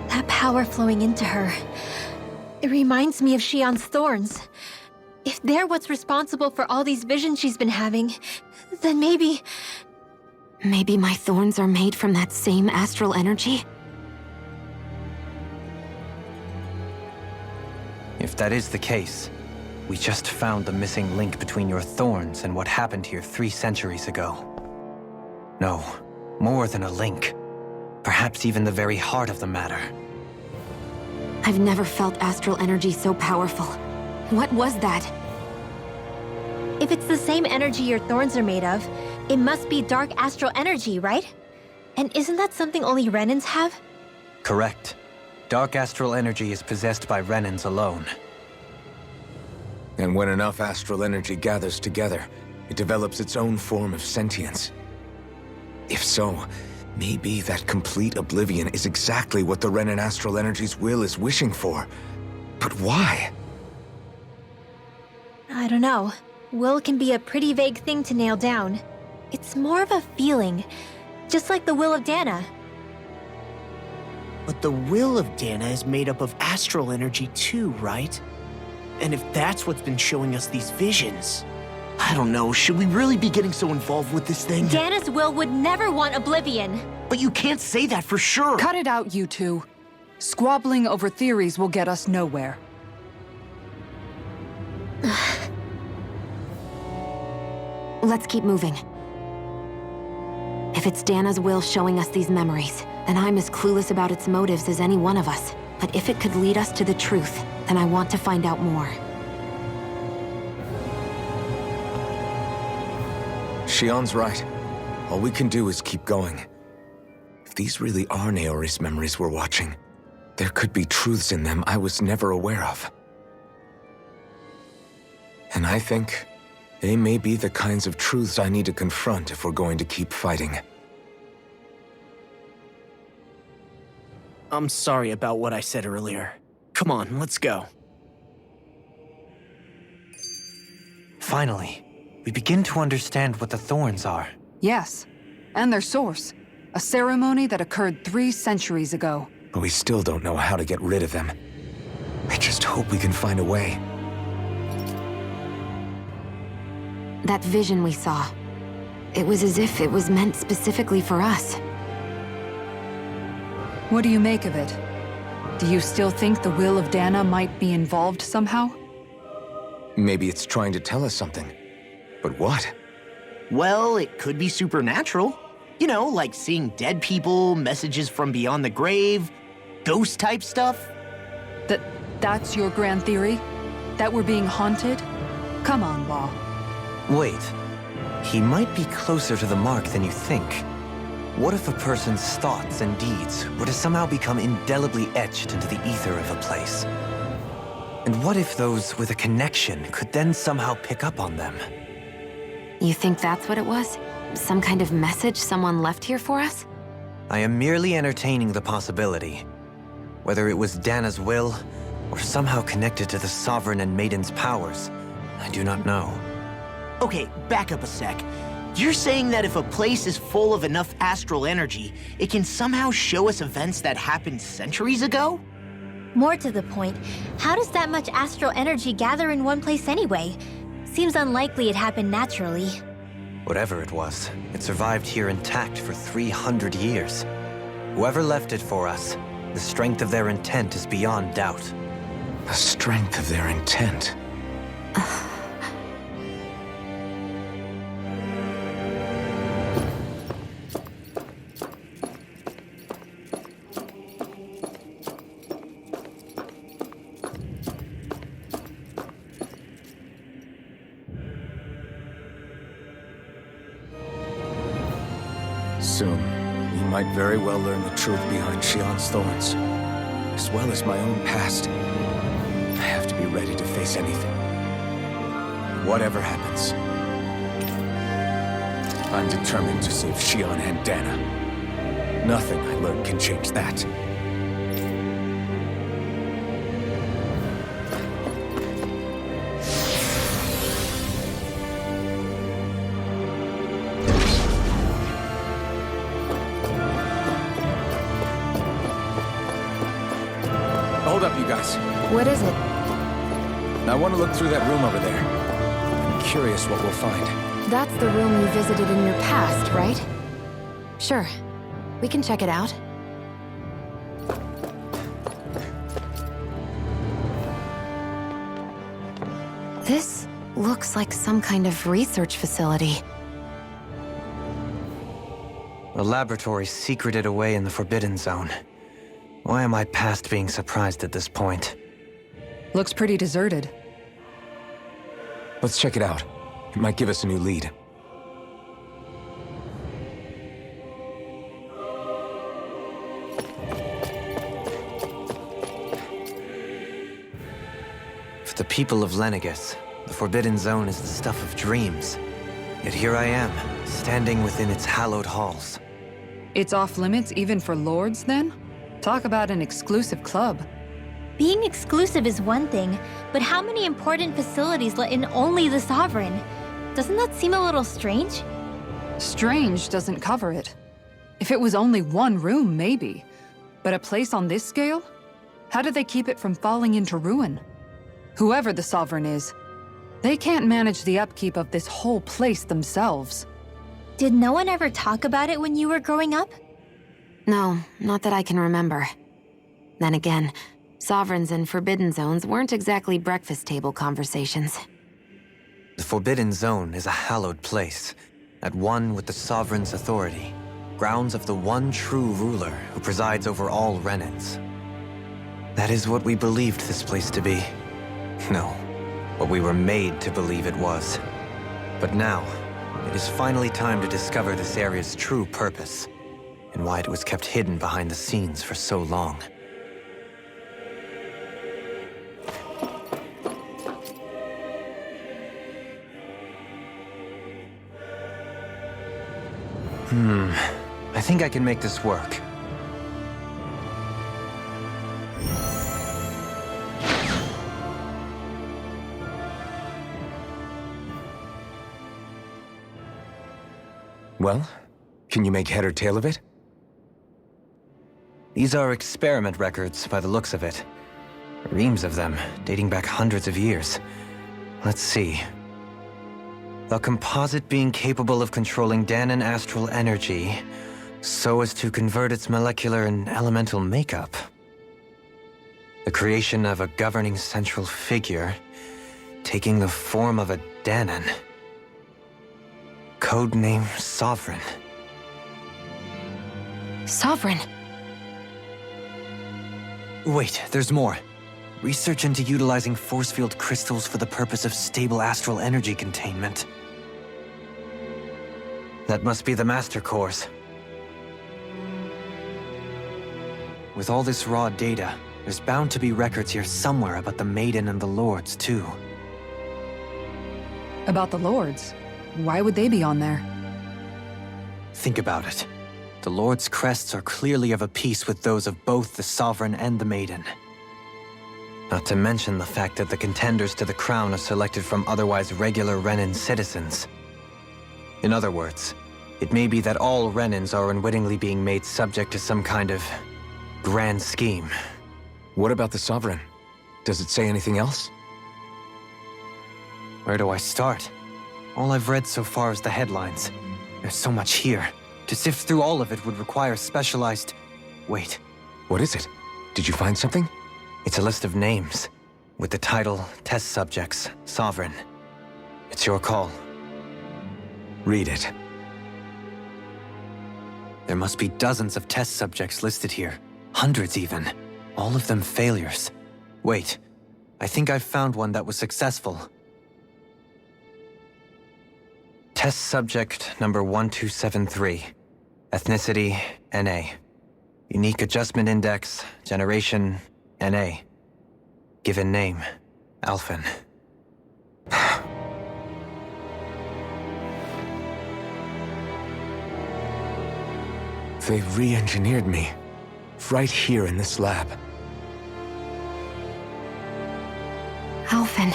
S2: That power flowing into her, it reminds me of Shion's thorns. If they're what's responsible for all these visions she's been having, then maybe...
S4: Maybe my thorns are made from that same astral energy?
S5: If that is the case, we just found the missing link between your thorns and what happened here 3 centuries ago. No, more than a link. Perhaps even the very heart of the matter.
S4: I've never felt astral energy so powerful. What was that?
S2: If it's the same energy your thorns are made of, it must be dark astral energy, right? And isn't that something only Renans have?
S5: Correct. Dark astral energy is possessed by Renans alone.
S1: And when enough astral energy gathers together, it develops its own form of sentience. If so, maybe that complete oblivion is exactly what the Renan astral energy's will is wishing for. But why?
S2: I don't know. Will can be a pretty vague thing to nail down. It's more of a feeling, just like the will of Dana.
S7: But the will of Dana is made up of astral energy too, right? And if that's what's been showing us these visions... I don't know, should we really be getting so involved with this thing?
S2: Dana's will would never want oblivion.
S7: But you can't say that for sure!
S3: Cut it out, you two. Squabbling over theories will get us nowhere.
S4: Let's keep moving. If it's Dana's will showing us these memories, then I'm as clueless about its motives as any one of us. But if it could lead us to the truth, then I want to find out more.
S1: Shion's right. All we can do is keep going. If these really are Naori's memories we're watching, there could be truths in them I was never aware of. And I think they may be the kinds of truths I need to confront if we're going to keep fighting.
S7: I'm sorry about what I said earlier. Come on, let's go.
S5: Finally, we begin to understand what the thorns are.
S3: Yes, and their source. A ceremony that occurred 3 centuries ago.
S1: But we still don't know how to get rid of them. I just hope we can find a way.
S4: That vision we saw, it was as if it was meant specifically for us.
S3: What do you make of it? Do you still think the will of Dana might be involved somehow?
S1: Maybe it's trying to tell us something. But what?
S7: Well, it could be supernatural. You know, like seeing dead people, messages from beyond the grave, ghost-type stuff.
S3: That's your grand theory? That we're being haunted? Come on, Law.
S5: Wait. He might be closer to the mark than you think. What if a person's thoughts and deeds were to somehow become indelibly etched into the ether of a place? And what if those with a connection could then somehow pick up on them?
S4: You think that's what it was? Some kind of message someone left here for us?
S5: I am merely entertaining the possibility. Whether it was Dana's will, or somehow connected to the Sovereign and Maiden's powers, I do not know.
S7: Okay, back up a sec. You're saying that if a place is full of enough astral energy, it can somehow show us events that happened centuries ago?
S2: More to the point, how does that much astral energy gather in one place anyway? Seems unlikely it happened naturally.
S5: Whatever it was, it survived here intact for 300 years. Whoever left it for us, the strength of their intent is beyond doubt.
S1: The strength of their intent. Soon, we might very well learn the truth behind Shion's thorns, as well as my own past. I have to be ready to face anything. Whatever happens. I'm determined to save Shion and Dana. Nothing I learn can change that. up, you guys.
S4: What is it?
S1: I want to look through that room over there. I'm curious what we'll find.
S4: That's the room you visited in your past, right? Sure. We can check it out. This looks like some kind of research facility.
S5: A laboratory secreted away in the Forbidden Zone. Why am I past being surprised at this point?
S3: Looks pretty deserted.
S1: Let's check it out. It might give us a new lead.
S5: For the people of Lenegis, the Forbidden Zone is the stuff of dreams. Yet here I am, standing within its hallowed halls.
S3: It's off limits even for lords, then? Talk about an exclusive club.
S2: Being exclusive is one thing, but how many important facilities let in only the Sovereign? Doesn't that seem a little strange?
S3: Strange doesn't cover it. If it was only one room, maybe. But a place on this scale? How do they keep it from falling into ruin? Whoever the Sovereign is, they can't manage the upkeep of this whole place themselves.
S2: Did no one ever talk about it when you were growing up?
S4: No, not that I can remember. Then again, Sovereigns and Forbidden Zones weren't exactly breakfast table conversations.
S5: The Forbidden Zone is a hallowed place, at one with the Sovereign's authority, grounds of the one true ruler who presides over all Renans. That is what we believed this place to be. No, what we were made to believe it was. But now, it is finally time to discover this area's true purpose, and why it was kept hidden behind the scenes for so long. I think I can make this work.
S1: Well, can you make head or tail of it?
S5: These are experiment records by the looks of it. Reams of them, dating back hundreds of years. Let's see. A composite being capable of controlling Danan astral energy so as to convert its molecular and elemental makeup. The creation of a governing central figure, taking the form of a Danan. Codename Sovereign.
S4: Sovereign?
S5: Wait, there's more. Research into utilizing force field crystals for the purpose of stable astral energy containment. That must be the Master Cores. With all this raw data, there's bound to be records here somewhere about the Maiden and the Lords, too.
S3: About the Lords? Why would they be on there?
S5: Think about it. The Lord's crests are clearly of a piece with those of both the Sovereign and the Maiden. Not to mention the fact that the contenders to the crown are selected from otherwise regular Renan citizens. In other words, it may be that all Renans are unwittingly being made subject to some kind of grand scheme.
S1: What about the Sovereign? Does it say anything else?
S5: Where do I start? All I've read so far is the headlines. There's so much here. To sift through all of it would require specialized... Wait.
S1: What is it? Did you find something?
S5: It's a list of names, with the title, Test Subjects, Sovereign. It's your call.
S1: Read it.
S5: There must be dozens of test subjects listed here. Hundreds even. All of them failures. Wait, I think I've found one that was successful. Test subject number 1273. Ethnicity, NA. Unique adjustment index, generation, NA. Given name, Alphen.
S1: They re-engineered me. Right here in this lab.
S4: Alphen.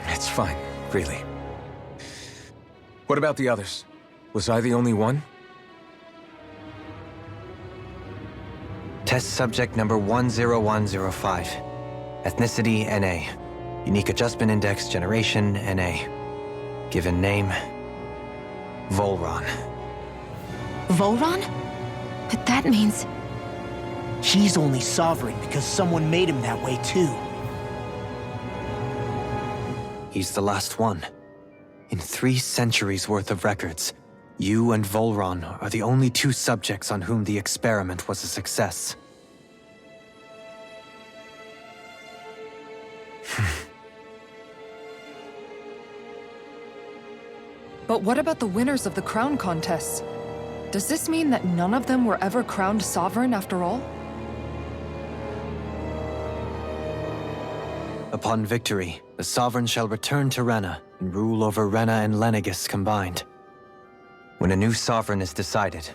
S1: It's fine, really. What about the others? Was I the only one?
S5: Test subject number 10105. Ethnicity, NA. Unique Adjustment Index, Generation, NA. Given name, Volron.
S4: Volron? But that means...
S12: He's only sovereign because someone made him that way too.
S5: He's the last one. In 3 centuries worth of records, you and Volron are the only 2 subjects on whom the experiment was a success.
S3: But what about the winners of the crown contests? Does this mean that none of them were ever crowned sovereign after all?
S5: Upon victory, the Sovereign shall return to Rena and rule over Rena and Lenegis combined. When a new Sovereign is decided,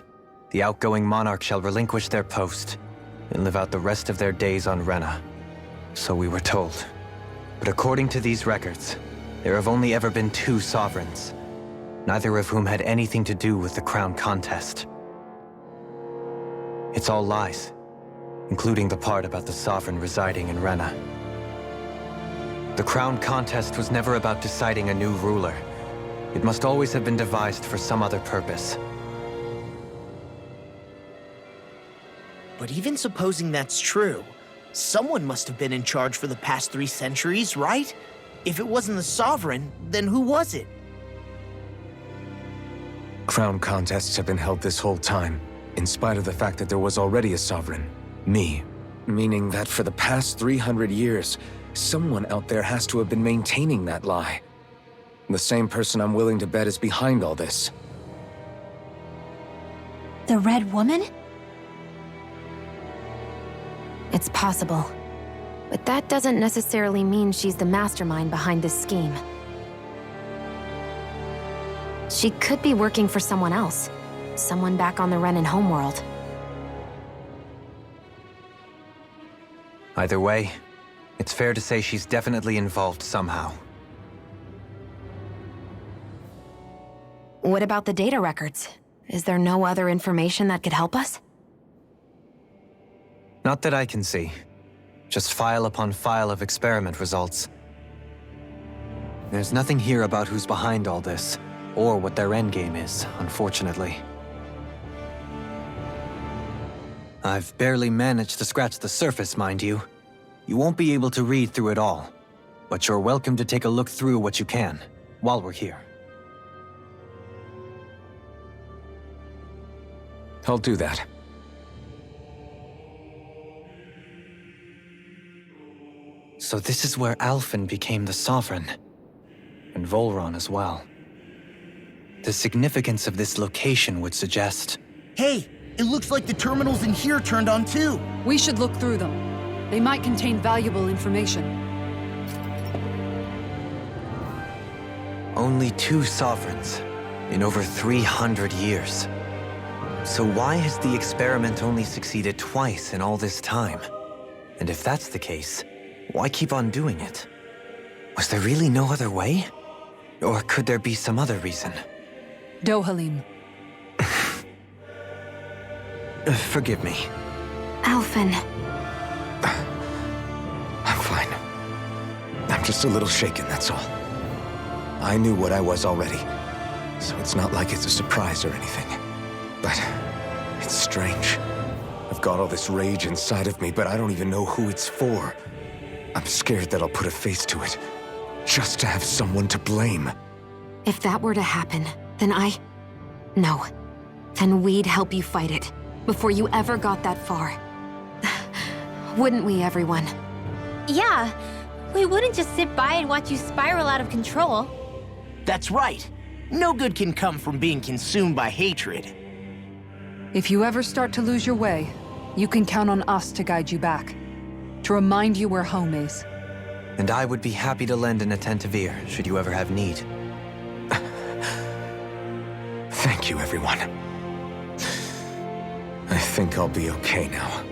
S5: the outgoing monarch shall relinquish their post and live out the rest of their days on Rena. So we were told. But according to these records, there have only ever been 2 Sovereigns, neither of whom had anything to do with the crown contest. It's all lies, including the part about the Sovereign residing in Rena. The crown contest was never about deciding a new ruler. It must always have been devised for some other purpose.
S12: But even supposing that's true, someone must have been in charge for the past 3 centuries, right? If it wasn't the Sovereign, then who was it?
S1: Crown contests have been held this whole time, in spite of the fact that there was already a Sovereign. Me. Meaning that for the past 300 years, someone out there has to have been maintaining that lie. The same person I'm willing to bet is behind all this.
S2: The Red Woman?
S4: It's possible. But that doesn't necessarily mean she's the mastermind behind this scheme. She could be working for someone else. Someone back on the Renan homeworld.
S5: Either way, it's fair to say she's definitely involved somehow.
S4: What about the data records? Is there no other information that could help us?
S5: Not that I can see. Just file upon file of experiment results. There's nothing here about who's behind all this, or what their endgame is, unfortunately. I've barely managed to scratch the surface, mind you. You won't be able to read through it all, but you're welcome to take a look through what you can, while we're here.
S1: I'll do that.
S5: So this is where Alphen became the Sovereign, and Volron as well. The significance of this location would suggest...
S12: Hey, it looks like the terminals in here turned on too.
S3: We should look through them. They might contain valuable information.
S5: Only 2 Sovereigns in over 300 years. So why has the experiment only succeeded twice in all this time? And if that's the case, why keep on doing it? Was there really no other way? Or could there be some other reason?
S3: Dohalim.
S5: Forgive me.
S4: Alphen.
S1: I'm fine. I'm just a little shaken, that's all. I knew what I was already, so it's not like it's a surprise or anything. But it's strange. I've got all this rage inside of me, but I don't even know who it's for. I'm scared that I'll put a face to it, just to have someone to blame.
S4: If that were to happen, then No. Then we'd help you fight it, before you ever got that far. Wouldn't we, everyone?
S2: Yeah. We wouldn't just sit by and watch you spiral out of control.
S12: That's right. No good can come from being consumed by hatred.
S3: If you ever start to lose your way, you can count on us to guide you back. To remind you where home is.
S5: And I would be happy to lend an attentive ear, should you ever have need.
S1: Thank you, everyone. I think I'll be okay now.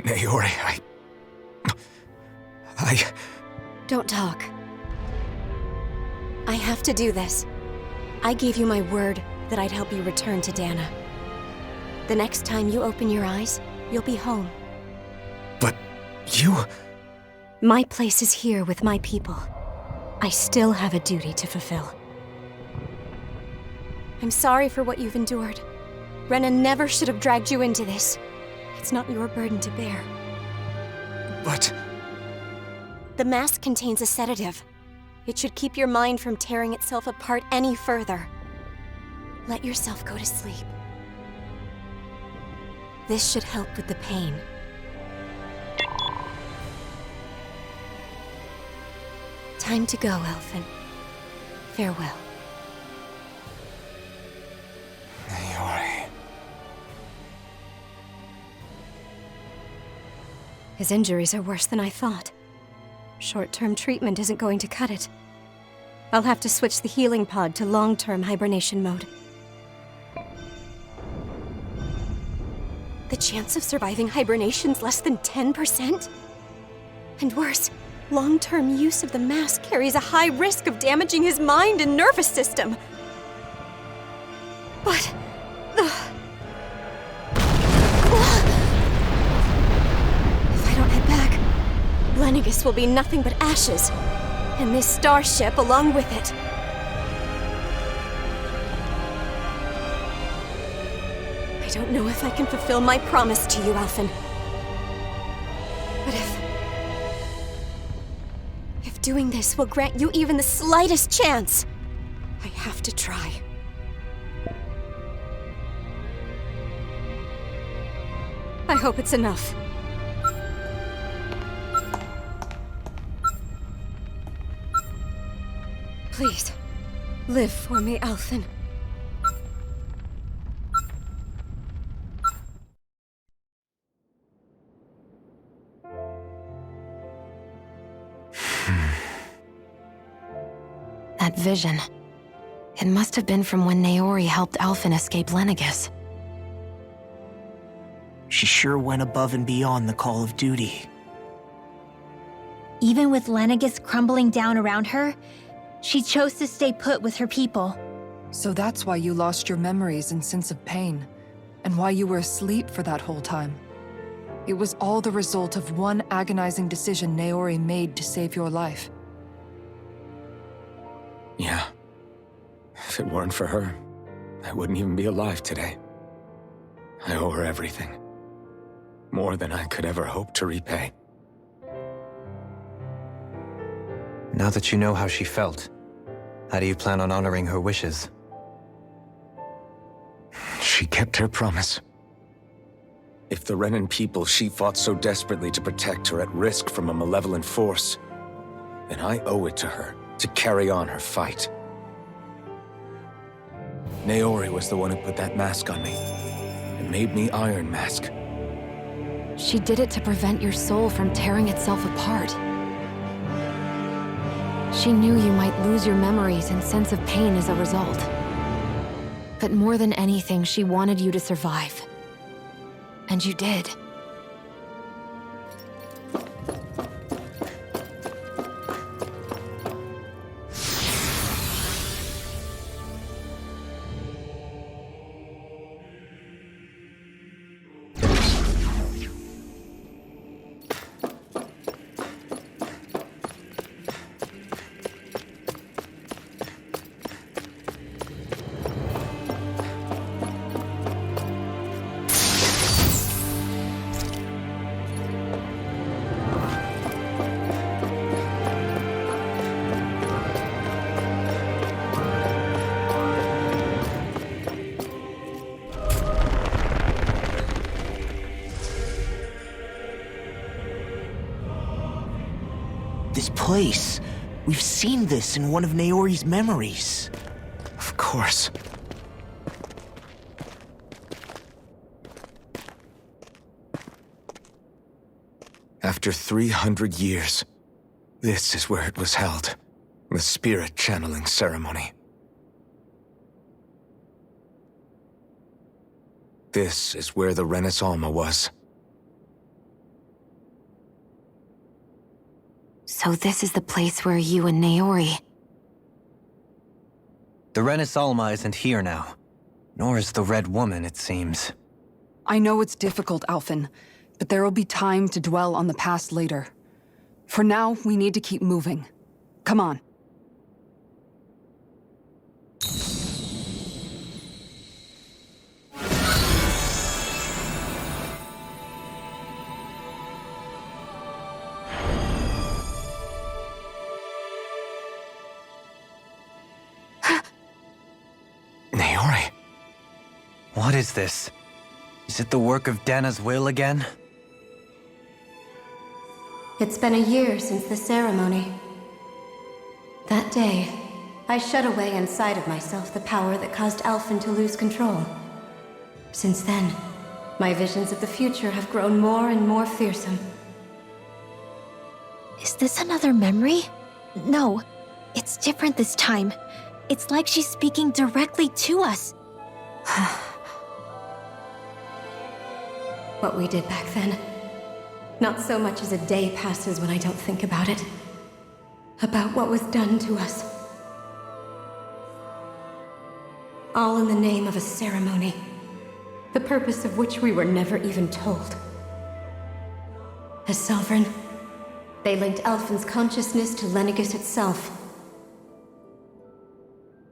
S1: Naori, I...
S4: Don't talk. I have to do this. I gave you my word that I'd help you return to Dana. The next time you open your eyes, you'll be home.
S1: But you...
S4: My place is here with my people. I still have a duty to fulfill. I'm sorry for what you've endured. Renan never should have dragged you into this. It's not your burden to bear.
S1: But...
S4: The mask contains a sedative. It should keep your mind from tearing itself apart any further. Let yourself go to sleep. This should help with the pain. Time to go, Elfin. Farewell.
S1: Naori...
S4: His injuries are worse than I thought. Short-term treatment isn't going to cut it. I'll have to switch the healing pod to long-term hibernation mode. The chance of surviving hibernation's less than 10%? And worse, long-term use of the mask carries a high risk of damaging his mind and nervous system. But... If I don't head back, Lenegis will be nothing but ashes, and this starship along with it. I don't know if I can fulfill my promise to you, Alphen. But if doing this will grant you even the slightest chance, I have to try. I hope it's enough. Please, live for me, Alphen. That vision. It must have been from when Naori helped Alphen escape Lenegis.
S12: She sure went above and beyond the call of duty.
S2: Even with Lenegis crumbling down around her, she chose to stay put with her people.
S3: So that's why you lost your memories and sense of pain, and why you were asleep for that whole time. It was all the result of one agonizing decision Naori made to save your life.
S1: Yeah. If it weren't for her, I wouldn't even be alive today. I owe her everything. More than I could ever hope to repay.
S5: Now that you know how she felt, how do you plan on honoring her wishes?
S1: She kept her promise. If the Renan people she fought so desperately to protect are at risk from a malevolent force, then I owe it to her to carry on her fight. Naori was the one who put that mask on me, and made me Iron Mask.
S4: She did it to prevent your soul from tearing itself apart. She knew you might lose your memories and sense of pain as a result. But more than anything, she wanted you to survive. And you did.
S12: This place. We've seen this in one of Naori's memories.
S1: Of course. After 300 years, this is where it was held. The spirit channeling ceremony. This is where the Renaissance was.
S4: So this is the place where you and Naori...
S5: The Renans Alma isn't here now. Nor is the Red Woman, it seems.
S3: I know it's difficult, Alphen, but there will be time to dwell on the past later. For now, we need to keep moving. Come on.
S5: Naori? What is this? Is it the work of Dana's will again?
S11: It's been a year since the ceremony. That day, I shut away inside of myself the power that caused Alphen to lose control. Since then, my visions of the future have grown more and more fearsome.
S2: Is this another memory? No, it's different this time. It's like she's speaking directly to us.
S11: What we did back then. Not so much as a day passes when I don't think about it. About what was done to us. All in the name of a ceremony. The purpose of which we were never even told. As Sovereign, they linked Alphen's consciousness to Lenegis itself.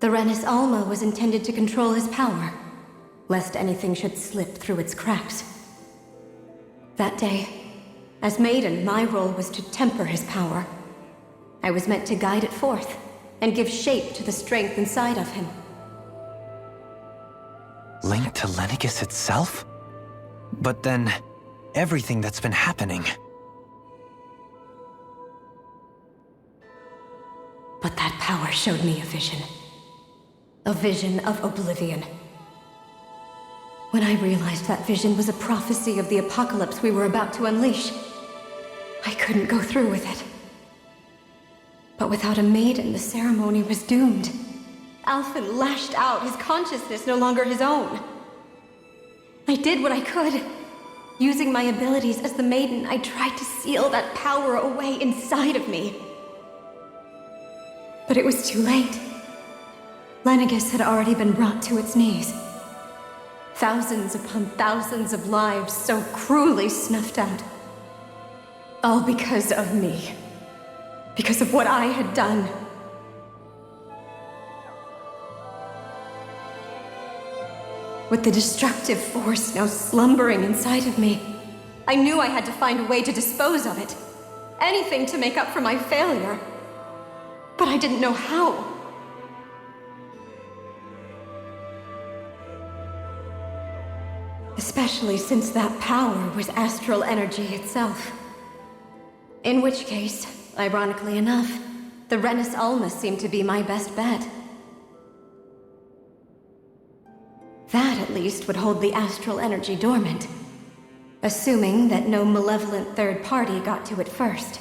S11: The Renans Alma was intended to control his power, lest anything should slip through its cracks. That day, as Maiden, my role was to temper his power. I was meant to guide it forth, and give shape to the strength inside of him.
S5: Linked to Lenegis itself? But then, everything that's been happening...
S11: But that power showed me a vision. A vision of oblivion. When I realized that vision was a prophecy of the apocalypse we were about to unleash, I couldn't go through with it. But without a maiden, the ceremony was doomed. Alphen lashed out, his consciousness no longer his own. I did what I could. Using my abilities as the maiden, I tried to seal that power away inside of me. But it was too late. Lenegis had already been brought to its knees. Thousands upon thousands of lives so cruelly snuffed out. All because of me. Because of what I had done. With the destructive force now slumbering inside of me, I knew I had to find a way to dispose of it. Anything to make up for my failure. But I didn't know how. Especially since that power was astral energy itself. In which case, ironically enough, the Renans Alma seemed to be my best bet. That, at least, would hold the astral energy dormant. Assuming that no malevolent third party got to it first.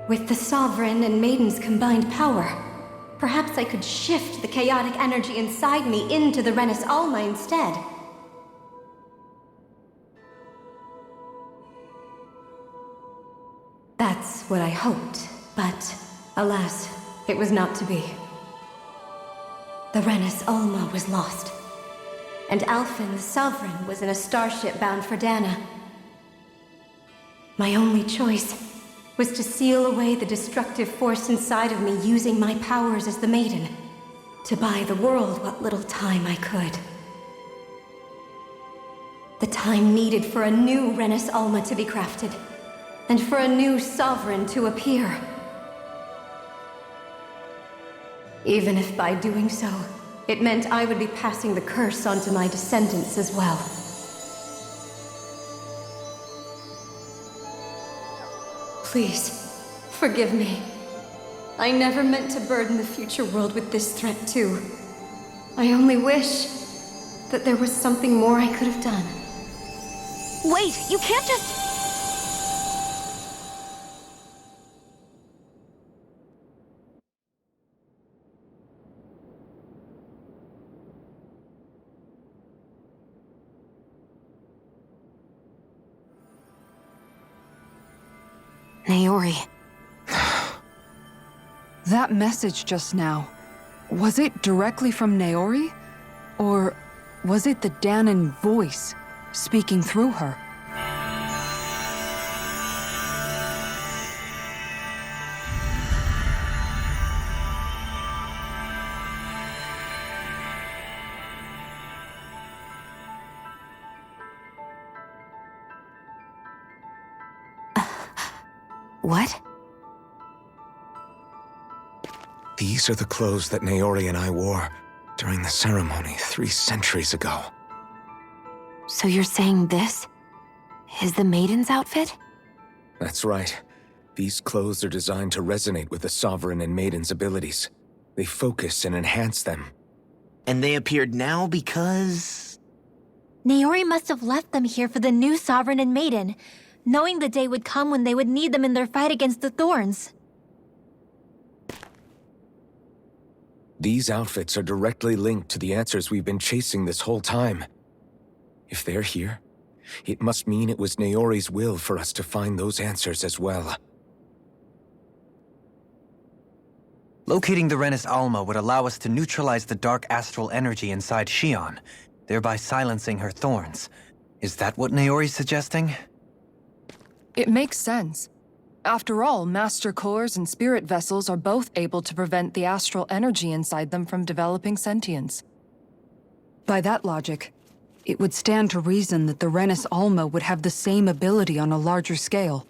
S11: With the Sovereign and Maiden's combined power, perhaps I could shift the chaotic energy inside me into the Renans Alma instead. That's what I hoped, but alas, it was not to be. The Renans Alma was lost, and Alphen, the Sovereign, was in a starship bound for Dana. My only choice was to seal away the destructive force inside of me using my powers as the Maiden, to buy the world what little time I could. The time needed for a new Renans Alma to be crafted, and for a new Sovereign to appear. Even if by doing so, it meant I would be passing the curse on to my descendants as well. Please, forgive me. I never meant to burden the future world with this threat too. I only wish that there was something more I could have done.
S2: Wait, you can't just...
S4: Naori.
S3: That message just now, was it directly from Naori? Or was it the Danan voice speaking through her?
S4: What?
S1: These are the clothes that Naori and I wore during the ceremony 3 centuries ago.
S4: So you're saying this is the maiden's outfit?
S1: That's right. These clothes are designed to resonate with the Sovereign and Maiden's abilities. They focus and enhance them.
S12: And they appeared now because...
S2: Naori must have left them here for the new Sovereign and Maiden, knowing the day would come when they would need them in their fight against the Thorns.
S1: These outfits are directly linked to the answers we've been chasing this whole time. If they're here, it must mean it was Naori's will for us to find those answers as well.
S5: Locating the Renans Alma would allow us to neutralize the dark astral energy inside Shion, thereby silencing her thorns. Is that what Naori's suggesting?
S3: It makes sense. After all, Master Cores and Spirit Vessels are both able to prevent the astral energy inside them from developing sentience. By that logic, it would stand to reason that the Renans Alma would have the same ability on a larger scale.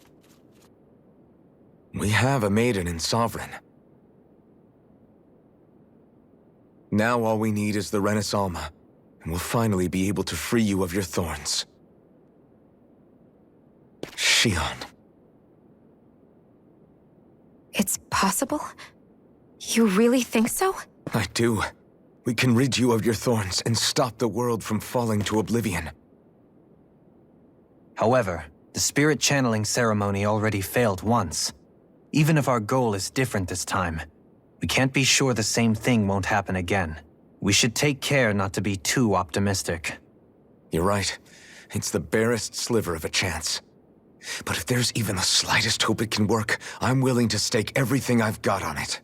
S1: We have a Maiden and Sovereign. Now all we need is the Renans Alma, and we'll finally be able to free you of your thorns. Shion.
S4: It's possible? You really think so?
S1: I do. We can rid you of your thorns and stop the world from falling to oblivion.
S5: However, the spirit channeling ceremony already failed once. Even if our goal is different this time, we can't be sure the same thing won't happen again. We should take care not to be too optimistic.
S1: You're right. It's the barest sliver of a chance. But if there's even the slightest hope it can work, I'm willing to stake everything I've got on it.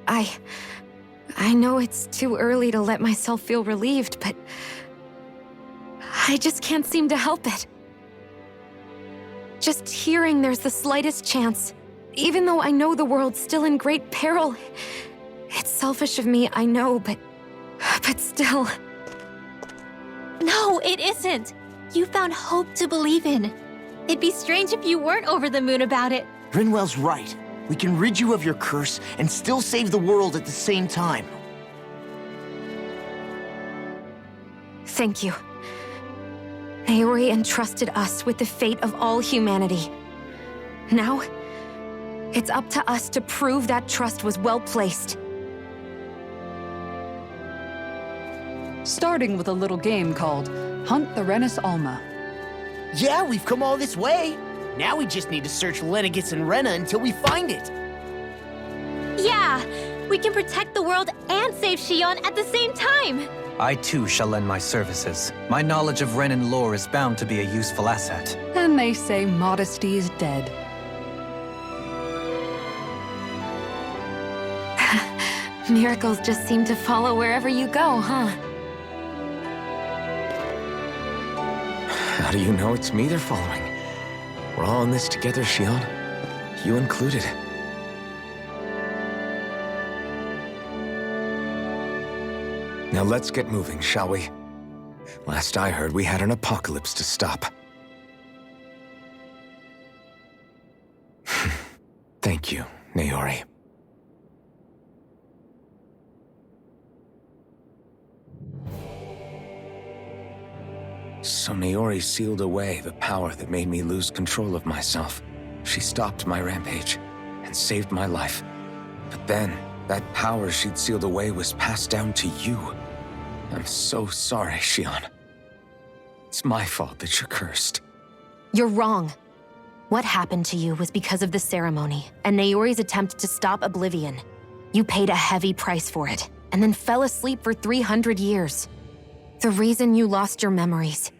S4: I know it's too early to let myself feel relieved, but I just can't seem to help it. Just hearing there's the slightest chance, even though I know the world's still in great peril. It's selfish of me, I know, but still.
S2: No, it isn't. You found hope to believe in. It'd be strange if you weren't over the moon about it.
S12: Rinwell's right. We can rid you of your curse and still save the world at the same time.
S4: Thank you. Naori entrusted us with the fate of all humanity. Now, it's up to us to prove that trust was well placed.
S3: Starting with a little game called Hunt the Renans Alma.
S12: Yeah, we've come all this way. Now we just need to search Lenegis and Rena until we find it.
S2: Yeah, we can protect the world and save Shion at the same time.
S5: I too shall lend my services. My knowledge of Renan lore is bound to be a useful asset.
S3: And they say modesty is dead.
S4: Miracles just seem to follow wherever you go, huh?
S1: How do you know it's me they're following? We're all in this together, Shion. You included. Now let's get moving, shall we? Last I heard, we had an apocalypse to stop. Thank you, Naori. So Naori sealed away the power that made me lose control of myself. She stopped my rampage and saved my life. But then, that power she'd sealed away was passed down to you. I'm so sorry, Shion. It's my fault that you're cursed.
S4: You're wrong. What happened to you was because of the ceremony and Naori's attempt to stop oblivion. You paid a heavy price for it, and then fell asleep for 300 years. The reason you lost your memories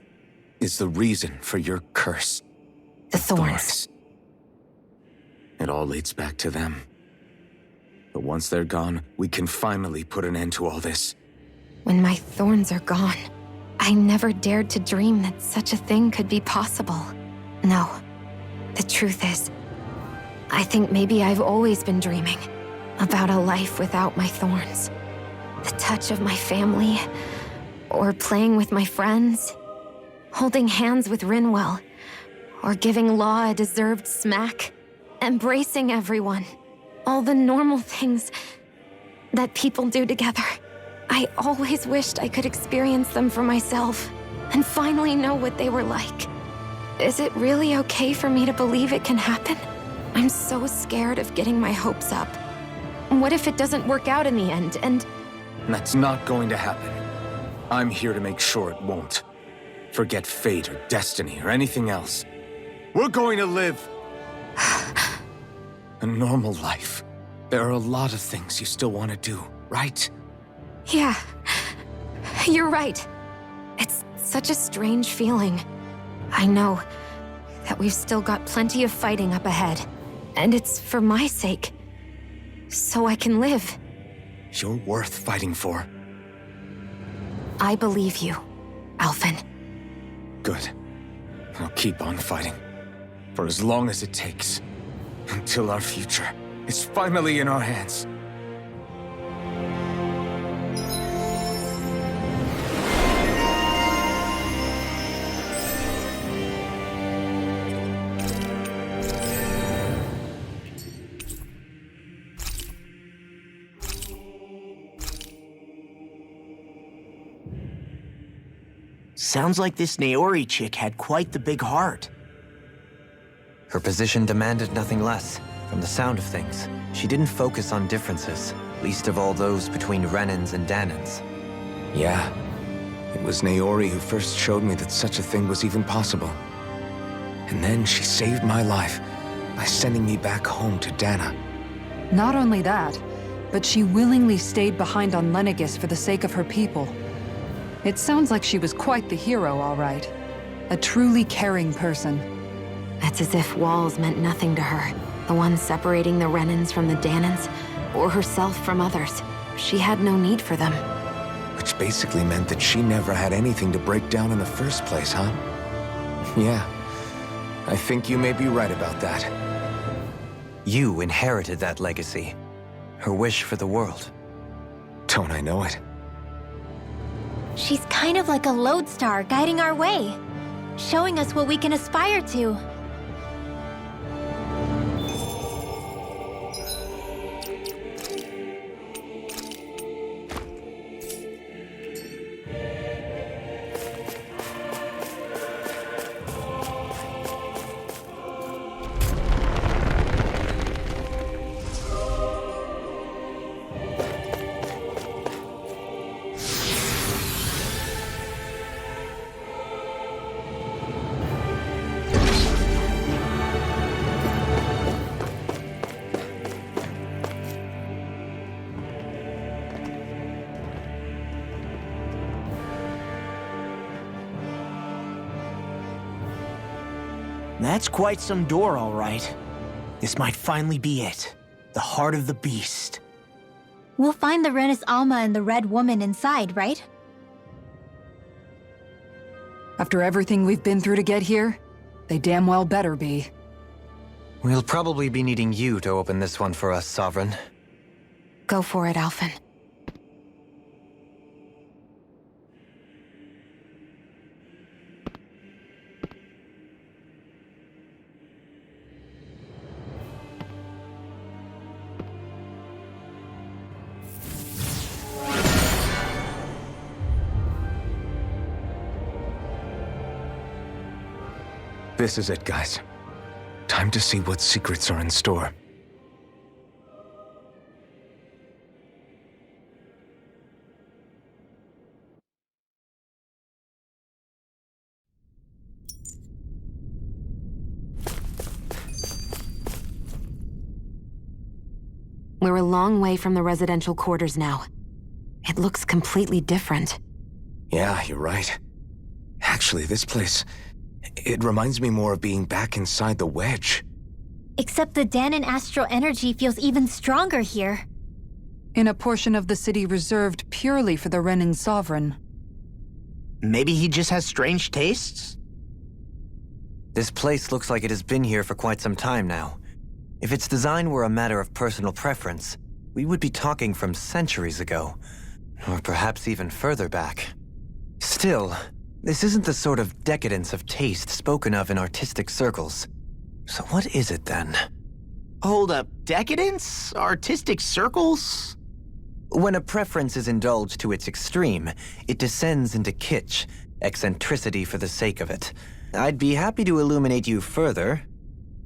S1: Is the reason for your curse.
S4: The thorns.
S1: It all leads back to them. But once they're gone, we can finally put an end to all this.
S4: When my thorns are gone, I never dared to dream that such a thing could be possible. No. The truth is, I think maybe I've always been dreaming about a life without my thorns. The touch of my family, or playing with my friends, holding hands with Rinwell, or giving Law a deserved smack, embracing everyone. All the normal things that people do together. I always wished I could experience them for myself and finally know what they were like. Is it really okay for me to believe it can happen? I'm so scared of getting my hopes up. What if it doesn't work out in the end, and...
S1: That's not going to happen. I'm here to make sure it won't. Forget fate or destiny or anything else. We're going to live a normal life. There are a lot of things you still want to do, right?
S4: Yeah, you're right. It's such a strange feeling. I know that we've still got plenty of fighting up ahead, and it's for my sake, so I can live.
S1: You're worth fighting for.
S4: I believe you, Alphen.
S1: Good. I'll keep on fighting. For as long as it takes. Until our future is finally in our hands.
S12: Sounds like this Naori chick had quite the big heart.
S5: Her position demanded nothing less. From the sound of things, she didn't focus on differences, least of all those between Renans and Danans.
S1: Yeah. It was Naori who first showed me that such a thing was even possible. And then she saved my life by sending me back home to Dana.
S3: Not only that, but she willingly stayed behind on Lenegis for the sake of her people. It sounds like she was quite the hero, all right. A truly caring person.
S4: It's as if walls meant nothing to her. The one separating the Renans from the Danans, or herself from others. She had no need for them.
S1: Which basically meant that she never had anything to break down in the first place, huh? Yeah. I think you may be right about that.
S5: You inherited that legacy. Her wish for the world.
S1: Don't I know it?
S2: She's kind of like a lodestar guiding our way, showing us what we can aspire to.
S12: That's quite some door, all right. This might finally be it. The heart of the beast.
S2: We'll find the Renis Alma and the Red Woman inside, right?
S3: After everything we've been through to get here, they damn well better be.
S5: We'll probably be needing you to open this one for us, Sovereign.
S4: Go for it, Alphen.
S1: This is it, guys. Time to see what secrets are in store.
S4: We're a long way from the residential quarters now. It looks completely different.
S1: Yeah, you're right. Actually, this place... It reminds me more of being back inside the wedge.
S2: Except the Danon astral energy feels even stronger here.
S3: In a portion of the city reserved purely for the Renan sovereign.
S12: Maybe he just has strange tastes?
S5: This place looks like it has been here for quite some time now. If its design were a matter of personal preference, we would be talking from centuries ago. Or perhaps even further back. Still, this isn't the sort of decadence of taste spoken of in artistic circles. So what is it then?
S12: Hold up, decadence? Artistic circles?
S5: When a preference is indulged to its extreme, it descends into kitsch, eccentricity for the sake of it. I'd be happy to illuminate you further.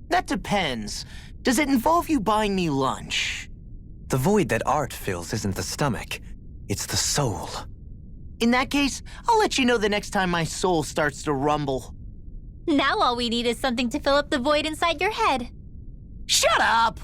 S12: That depends. Does it involve you buying me lunch?
S5: The void that art fills isn't the stomach, it's the soul.
S12: In that case, I'll let you know the next time my soul starts to rumble.
S2: Now all we need is something to fill up the void inside your head.
S12: Shut up!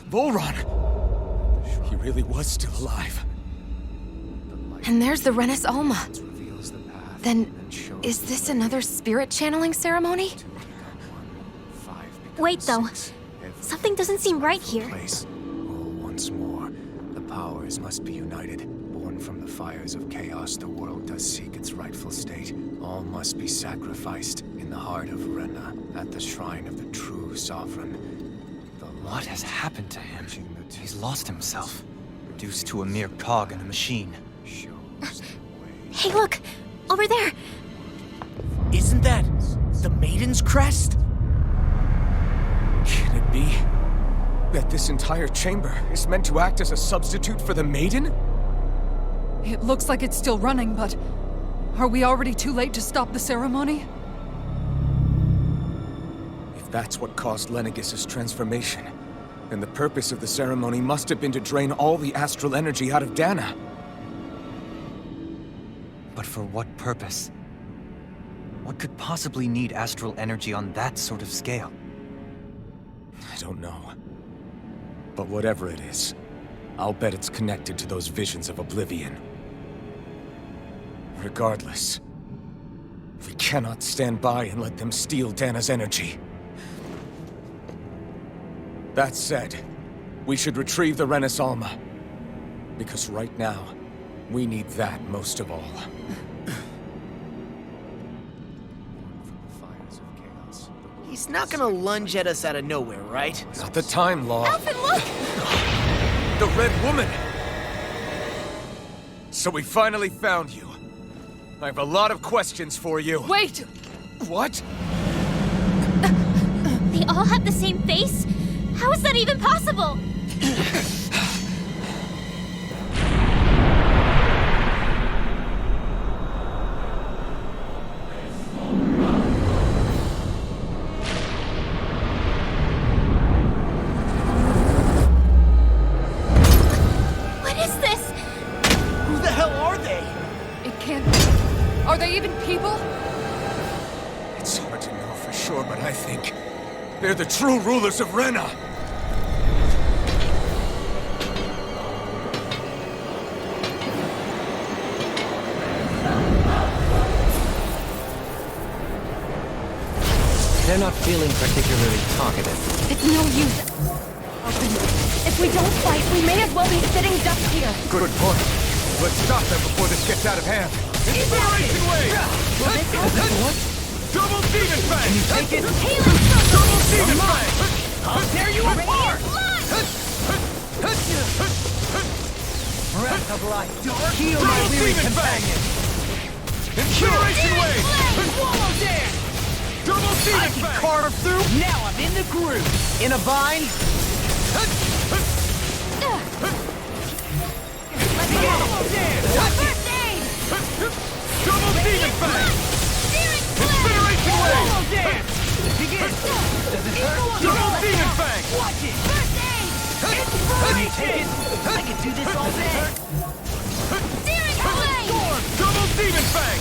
S6: Volron! He really was still alive.
S4: And there's the Renans Alma. Then, is this another spirit channeling ceremony?
S2: Wait, though. Something doesn't seem right here.
S6: Once more, the powers must be united. Born from the fires of chaos, the world does seek its rightful state. All must be sacrificed in the heart of Rena, at the shrine of the true sovereign.
S5: What has happened to him? He's lost himself, reduced to a mere cog in a machine.
S2: Hey, look! Over there!
S12: Isn't that the Maiden's crest?
S6: Can it be that this entire chamber is meant to act as a substitute for the Maiden?
S3: It looks like it's still running, but are we already too late to stop the ceremony?
S6: If that's what caused Lenegis' transformation, then the purpose of the ceremony must have been to drain all the astral energy out of Dana.
S5: But for what purpose? What could possibly need astral energy on that sort of scale?
S6: I don't know. But whatever it is, I'll bet it's connected to those visions of oblivion. Regardless, we cannot stand by and let them steal Dana's energy. That said, we should retrieve the Renans Alma. Because right now, we need that most of all.
S12: He's not gonna lunge at us out of nowhere, right?
S6: Not the time, Law.
S2: Alvin, look!
S6: The Red Woman! So we finally found you. I have a lot of questions for you.
S3: Wait!
S6: What?
S2: They all have the same face? How is that even possible? What is this?
S12: Who the hell are they?
S3: It can't be. Are they even people?
S6: It's hard to know for sure, but I think they're the true rulers of Rena.
S5: They're not feeling particularly talkative.
S4: It's no use. If we don't fight, we may as well be sitting ducks here.
S6: Good point. Let's stop them before this gets out of hand. Inspiration wave! Double demon fang! Can you take it? Double demon fang!
S12: I'll tear you apart!
S5: Breath of life.
S6: Heal my weary companion! Incineration wave!
S12: Swallow dance!
S6: Double demon fang!
S12: Carve through? Now I'm in the groove! In a bind?
S4: Let me go!
S12: take it! I could do this all day!
S11: Searing Flame!
S15: Double Demon Fang!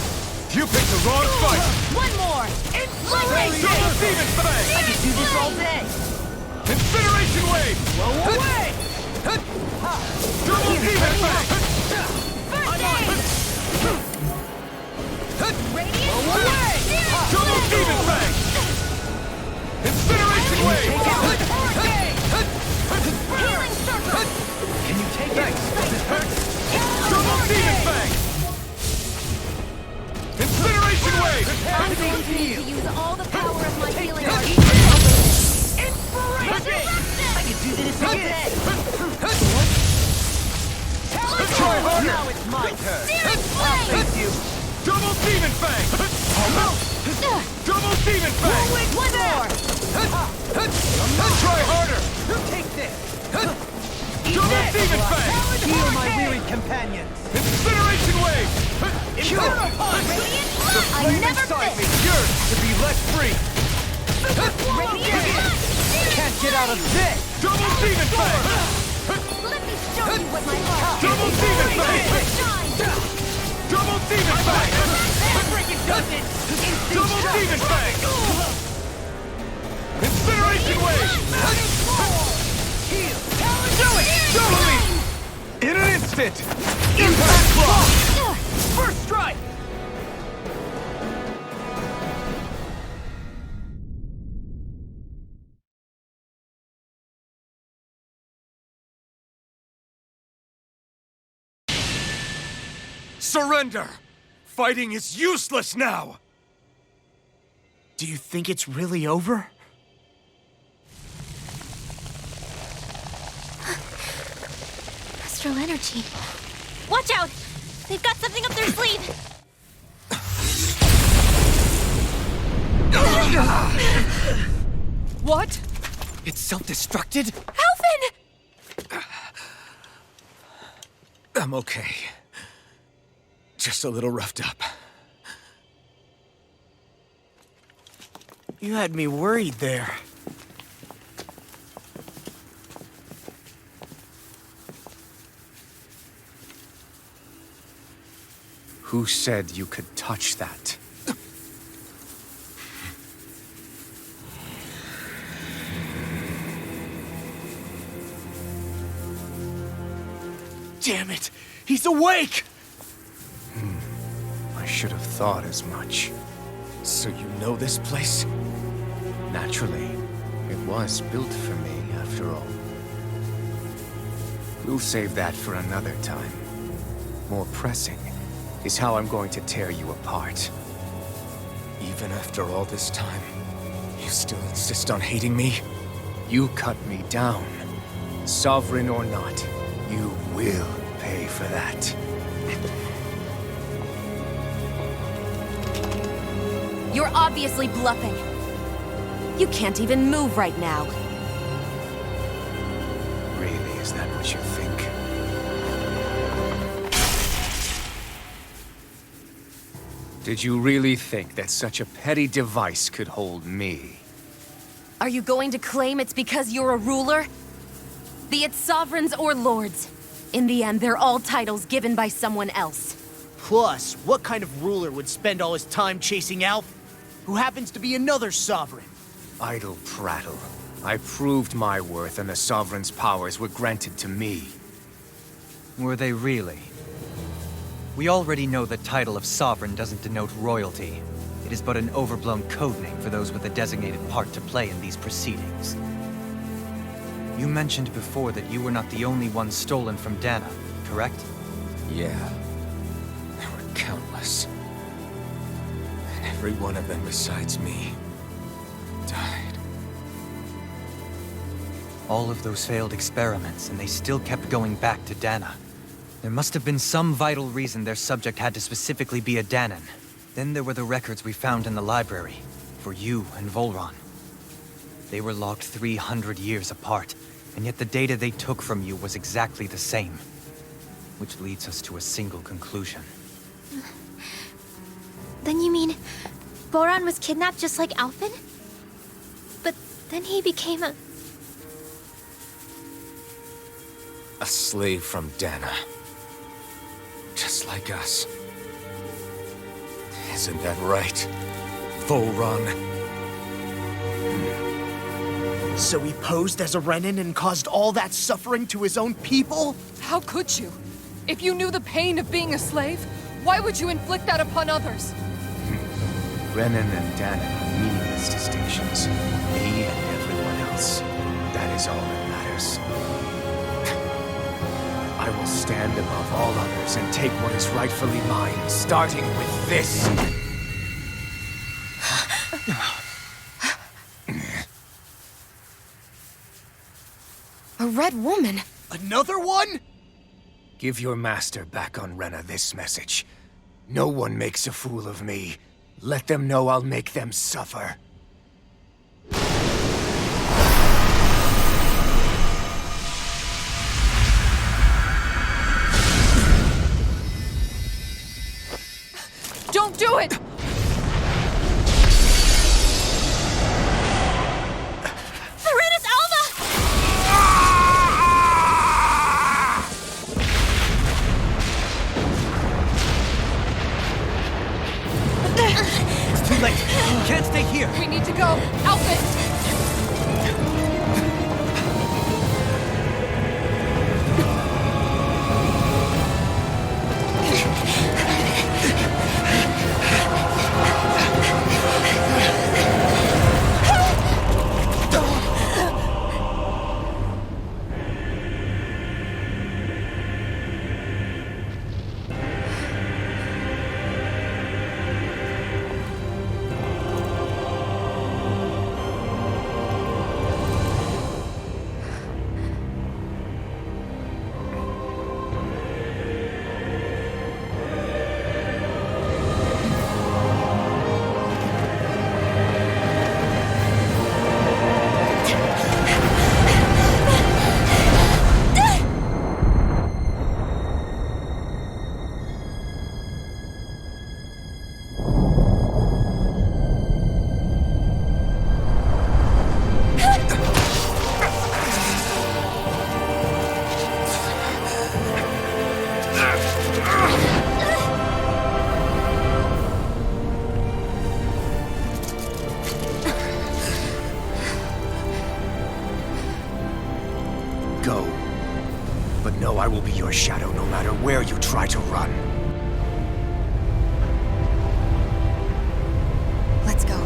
S15: You picked the wrong fight!
S11: One more! Inspiration!
S15: Double Demon Fang!
S12: I could do this all day!
S15: Incineration Wave!
S12: Blow away!
S15: Double Demon Fang!
S11: First aid! Radiant
S15: Blow away! Double Demon Fang! Incineration Wave!
S11: Healing Circle!
S12: Can you take it? Does it hurt?
S15: Double Demon Fang! Incineration Wave!
S11: I'm going to need to use all the power of my healing art. Inspiration!
S12: I could do this all day!
S15: Try harder!
S12: Now it's my turn!
S11: Searing Flame!
S12: Thank you!
S15: Double Demon Fang! Double Demon Fang!
S11: One more!
S15: Try harder!
S12: Take this!
S15: Double Demon Fang!
S12: Heal my wearied companions!
S15: Incineration Wave!
S11: Radiant Blood! I never
S15: Inside me,
S11: fit!
S15: yours to be let free!
S11: Radiant Blood!
S12: Can't get out of this!
S15: Double Demon Fang!
S11: Let me show you what my heart
S15: Double Demon Fang!
S11: shine!
S15: Double Demon Fang!
S12: Freaking does it!
S15: Double Demon Fang! Incineration Wave!
S12: Do it!
S15: Show me! In an instant! Impact Block!
S12: First strike!
S15: Surrender! Fighting is useless now!
S12: Do you think it's really over?
S2: Astral energy. Watch out! They've got something up their sleeve!
S8: What?
S15: It's self-destructed?
S2: Alphen!
S1: I'm okay. Just a little roughed up.
S12: You had me worried there.
S1: Who said you could touch that?
S12: Damn it! He's awake!
S1: I should have thought as much. So you know this place? Naturally. It was built for me, after all. We'll save that for another time. More pressing is how I'm going to tear you apart. Even after all this time, you still insist on hating me? You cut me down. Sovereign or not, you will pay for that.
S4: You're obviously bluffing. You can't even move right now.
S1: Really, is that what you think? Did you really think that such a petty device could hold me?
S4: Are you going to claim it's because you're a ruler? Be it sovereigns or lords. In the end, they're all titles given by someone else.
S12: Plus, what kind of ruler would spend all his time chasing Alf, who happens to be another sovereign?
S1: Idle prattle. I proved my worth and the Sovereign's powers were granted to me.
S5: Were they really? We already know the title of Sovereign doesn't denote royalty. It is but an overblown codename for those with a designated part to play in these proceedings. You mentioned before that you were not the only one stolen from Dana, correct?
S1: Yeah. There were countless. And every one of them besides me died.
S5: All of those failed experiments, and they still kept going back to Dana. There must have been some vital reason their subject had to specifically be a Danan. Then there were the records we found in the library, for you and Volron. They were logged 300 years apart, and yet the data they took from you was exactly the same. Which leads us to a single conclusion.
S2: Then you mean Boran was kidnapped just like Alphen? But then he became a...
S1: A slave from Dana. Just like us. Isn't that right, Volron?
S12: So he posed as a Renan and caused all that suffering to his own people?
S16: How could you? If you knew the pain of being a slave, why would you inflict that upon others?
S6: Renan and Dana are meaningless distinctions. Me and everyone else. That is all that matters. I will stand above all others and take what is rightfully mine, starting with this.
S16: A red woman?
S12: Another one?
S6: Give your master back on Rena this message. No one makes a fool of me. Let them know I'll make them suffer.
S16: Don't do it!
S2: Renans Alva!
S5: It's too late. We can't stay here.
S16: We need to go. Outfit!
S6: Go. But know I will be your shadow no matter where you try to run.
S4: Let's go.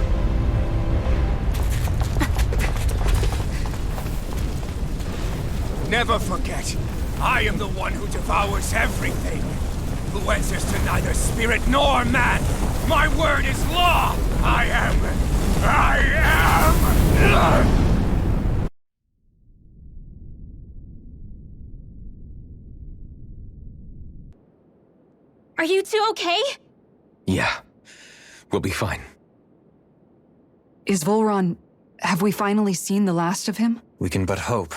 S6: Never forget, I am the one who devours everything. Who answers to neither spirit nor man. My word is law. I am.
S2: Are you two okay?
S1: Yeah. We'll be fine.
S3: Is Volron... have we finally seen the last of him?
S5: We can but hope.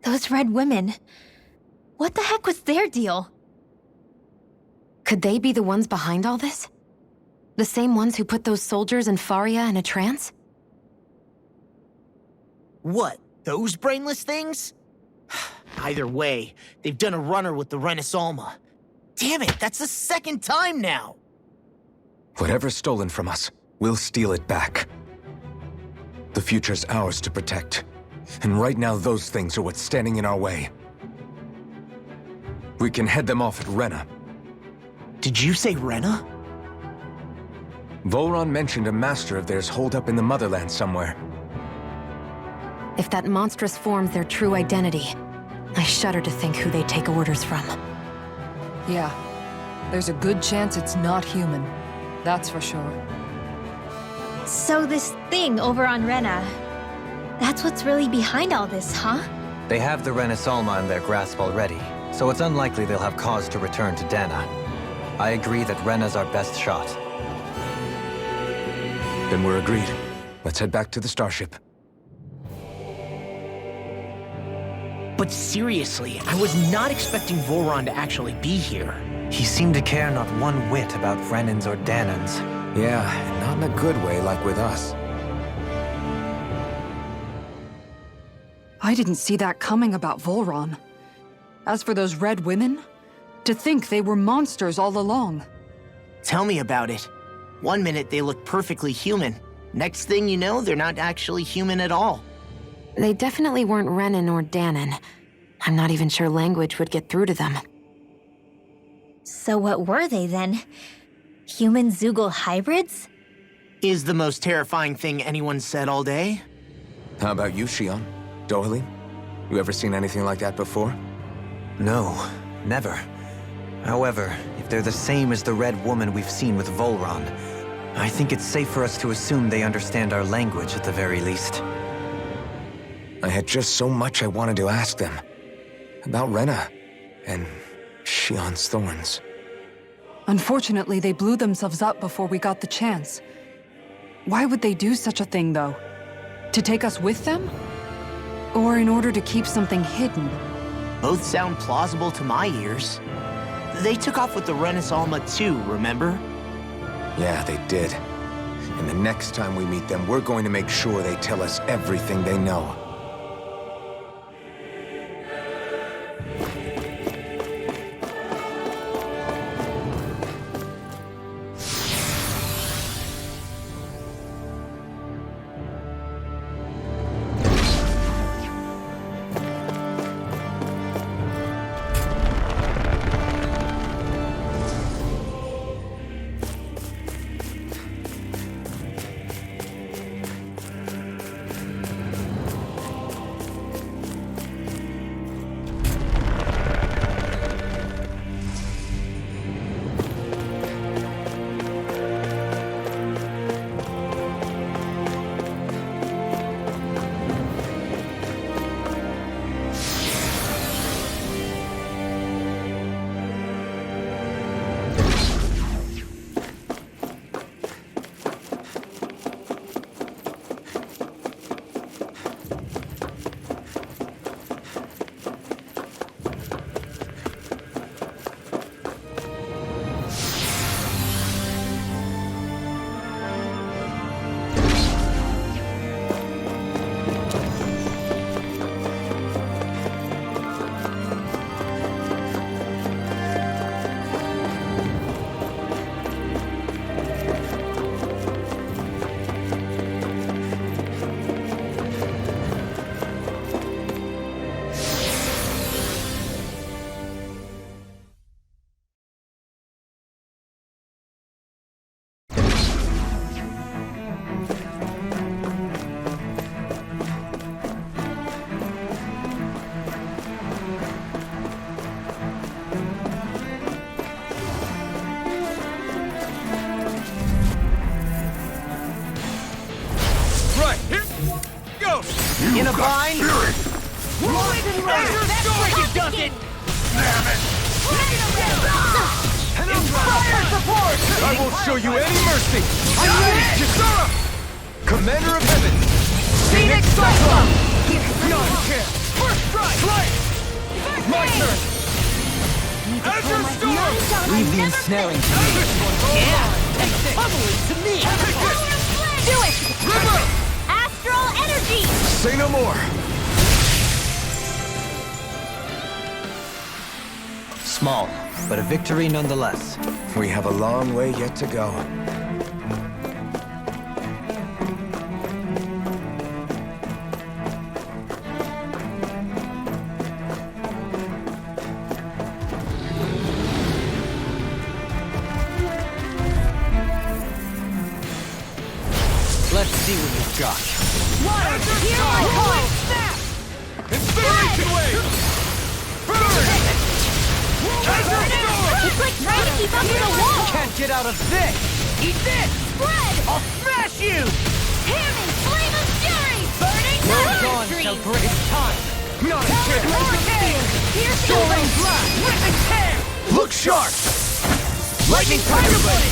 S2: Those red women. What the heck was their deal?
S4: Could they be the ones behind all this? The same ones who put those soldiers in Faria in a trance?
S12: What, those brainless things? Either way, they've done a runner with the Renasalma. Damn it, that's the second time now!
S1: Whatever's stolen from us, we'll steal it back. The future's ours to protect. And right now those things are what's standing in our way. We can head them off at Rena.
S12: Did you say Rena?
S1: Volron mentioned a master of theirs holed up in the motherland somewhere.
S4: If that monstrous form's their true identity, I shudder to think who they take orders from.
S3: Yeah. There's a good chance it's not human. That's for sure.
S2: So this thing over on Rena, that's what's really behind all this, huh?
S5: They have the Renasalma in their grasp already, so it's unlikely they'll have cause to return to Dana. I agree that Rena's our best shot.
S1: Then we're agreed. Let's head back to the starship.
S12: But seriously, I was not expecting Volron to actually be here.
S5: He seemed to care not one whit about Renans or Danans.
S1: Yeah, and not in a good way like with us.
S3: I didn't see that coming about Volron. As for those red women, to think they were monsters all along.
S12: Tell me about it. One minute they look perfectly human. Next thing you know, they're not actually human at all.
S4: They definitely weren't Renan or Danon. I'm not even sure language would get through to them.
S2: So what were they then? Human Zoogle hybrids?
S12: Is the most terrifying thing anyone said all day.
S1: How about you, Shion? Dohalim? You ever seen anything like that before?
S5: No, never. However, if they're the same as the Red Woman we've seen with Volron, I think it's safe for us to assume they understand our language at the very least.
S1: I had just so much I wanted to ask them. About Rena, and Shion's thorns.
S3: Unfortunately, they blew themselves up before we got the chance. Why would they do such a thing, though? To take us with them? Or in order to keep something hidden?
S12: Both sound plausible to my ears. They took off with the Renans Alma too, remember?
S1: Yeah, they did. And the next time we meet them, we're going to make sure they tell us everything they know.
S12: In a bind? It doesn't!
S15: Damn it! Fire support! I won't show you any mercy! I'm ready! Kisara! Commander of Heaven! Phoenix Cyclone! Beyond care! First strike! Flight! My turn! Azure Storm!
S5: Leave the ensnaring to me.
S12: Yeah! Take the tumbling to me!
S2: Do it!
S15: River!
S2: Astral energy!
S15: Say no more!
S5: Small, but a victory nonetheless.
S1: We have a long way yet to go.
S5: Let's see what you've got.
S2: Water! Here I come!
S15: Snap! Incineration wave! Burn! Azure Storm!
S2: It's like trying to keep up with a wall!
S5: Can't get out of this!
S12: Eat this!
S2: Spread!
S12: I'll smash you!
S2: Hammond Flame of Fury! Burning
S5: No
S2: the
S5: dawn
S2: stream!
S5: shall break its time!
S15: Not a chance!
S2: Piercing
S15: Soaring blast! Rip and tear! Look sharp! Lightning Tiger Blade!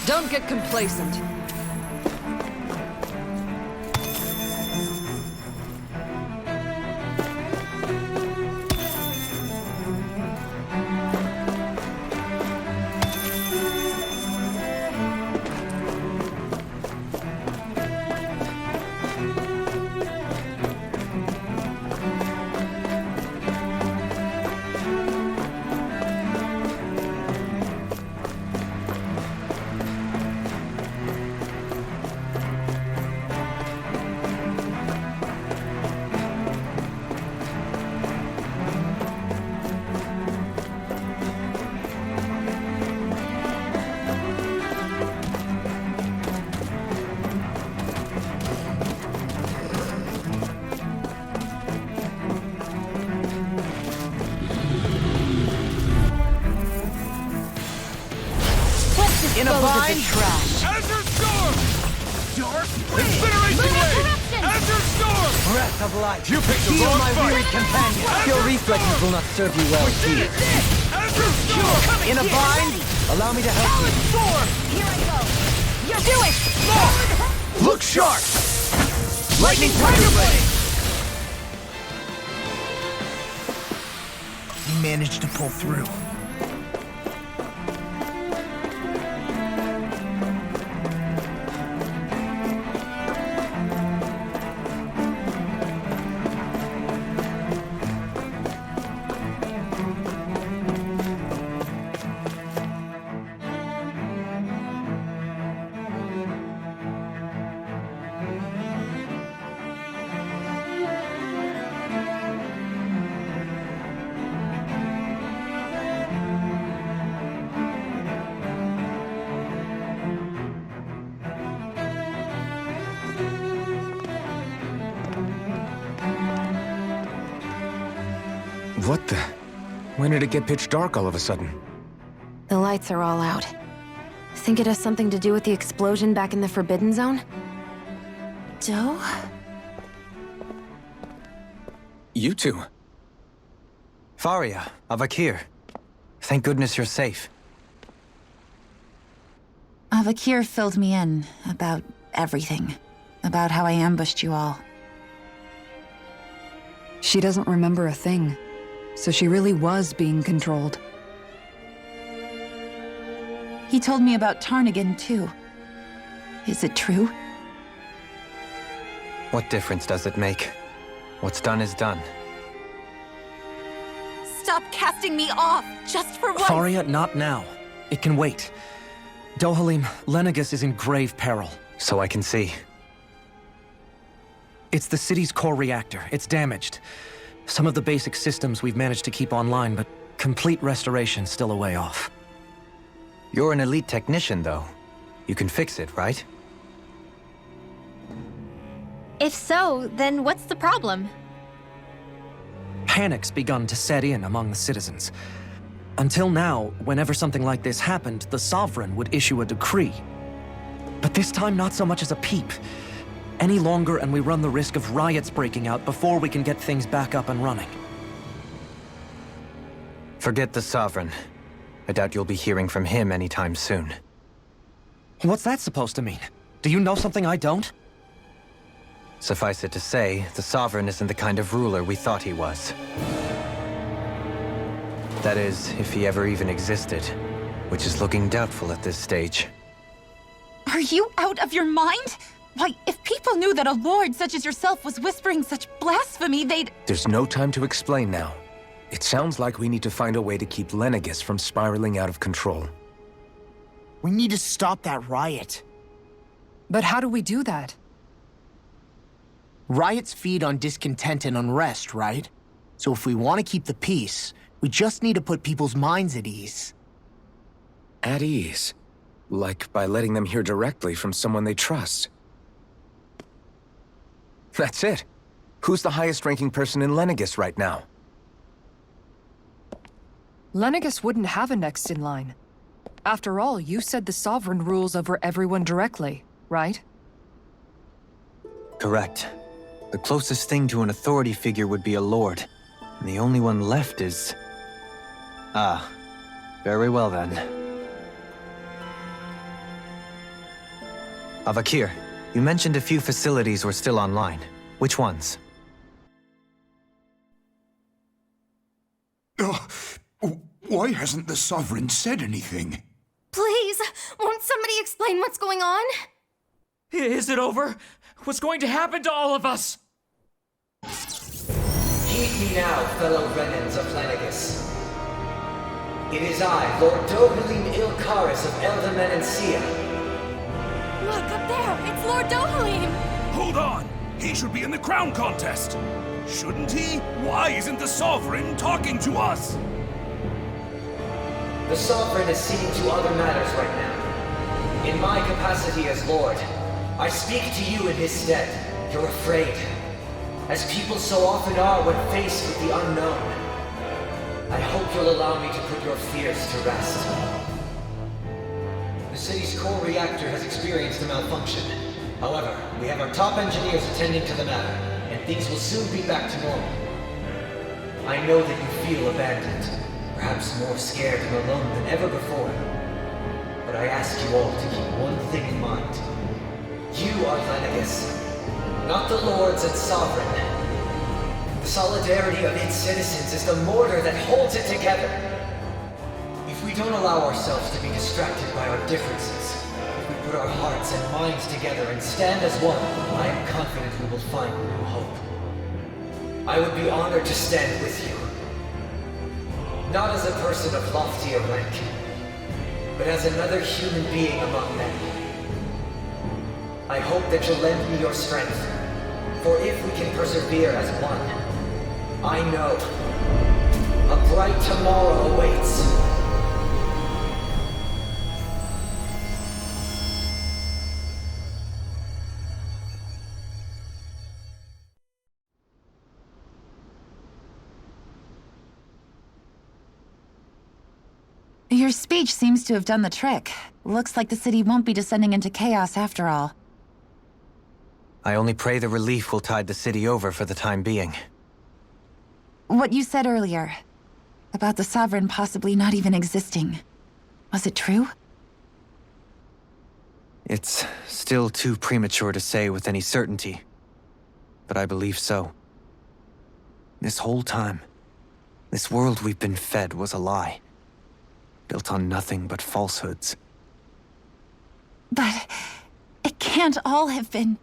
S16: Don't get complacent.
S7: dispose of the trash.
S15: Azure Storm! Incineration Wave! Azure Storm!
S5: Breath of life.
S15: You picked the
S5: Heal
S15: wrong
S5: my
S15: fight.
S5: weary companion.
S8: Your reflexes will not serve you well here.
S15: Azure Storm!
S5: In a bind? Allow me to help you.
S15: Storm!
S11: Here I go. You do it!
S15: Look sharp!
S5: Lightning Tiger Blade!
S12: You managed to pull through.
S1: What the? When did it get pitch dark all of a sudden?
S4: The lights are all out. Think it has something to do with the explosion back in the Forbidden Zone?
S14: Doe?
S1: You two.
S5: Faria, Avakir. Thank goodness you're safe.
S14: Avakir filled me in about everything. About how I ambushed you all.
S3: She doesn't remember a thing, so she really was being controlled.
S14: He told me about Tarnigan, too. Is it true?
S5: What difference does it make? What's done is done.
S11: Stop casting me off, just for once!
S8: Faria, not now. It can wait. Dohalim, Lenegis is in grave peril.
S5: So I can see.
S8: It's the city's core reactor. It's damaged. Some of the basic systems we've managed to keep online, but complete restoration's still a way off.
S5: You're an elite technician, though. You can fix it, right?
S2: If so, then what's the problem?
S8: Panic's begun to set in among the citizens. Until now, whenever something like this happened, the Sovereign would issue a decree. But this time, not so much as a peep. Any longer, and we run the risk of riots breaking out before we can get things back up and running.
S5: Forget the Sovereign. I doubt you'll be hearing from him anytime soon.
S8: What's that supposed to mean? Do you know something I don't?
S5: Suffice it to say, the Sovereign isn't the kind of ruler we thought he was. That is, if he ever even existed, which is looking doubtful at this stage.
S14: Are you out of your mind? Why, if people knew that a lord such as yourself was whispering such blasphemy, they'd...
S1: There's no time to explain now. It sounds like we need to find a way to keep Lenegis from spiraling out of control.
S12: We need to stop that riot.
S3: But how do we do that?
S12: Riots feed on discontent and unrest, right? So if we want to keep the peace, we just need to put people's minds at ease.
S1: At ease? Like by letting them hear directly from someone they trust. That's it. Who's the highest-ranking person in Lenegis right now?
S3: Lenegis wouldn't have a next in line. After all, you said the Sovereign rules over everyone directly, right?
S5: Correct. The closest thing to an authority figure would be a lord. And the only one left is... Ah. Very well then. Avakir, you mentioned a few facilities were still online. Which ones?
S9: Why hasn't the Sovereign said anything?
S4: Please, won't somebody explain what's going on?
S15: Is it over? What's going to happen to all of us?
S17: Heed me now, fellow Renans of Lenegis. It is I, Lord Dohalim Ilkaris of Elda Menancia.
S11: Look, up there! It's Lord Dohalim!
S9: Hold on! He should be in the crown contest! Shouldn't he? Why isn't the Sovereign talking to us?
S17: The Sovereign is seeing to other matters right now. In my capacity as Lord, I speak to you in his stead. You're afraid, as people so often are when faced with the unknown. I hope you'll allow me to put your fears to rest. The city's core reactor has experienced a malfunction. However, we have our top engineers attending to the matter, and things will soon be back to normal. I know that you feel abandoned, perhaps more scared and alone than ever before. But I ask you all to keep one thing in mind. You are Lenegis, not the Lords and Sovereign. The solidarity of its citizens is the mortar that holds it together. If we don't allow ourselves to be distracted by our differences, if we put our hearts and minds together and stand as one, I am confident we will find new hope. I would be honored to stand with you. Not as a person of loftier rank, but as another human being among men. I hope that you'll lend me your strength, for if we can persevere as one, I know a bright tomorrow awaits.
S14: Your speech seems to have done the trick. Looks like the city won't be descending into chaos after all.
S5: I only pray the relief will tide the city over for the time being.
S14: What you said earlier, about the Sovereign possibly not even existing, was it true?
S5: It's still too premature to say with any certainty, but I believe so. This whole time, this world we've been fed was a lie, built on nothing but falsehoods.
S14: But it can't all have been...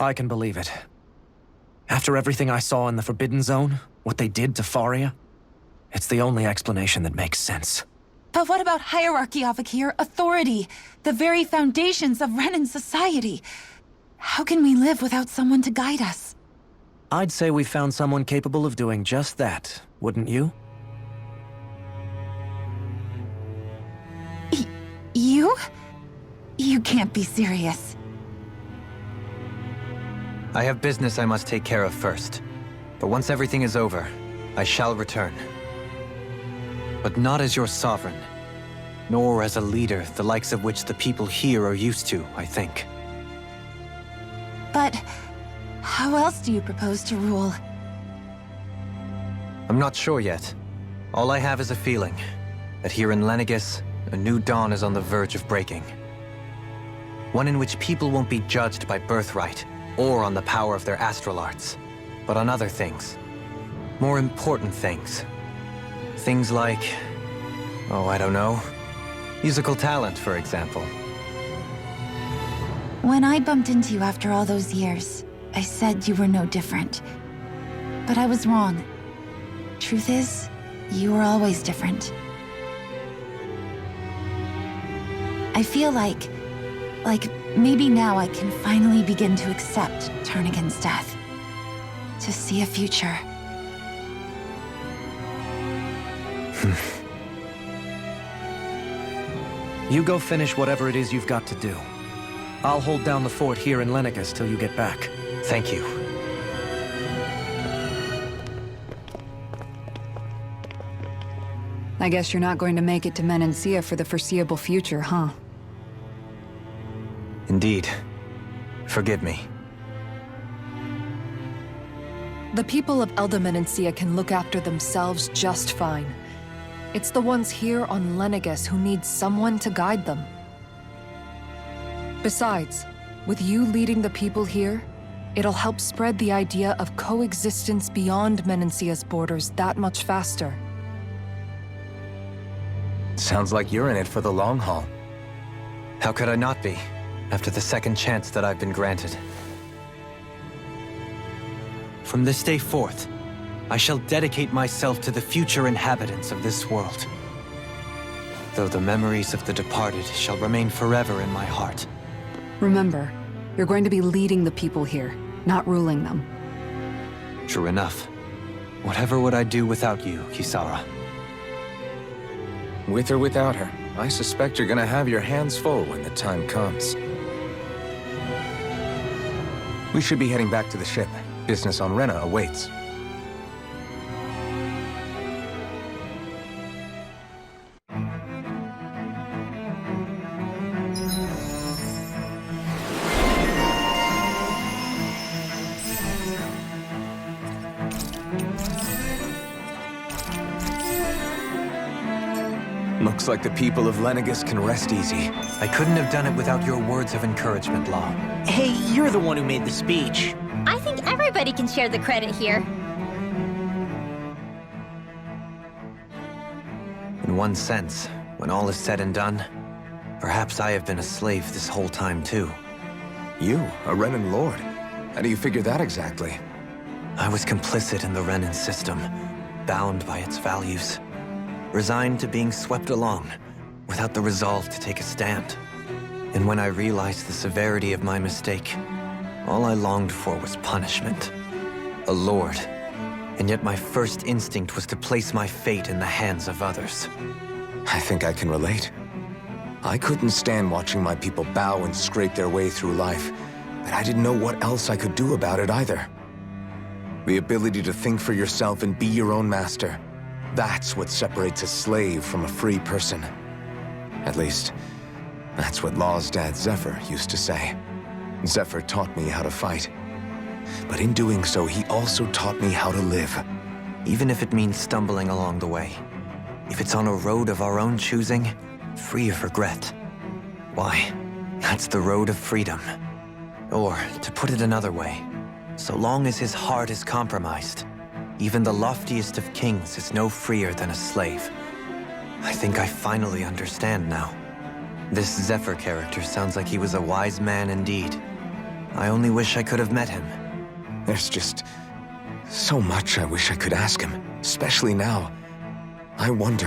S8: I can believe it. After everything I saw in the Forbidden Zone, what they did to Faria, it's the only explanation that makes sense.
S14: But what about hierarchy, Avakir? Authority? The very foundations of Renan society? How can we live without someone to guide us?
S8: I'd say we found someone capable of doing just that, wouldn't you?
S14: You? You can't be serious.
S5: I have business I must take care of first. But once everything is over, I shall return. But not as your sovereign, nor as a leader the likes of which the people here are used to, I think.
S14: But how else do you propose to rule?
S5: I'm not sure yet. All I have is a feeling that here in Lenegis, a new dawn is on the verge of breaking. One in which people won't be judged by birthright or on the power of their astral arts, but on other things. More important things. Things like, oh, I don't know, musical talent, for example.
S14: When I bumped into you after all those years, I said you were no different. But I was wrong. Truth is, you were always different. I feel like maybe now I can finally begin to accept Tarnigan's death. To see a future.
S8: You go finish whatever it is you've got to do. I'll hold down the fort here in Lenegis till you get back.
S5: Thank you.
S3: I guess you're not going to make it to Menancia for the foreseeable future, huh?
S5: Indeed. Forgive me.
S3: The people of Elda Menancia can look after themselves just fine. It's the ones here on Lenegis who need someone to guide them. Besides, with you leading the people here, it'll help spread the idea of coexistence beyond Menancia's borders that much faster.
S1: Sounds like you're in it for the long haul.
S5: How could I not be, after the second chance that I've been granted? From this day forth, I shall dedicate myself to the future inhabitants of this world. Though the memories of the departed shall remain forever in my heart.
S3: Remember, you're going to be leading the people here, not ruling them.
S5: True enough. Whatever would I do without you, Kisara?
S1: With or without her, I suspect you're gonna have your hands full when the time comes. We should be heading back to the ship. Business on Rena awaits. Looks like the people of Lenegis can rest easy.
S5: I couldn't have done it without your words of encouragement, Law.
S12: Hey, you're the one who made the speech.
S2: I think everybody can share the credit here.
S5: In one sense, when all is said and done, perhaps I have been a slave this whole time too.
S1: You, a Renan lord? How do you figure that exactly?
S5: I was complicit in the Renan system, bound by its values. Resigned to being swept along, without the resolve to take a stand. And when I realized the severity of my mistake, all I longed for was punishment. A lord. And yet my first instinct was to place my fate in the hands of others.
S1: I think I can relate. I couldn't stand watching my people bow and scrape their way through life, but I didn't know what else I could do about it either. The ability to think for yourself and be your own master. That's what separates a slave from a free person. At least, that's what Law's dad Zephyr used to say. Zephyr taught me how to fight. But in doing so, he also taught me how to live.
S5: Even if it means stumbling along the way. If it's on a road of our own choosing, free of regret. Why, that's the road of freedom. Or, to put it another way, so long as his heart is compromised, even the loftiest of kings is no freer than a slave. I think I finally understand now. This Zephyr character sounds like he was a wise man indeed. I only wish I could have met him.
S1: There's just so much I wish I could ask him, especially now. I wonder,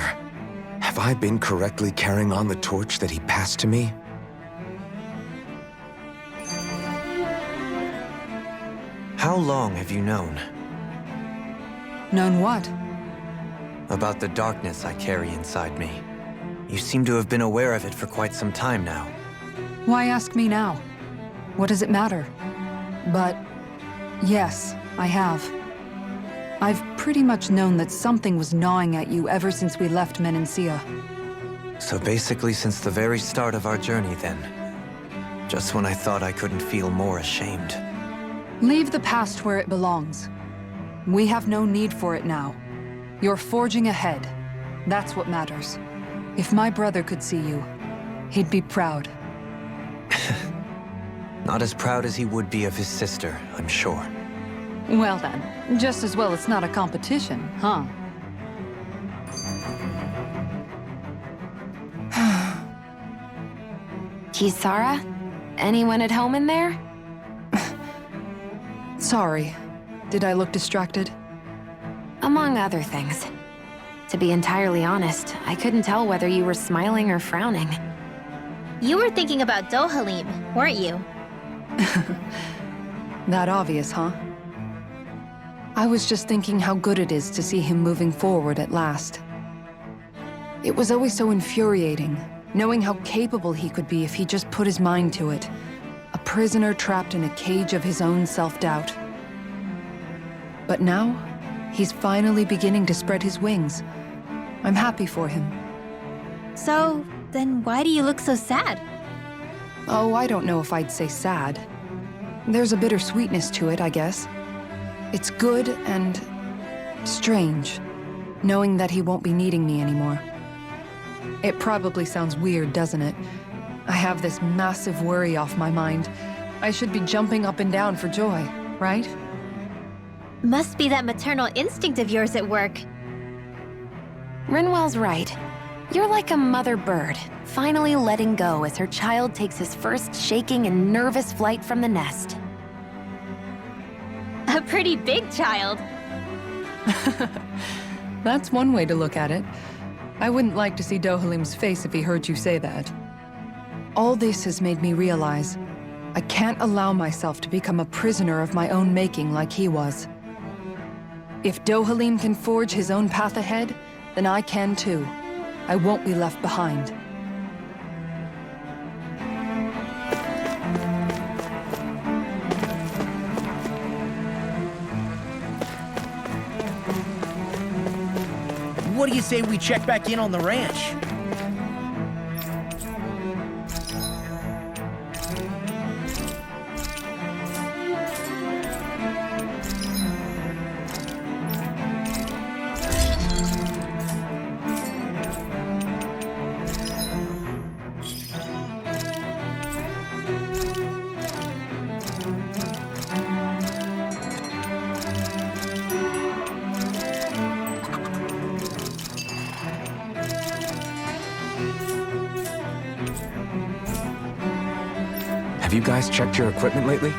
S1: have I been correctly carrying on the torch that he passed to me?
S5: How long have you known?
S3: Known what?
S5: About the darkness I carry inside me. You seem to have been aware of it for quite some time now.
S3: Why ask me now? What does it matter? But yes, I have. I've pretty much known that something was gnawing at you ever since we left Menancia.
S5: So basically since the very start of our journey then. Just when I thought I couldn't feel more ashamed.
S3: Leave the past where it belongs. We have no need for it now. You're forging ahead. That's what matters. If my brother could see you, he'd be proud.
S5: Not as proud as he would be of his sister, I'm sure.
S3: Well then, just as well it's not a competition, huh?
S4: Kisara? Anyone at home in there?
S3: Sorry. Did I look distracted?
S4: Among other things. To be entirely honest, I couldn't tell whether you were smiling or frowning.
S2: You were thinking about Dohalim, weren't you?
S3: That obvious, huh? I was just thinking how good it is to see him moving forward at last. It was always so infuriating, knowing how capable he could be if he just put his mind to it. A prisoner trapped in a cage of his own self-doubt. But now, he's finally beginning to spread his wings. I'm happy for him.
S2: So, then why do you look so sad?
S3: Oh, I don't know if I'd say sad. There's a bittersweetness to it, I guess. It's good and strange, knowing that he won't be needing me anymore. It probably sounds weird, doesn't it? I have this massive worry off my mind. I should be jumping up and down for joy, right?
S2: Must be that maternal instinct of yours at work.
S4: Rinwell's right. You're like a mother bird, finally letting go as her child takes his first shaking and nervous flight from the nest.
S2: A pretty big child.
S3: That's one way to look at it. I wouldn't like to see Dohalim's face if he heard you say that. All this has made me realize I can't allow myself to become a prisoner of my own making like he was. If Dohalim can forge his own path ahead, then I can too. I won't be left behind.
S12: What do you say we check back in on the ranch?
S1: Have you guys checked your equipment lately?